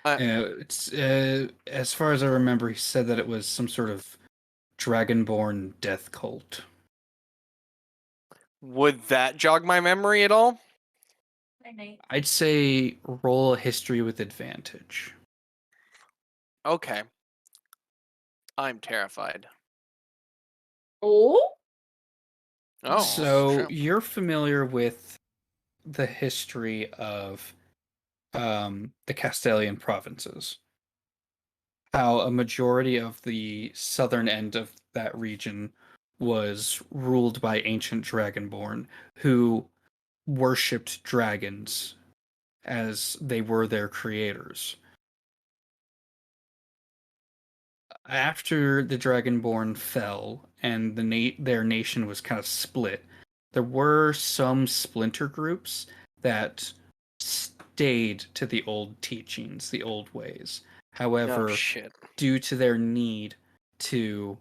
It's as far as I remember, he said that it was some sort of Dragonborn death cult. Would that jog my memory at all? I'd say roll a history with advantage. Okay. I'm terrified. Oh? Oh, So true. you're familiar with the history of the Castilian provinces. How a majority of the southern end of that region was ruled by ancient dragonborn who worshipped dragons as they were their creators. After the dragonborn fell and their nation was kind of split, there were some splinter groups that stayed to the old teachings, the old ways. Oh, However, shit. due to their need to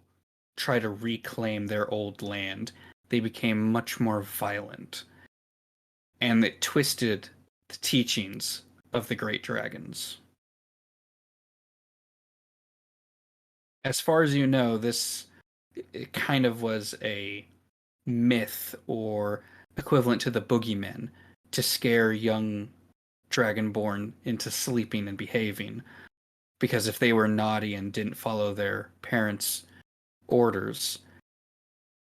try to reclaim their old land, they became much more violent. And it twisted the teachings of the great dragons. As far as you know, this it kind of was a myth or equivalent to the boogeymen to scare young dragonborn into sleeping and behaving. Because if they were naughty and didn't follow their parents' orders,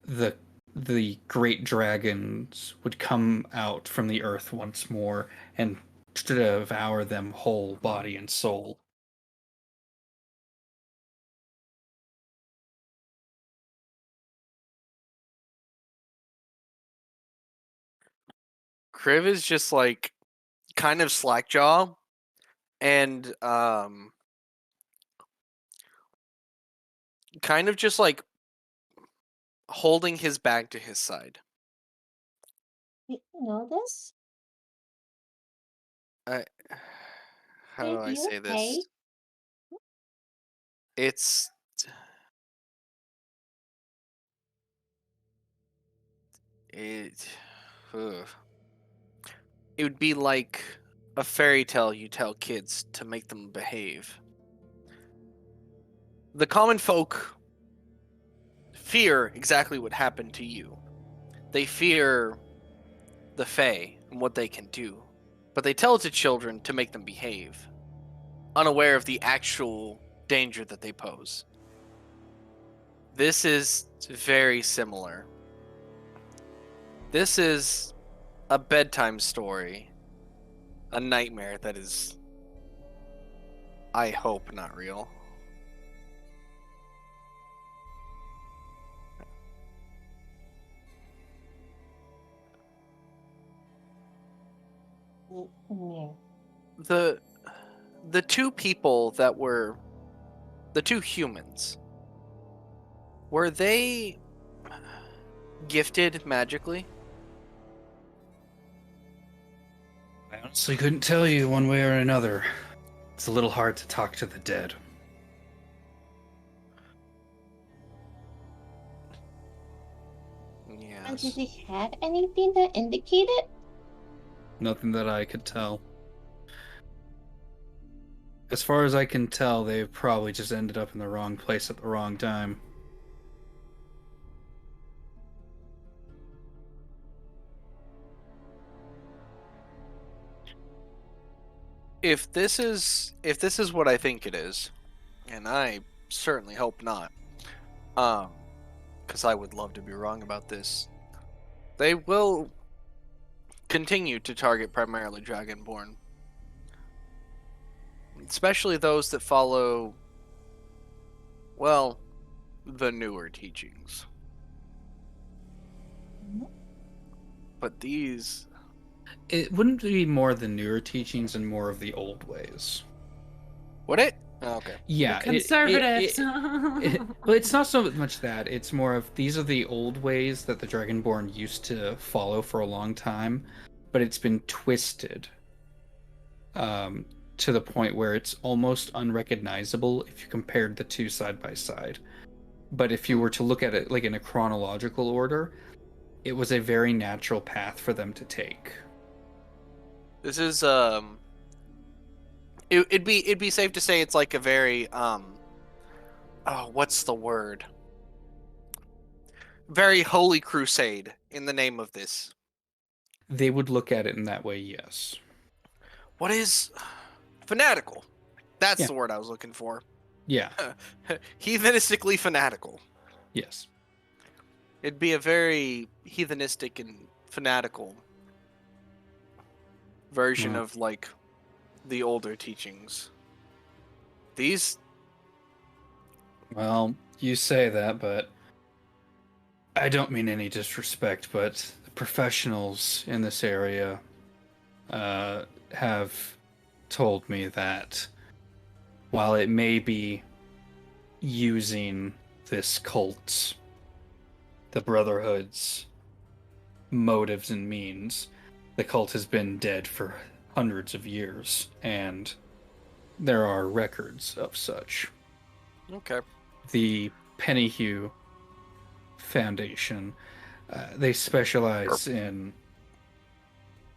the great dragons would come out from the earth once more and devour them whole body and soul. Kriv is just like kind of slackjaw and kind of just like holding his back to his side. You know this? How do I You say okay? this? It's it ugh. It would be like a fairy tale you tell kids to make them behave. The common folk fear exactly what happened to you. They fear the Fae and what they can do, but they tell it to children to make them behave, unaware of the actual danger that they pose. This is very similar. This is a bedtime story, a nightmare that is, I hope, not real. Yeah. The two people that were the two humans, were they gifted magically? I honestly couldn't tell you one way or another. It's a little hard to talk to the dead. And Yes. did they have anything that indicated? Nothing that I could tell. As far as I can tell, they probably just ended up in the wrong place at the wrong time. If this is what I think it is, and I certainly hope not, because I would love to be wrong about this, they will continue to target primarily Dragonborn, especially those that follow, well, the newer teachings. But these... It wouldn't be more the newer teachings and more of the old ways. Would it? Oh, okay. Yeah. Conservatives. Well, it's not so much that. It's more of these are the old ways that the Dragonborn used to follow for a long time, but it's been twisted to the point where it's almost unrecognizable if you compared the two side by side. But if you were to look at it like in a chronological order, it was a very natural path for them to take. This is it'd be safe to say it's like a very oh, what's the word? very holy crusade in the name of this. They would look at it in that way, yes. What is fanatical? That's Yeah. the word I was looking for. Yeah, Heathenistically fanatical. yes. It'd be a very heathenistic and fanatical version Yeah. of like the older teachings. These Well, you say that, but I don't mean any disrespect, but the professionals in this area have told me that while it may be using this cult's, the Brotherhood's motives and means, the cult has been dead for hundreds of years, and there are records of such. okay. The Pennyhue Foundation, they specialize in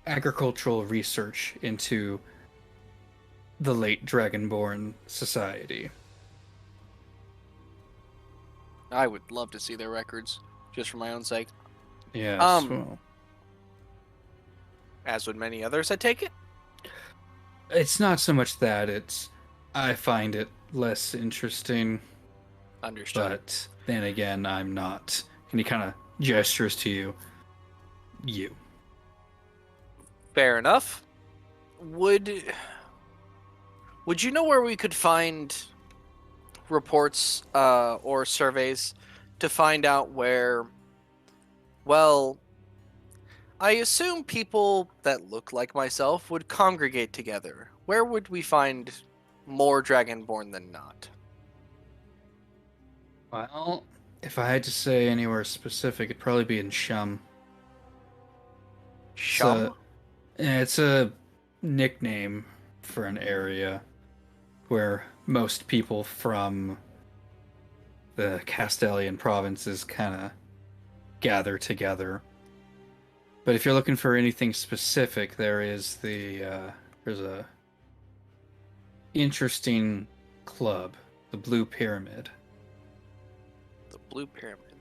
agricultural research into the late Dragonborn society. I would love to see their records, just for my own sake. Yes. Well, as would many others, I take it. It's not so much that, I find it less interesting. Understood. But then again, I'm not. And he kind of gestures to you. Fair enough. Would you know where we could find reports or surveys to find out where, well, I assume people that look like myself would congregate together. Where would we find more Dragonborn than not? Well, if I had to say anywhere specific, it'd probably be in Shum. Shum? It's a nickname for an area where most people from the Castilian provinces kind of gather together. But if you're looking for anything specific, there's a interesting club, the Blue Pyramid. The Blue Pyramid.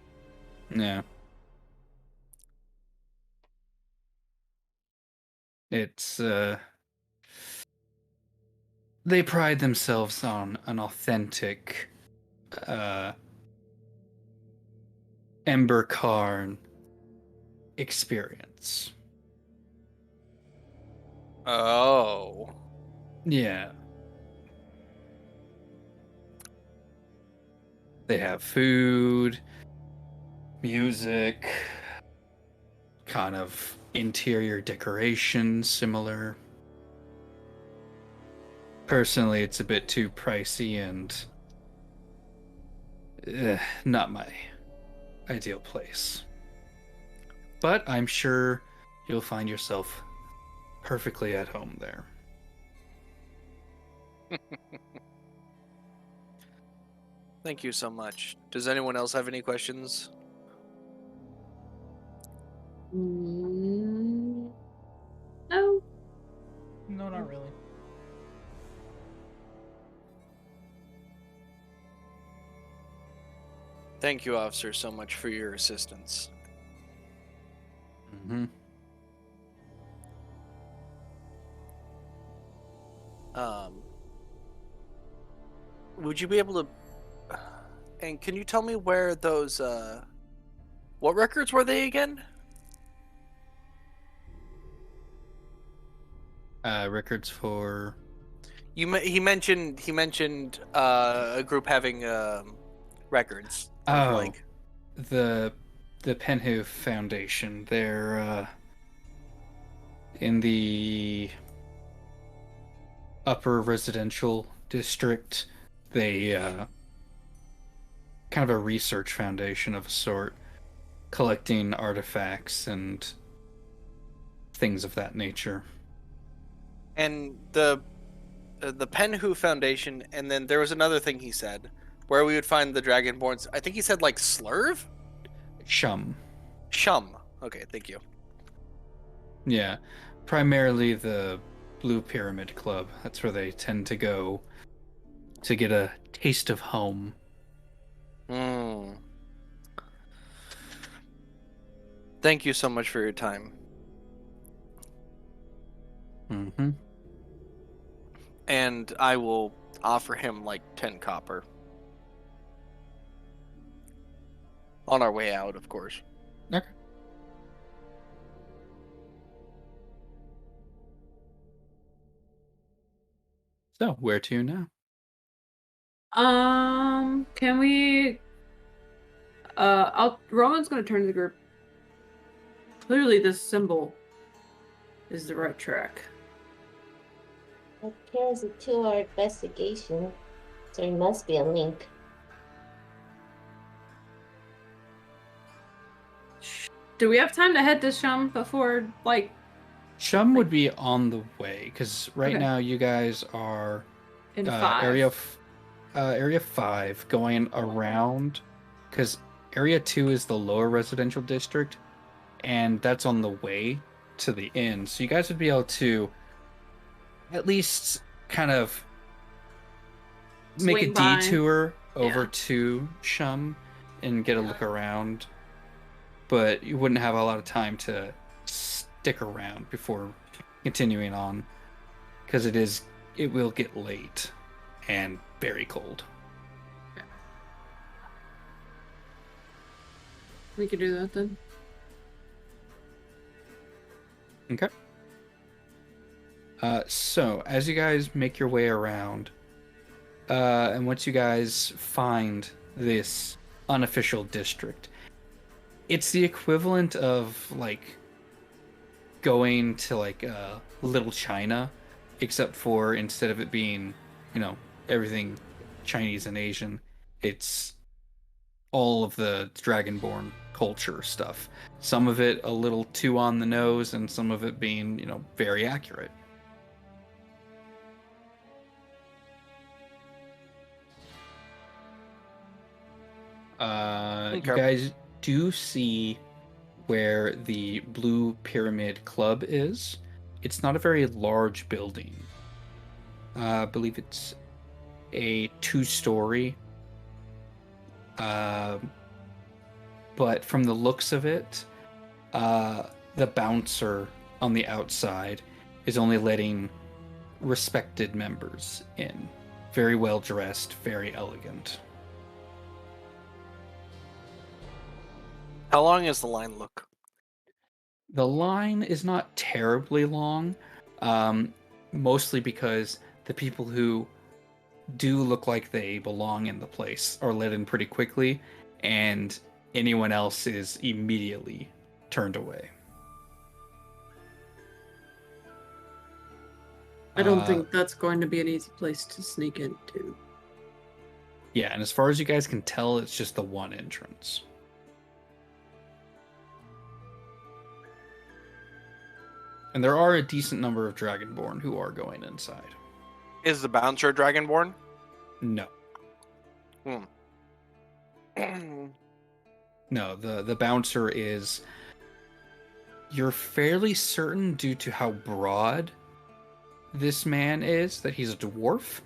Yeah. It's they pride themselves on an authentic Ember Cairn experience. Oh. Yeah. They have food, music, kind of interior decoration similar. Personally, it's a bit too pricey and not my ideal place. But I'm sure you'll find yourself perfectly at home there. Thank you so much. Does anyone else have any questions? No. No, not really. Thank you, officer, so much for your assistance. Mm-hmm. Would you be able to... And can you tell me where those... What records were they again? Records for... He mentioned a group having records. Oh, Like... the Penhoof Foundation. They're in the upper residential district. They kind of a research foundation of a sort, collecting artifacts and things of that nature. And the Penhu Foundation, and then there was another thing he said, where we would find the Dragonborns. I think he said like Slurv? Shum. Shum. Okay, thank you. Yeah, primarily the Blue Pyramid Club. That's where they tend to go to get a taste of home. Thank you so much for your time. Mm-hmm. And I will offer him like 10 copper. On our way out, of course. Okay. So, where to now? Can we? Rowan's gonna turn to the group. Clearly, this symbol is the right track. It carries a 2-hour investigation, so there must be a link. Do we have time to head to Shum before, like... Shum would be on the way, because right Okay. now you guys are In 5. Area 5 going around, because Area 2 is the lower residential district, and that's on the way to the inn. So you guys would be able to at least kind of make Swing a by. detour over Yeah. to Shum and get a look around, but you wouldn't have a lot of time to stick around before continuing on, because it will get late and very cold. We could do that then. Okay. So as you guys make your way around, and once you guys find this unofficial district, it's the equivalent of like going to like Little China, except for instead of it being, everything Chinese and Asian, it's all of the Dragonborn culture stuff. Some of it a little too on the nose, and some of it being, very accurate. You guys do see where the Blue Pyramid Club is. It's not a very large building. I believe it's a 2-story. But from the looks of it, the bouncer on the outside is only letting respected members in. Very well dressed, very elegant. How long is the line look? The line is not terribly long, mostly because the people who do look like they belong in the place are let in pretty quickly, and anyone else is immediately turned away. I don't think that's going to be an easy place to sneak into. Yeah, and as far as you guys can tell, it's just the one entrance. And there are a decent number of Dragonborn who are going inside. Is the bouncer Dragonborn? No. No, the bouncer is... You're fairly certain, due to how broad this man is, that he's a dwarf.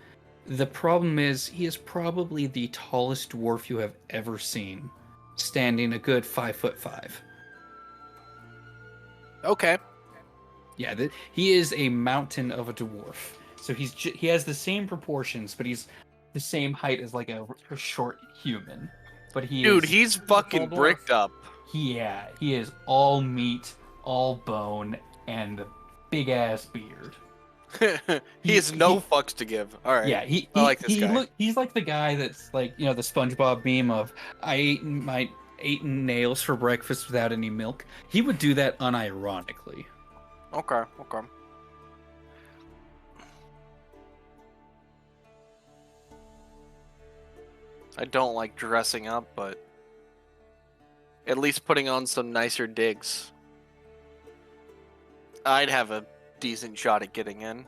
The problem is, he is probably the tallest dwarf you have ever seen, standing a good 5'5". Okay. Yeah, he is a mountain of a dwarf. So he has the same proportions, but he's the same height as like a short human. But he's fucking bricked up. Yeah, he is all meat, all bone, and a big ass beard. he has no fucks to give. All right. Yeah, I like this guy. He's like the guy that's like, the SpongeBob meme of I ate nails for breakfast without any milk. He would do that unironically. Okay. I don't like dressing up, but at least putting on some nicer digs. I'd have a decent shot at getting in.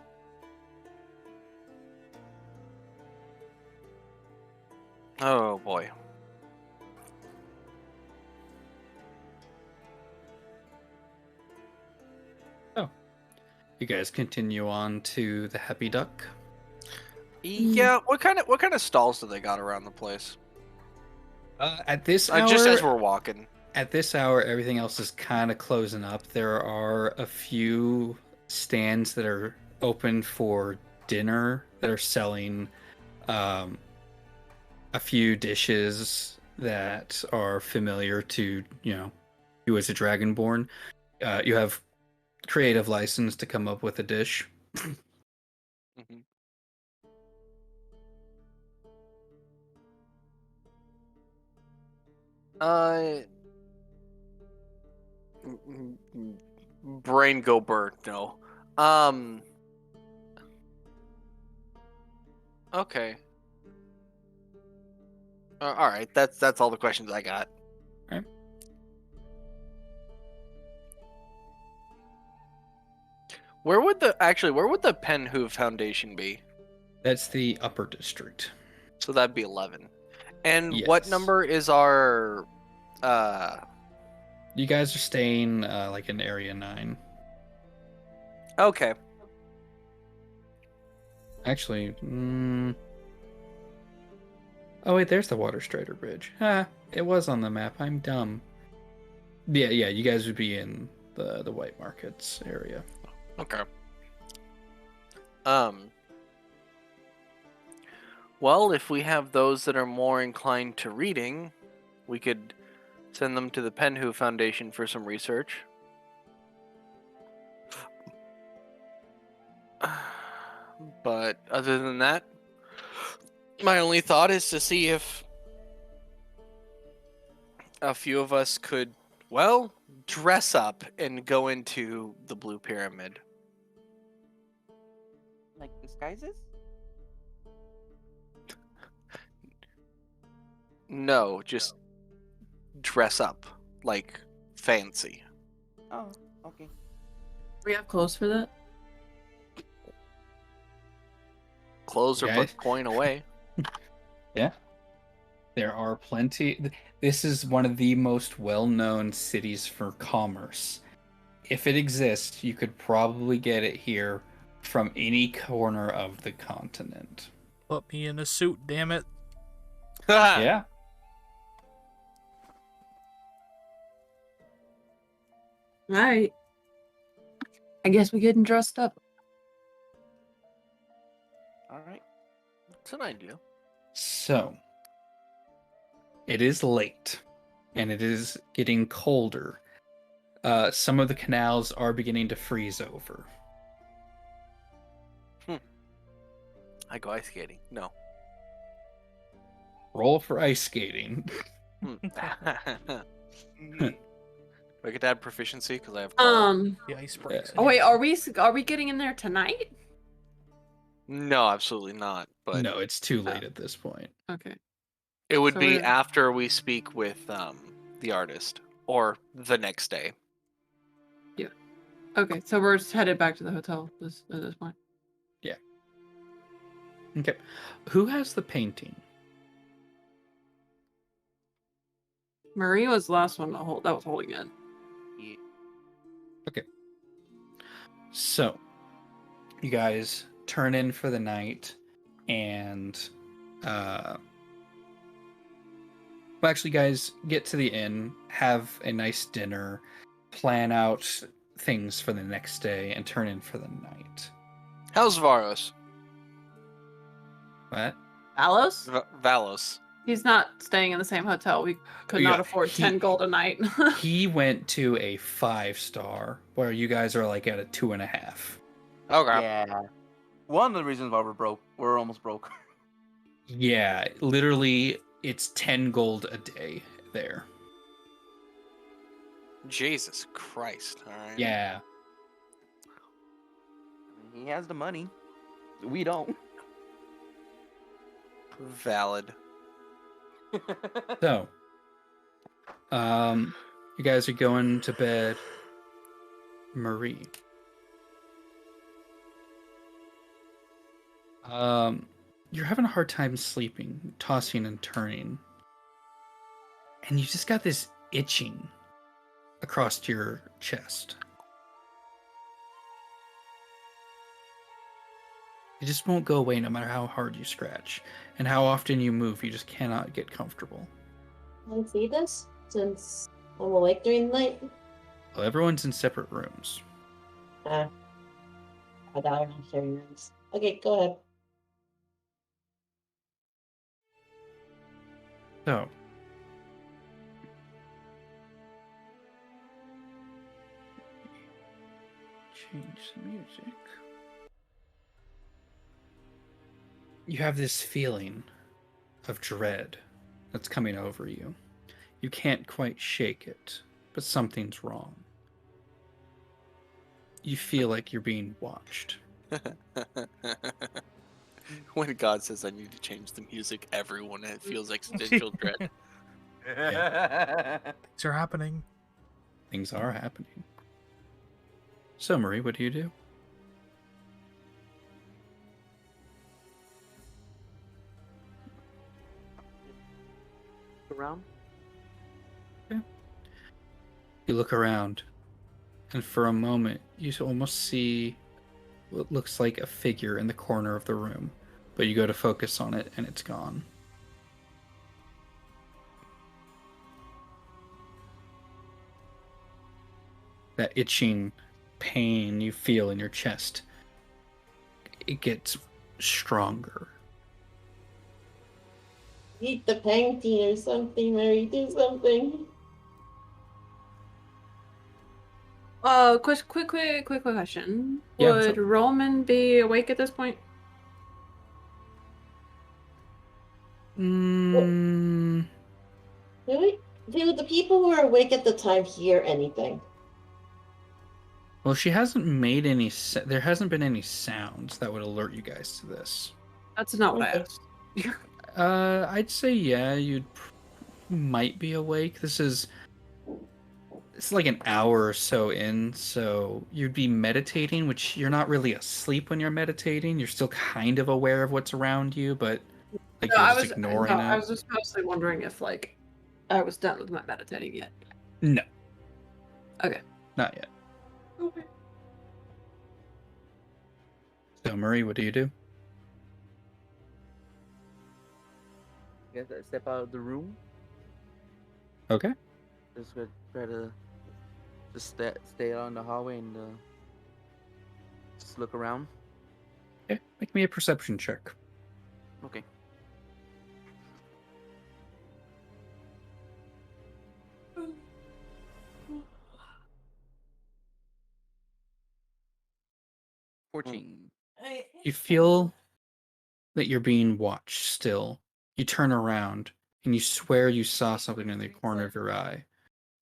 Oh boy. Oh. You guys continue on to the Happy Duck. Yeah, what kind of stalls do they got around the place? At this hour, just as we're walking. At this hour, everything else is kind of closing up. There are a few stands that are open for dinner that are selling a few dishes that are familiar to, you as a Dragonborn. You have creative license to come up with a dish. Mhm. Brain go bird. No. Okay. All right. That's all the questions I got. All right. Where would the Penhoof Foundation be? That's the upper district. So that'd be 11. And what Yes. number is our You guys are staying like in area 9. Okay. Actually, oh wait, there's the Water Strider Bridge. It was on the map. I'm dumb. Yeah, you guys would be in the White Markets area. Okay. Well, if we have those that are more inclined to reading, we could send them to the Penhoof Foundation for some research. But other than that, my only thought is to see if a few of us could, well, dress up and go into the Blue Pyramid. Like disguises? No, just dress up like fancy. Oh, okay. We have clothes for that? Clothes or Okay. put coin away. Yeah. There are plenty. This is one of the most well-known cities for commerce. If it exists, you could probably get it here from any corner of the continent. Put me in a suit, damn it. Yeah. Alright. I guess we're getting dressed up. All right. It's an idea. So, it is late, and it is getting colder. Some of the canals are beginning to freeze over. I go ice skating. No. Roll for ice skating. Do I get to add proficiency because I have claw? The ice breaks. Oh wait, are we getting in there tonight? No, absolutely not. But No, it's too late at this point. Okay. it would So be we're- after we speak with the artist or the next day. Okay, so we're just headed back to the hotel at this point. Okay. Who has the painting? Marie was the last one that was holding it. Yeah. Okay. So, you guys turn in for the night, and well, actually, guys, get to the inn, have a nice dinner, plan out things for the next day, and turn in for the night. How's Varos? What? Alos? Valos. He's not staying in the same hotel. We could Yeah, not afford 10 gold a night. He went to a 5-star, where you guys are like at a 2.5. Okay. Yeah. One of the reasons why we're broke. We're almost broke. Yeah, literally, it's 10 gold a day there. Jesus Christ. All right. Yeah. He has the money. We don't. Valid. So, you guys are going to bed. Marie. You're having a hard time sleeping, tossing and turning. And you just got this itching across your chest. It just won't go away no matter how hard you scratch. And how often you move, you just cannot get comfortable. Can I see this? Since I'm awake during the night. Well, everyone's in separate rooms. I thought I was sharing rooms. Okay, go ahead. So, change the music. You have this feeling of dread that's coming over you. You can't quite shake it, but something's wrong. You feel like you're being watched. When God says I need to change the music, everyone it feels existential dread. Things are happening. Things are happening. So, Marie, what do you do? Around. You look around, and for a moment, you almost see what looks like a figure in the corner of the room, but you go to focus on it, and it's gone. That itching pain you feel in your chest, it gets stronger. Eat the painting or something, Mary. Do something. Quick question. Yeah, Would so- Roman be awake at this point? Mm, Really? Do the people who are awake at the time hear anything? well, she hasn't made any. There hasn't been any sounds that would alert you guys to this. That's not what I Okay. asked. I'd say yeah, you might be awake. It's like an hour or so in, so you'd be meditating, which you're not really asleep when you're meditating. You're still kind of aware of what's around you, but like No, you're I just was ignoring it. I was just mostly wondering if like I was done with my meditating yet. No. Okay. Not yet. Okay. So, Marie, what do you do? I guess I step out of the room. Okay. Just gonna try to just stay out in the hallway and just look around. Okay. Make me a perception check. Okay. You feel that you're being watched still. You turn around and you swear you saw something in the corner of your eye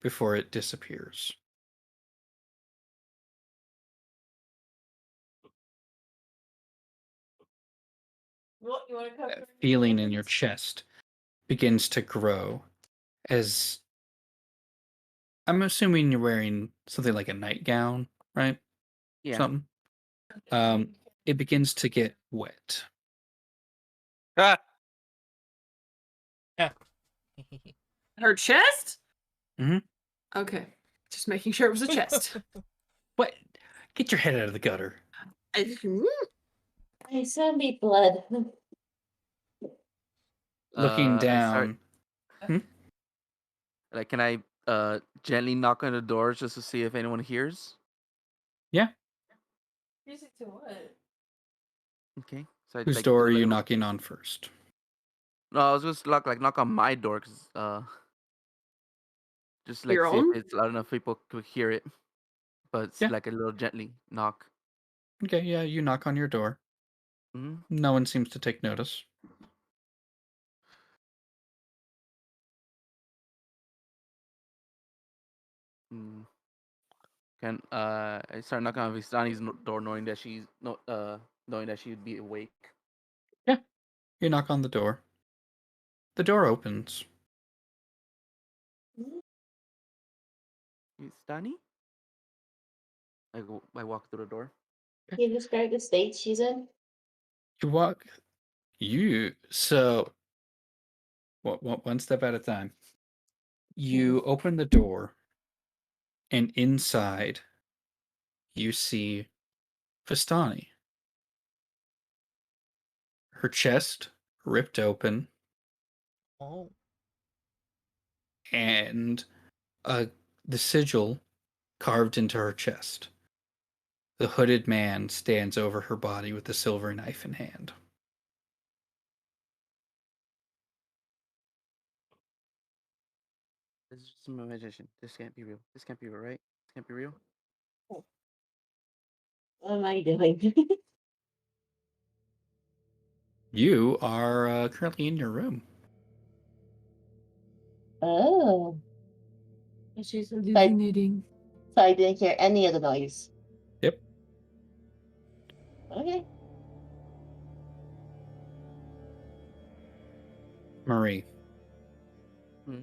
before it disappears. What you want to come? That feeling in your chest begins to grow as I'm assuming you're wearing something like a nightgown, right? Yeah. Something. It begins to get wet. Ah, Yeah. Her chest? Mhm. Okay. Just making sure it was a chest. What? Get your head out of the gutter. I saw me blood. Looking I start- down. Hmm? Like, can I gently knock on the doors just to see if anyone hears? Yeah. Music to what? Okay. So I Whose like, door do are like you a- knocking on first? No, I was just knock on my door because just like Your see if own? it's loud enough people could hear it, but it's Yeah. like a little gently knock. Okay, yeah, you knock on your door. Hmm. No one seems to take notice. Mm. Can I start knocking on Vistani's door, knowing that she's no knowing that she'd be awake. Yeah. You knock on the door. The door opens. Vistani? I walk through the door. Can you describe the state she's in? You walk. One step at a time. You open the door, and inside, you see Vistani. Her chest ripped open, Oh. and the sigil carved into her chest. The hooded man stands over her body with the silver knife in hand. This is just a magician. This can't be real. This can't be real, right? This can't be real. What am I doing? You are currently in your room. Oh. She's hallucinating. So I didn't hear any of the noise. Yep. Okay. Marie. Hmm.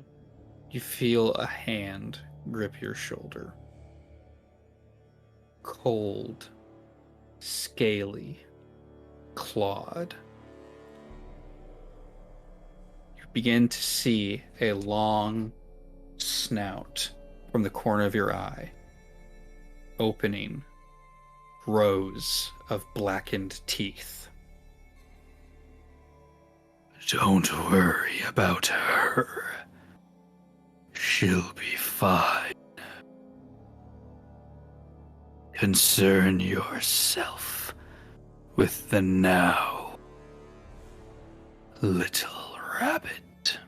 You feel a hand grip your shoulder. Cold, scaly, clawed. You begin to see a long snout from the corner of your eye, opening rows of blackened teeth. Don't worry about her. She'll be fine. Concern yourself with the now, little rabbit.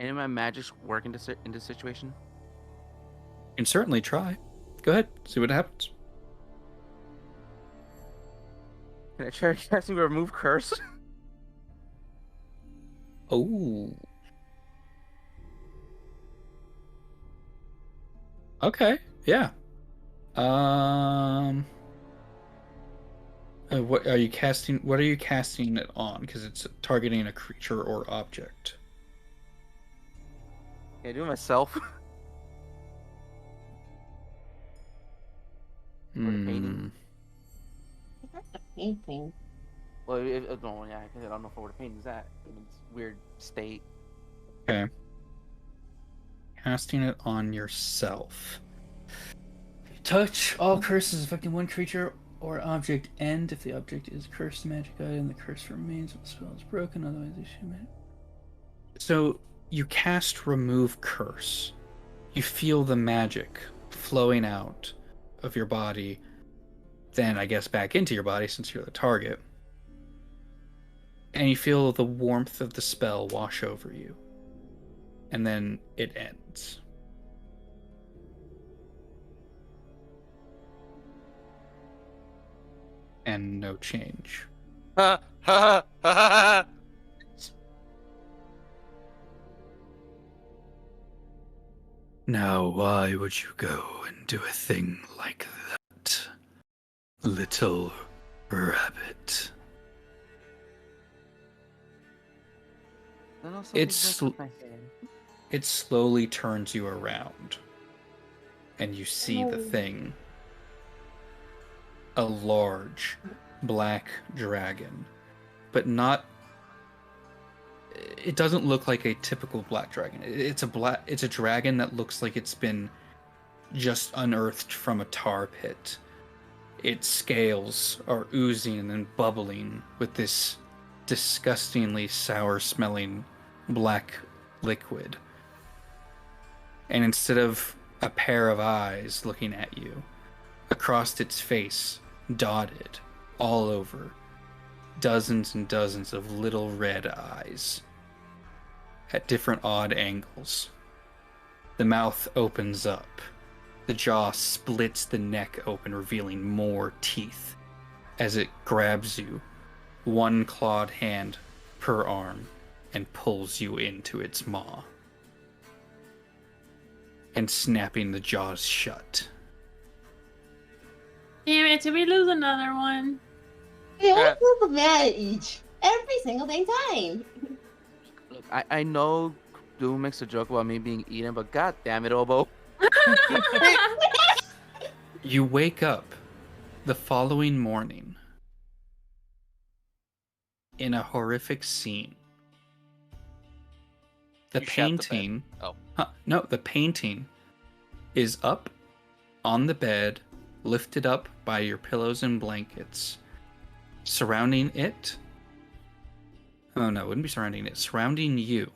Any of my magics work in this situation? You can certainly try. Go ahead, see what happens. Can I try casting remove curse? Oh. Okay, yeah. What are you casting? What are you casting it on? Because it's targeting a creature or object. Can I do it myself? Painting. Painting. Well, no, yeah, I don't know where the painting's at. In its weird state. Okay. Casting it on yourself. Touch all curses affecting one creature or object end. If the object is cursed magic item, the curse remains if the spell is broken, otherwise they should make. So you cast remove curse. You feel the magic flowing out of your body, then I guess back into your body since you're the target. And you feel the warmth of the spell wash over you. And then it ends. And no change. Ha ha ha ha! Now why would you go and do a thing like that, little rabbit? It slowly turns you around, and you see the thing. A large black dragon, but not. It doesn't look like a typical black dragon. It's a dragon that looks like it's been just unearthed from a tar pit. Its scales are oozing and bubbling with this disgustingly sour-smelling black liquid. And instead of a pair of eyes looking at you, across its face, dotted all over, dozens and dozens of little red eyes at different odd angles. The mouth opens up. The jaw splits the neck open, revealing more teeth as it grabs you, one clawed hand per arm, and pulls you into its maw, and snapping the jaws shut. Damn it, did we lose another one? We always lose a man each. Every single dang time. Look, I know Doom makes a joke about me being eaten, but god damn it, Obo. You wake up the following morning in a horrific scene. The You shat the bed. painting. Oh. No, the painting is up on the bed, lifted up by your pillows and blankets. Surrounding it Oh no, it wouldn't be surrounding it. Surrounding you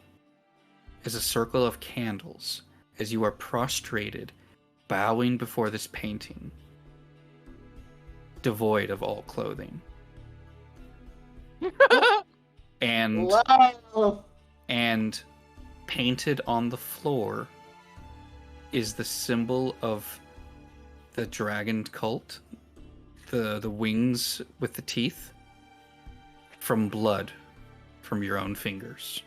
is a circle of candles as you are prostrated, bowing before this painting, devoid of all clothing. and Wow. and painted on the floor is the symbol of the dragon cult, the wings with the teeth, from blood from your own fingers.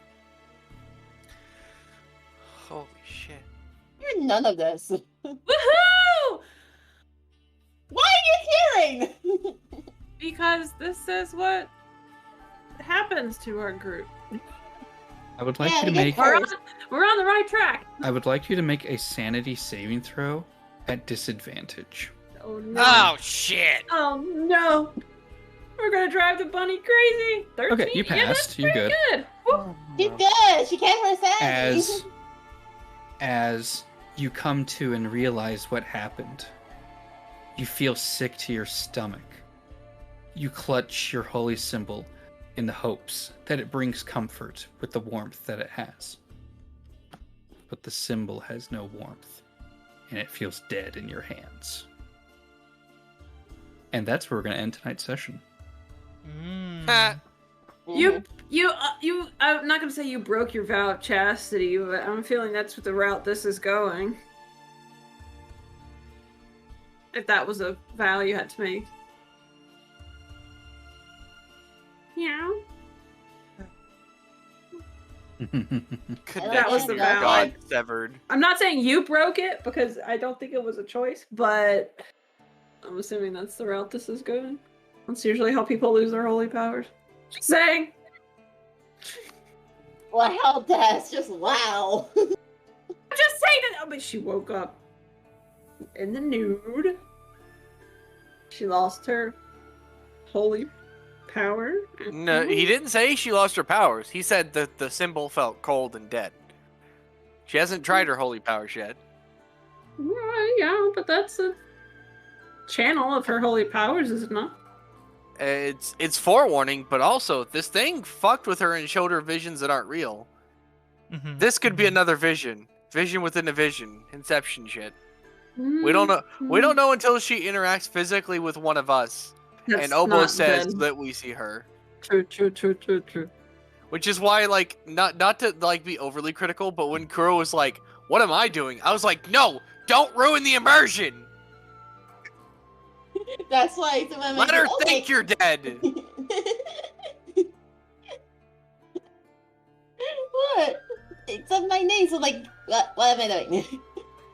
Holy shit. You're none of this. Woohoo! Why are you hearing? Because this is what happens to our group. I would like Yeah, you to we get make cursed. We're on the right track. I would like you to make a sanity saving throw at disadvantage. Oh no. Oh shit. Oh no. We're gonna drive the bunny crazy. 13? Okay, you Yeah, that's passed. You're pretty good. Woo. She's good. She can't her sanity. As you come to and realize what happened, you feel sick to your stomach. You clutch your holy symbol in the hopes that it brings comfort with the warmth that it has. But the symbol has no warmth, and it feels dead in your hands. And that's where we're going to end tonight's session. You, I'm not gonna say you broke your vow of chastity, but I'm feeling that's the route this is going. If that was a vow you had to make. Yeah. That was the vow. God severed. I'm not saying you broke it because I don't think it was a choice, but I'm assuming that's the route this is going. That's usually how people lose their holy powers. Just saying. Wow, that's just wow. I'm just saying that. Oh, but she woke up in the nude. She lost her holy power. No, he didn't say she lost her powers. He said that the symbol felt cold and dead. She hasn't tried her holy powers yet. Yeah, but that's a channel of her holy powers, is it not? It's forewarning, but also this thing fucked with her and showed her visions that aren't real. This could be another vision within a vision, Inception shit. We don't know. We don't know until she interacts physically with one of us, That's and Obo not says good. that we see her. True. Which is why, like, not to like be overly critical, but when Kuro was like, "What am I doing?" I was like, "No, don't ruin the immersion. That's why. So Let her think you're dead." What? Except my name. So like, what am I doing?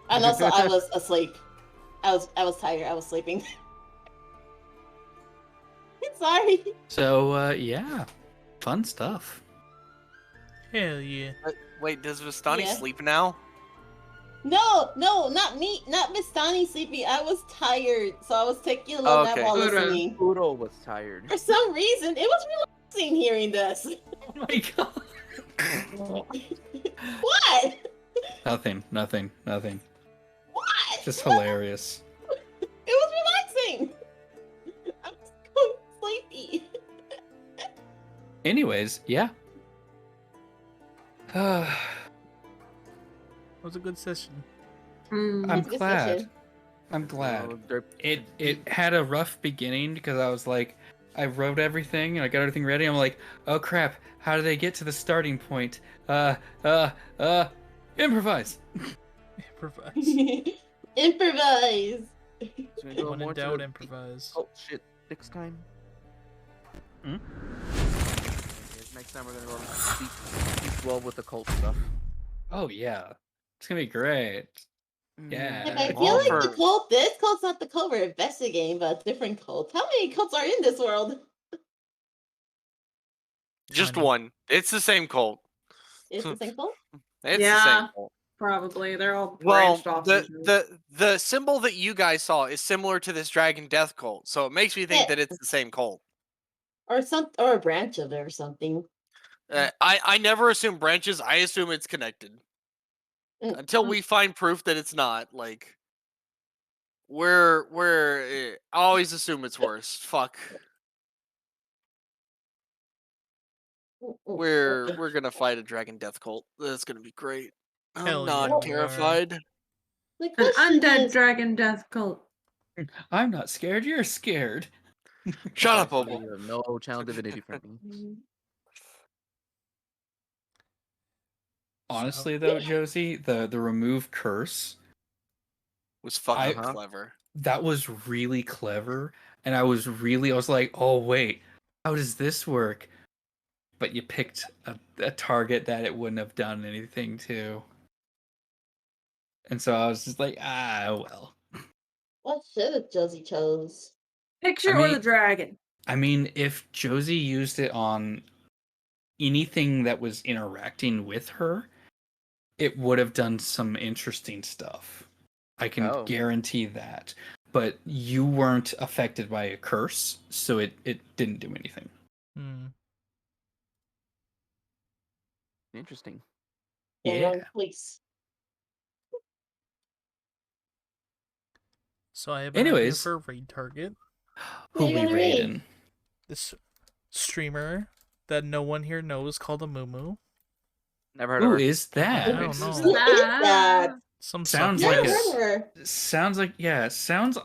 And also, I was asleep. I was tired. I was sleeping. Sorry. So, yeah. Fun stuff. Hell yeah. Wait, does Vistani Yeah. sleep now? No, not me. Not Miss Donnie sleepy. I was tired, so I was taking a little nap while listening. Kuro was tired. For some reason, it was relaxing hearing this. Oh my god. What? Nothing. What? Just hilarious. It was relaxing. I was so sleepy. Anyways, yeah. It was a good session. I'm Good glad. session. I'm glad. No, they're- It had a rough beginning because I was like, I wrote everything and I got everything ready. I'm like, oh crap, how do they get to the starting point? Improvise. Improvise. Improvise. Should we go When more in to doubt, the improvise. Oh shit! Next time. Hmm? Yes, next time we're gonna go speak well with the cult stuff. Oh yeah, it's gonna be great. Yeah, Yeah. but I feel like the Offer. cult, this cult's not the cult we're investigating, but a different cult. How many cults are in this world? Just Money. one. It's the same cult. It's the same cult? It's the Yeah. same cult. Probably. They're all Well, branched off. the symbol that you guys saw is similar to this dragon death cult, so it makes me think Yeah. that it's the same cult. Or a branch of it or something. I never assume branches. I assume it's connected until we find proof that it's not. Like, I always assume it's worse. Fuck. We're gonna fight a dragon death cult. That's gonna be great. Hell I'm yeah, not we are. terrified. The An question undead is, dragon death cult. I'm not scared. You're scared. Shut up, Actually, Opal. you have no channel divinity from me. Honestly, though, Josie, the remove curse, Was fucking Uh-huh. clever. that was really clever, and I was like, oh wait, how does this work? But you picked a target that it wouldn't have done anything to, and so I was just like, well. what should have Josie chose? Picture I or mean- the dragon? I mean, if Josie used it on anything that was interacting with her, it would have done some interesting stuff. I can Oh. guarantee that. But you weren't affected by a curse, so it didn't do anything. Hmm. Interesting. Yeah. Please. So I have an idea Anyways. for a raid target. Who you we gonna raid? raiding? This streamer that no one here knows called a Moo. Never heard Who of her. is that? I don't know. Who is that? Some Sounds suck- like Never a- heard of her. Sounds like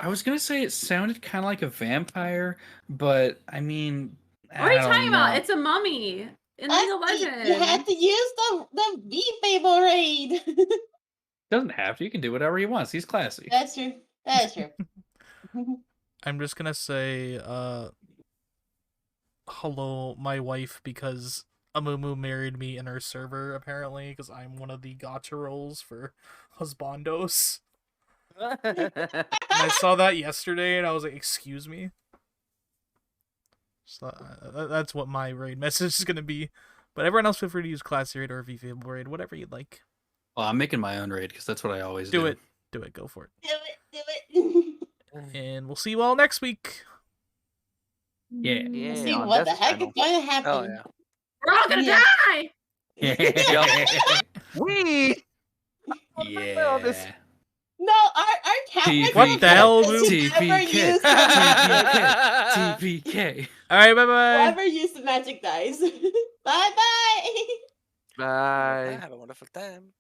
I was gonna say it sounded kind of like a vampire, but I mean, What are you I don't talking about? know. It's a mummy in League of Legends. You had to use the VFable raid. Doesn't have to. You can do whatever he wants. He's classy. That's true. That is true. I'm just gonna say, hello, my wife, because Amumu married me in her server, apparently, because I'm one of the gotcha roles for husbandos. And I saw that yesterday, and I was like, excuse me? So that's what my raid message is gonna be. But everyone else feel free to use classy raid or VFable raid, whatever you'd like. Well, I'm making my own raid because that's what I always do. Do it, go for it. Do it. And we'll see you all next week. Yeah. Yeah, See on what the Death's heck channel. is going to happen. Oh yeah. We're all gonna Yeah. die. We. Yeah. No, our Catholic What the hell, should Lou? never TPK. use the magic. TPK. Alright, bye-bye. Never use the magic dice. Bye bye. Bye. Have a wonderful time.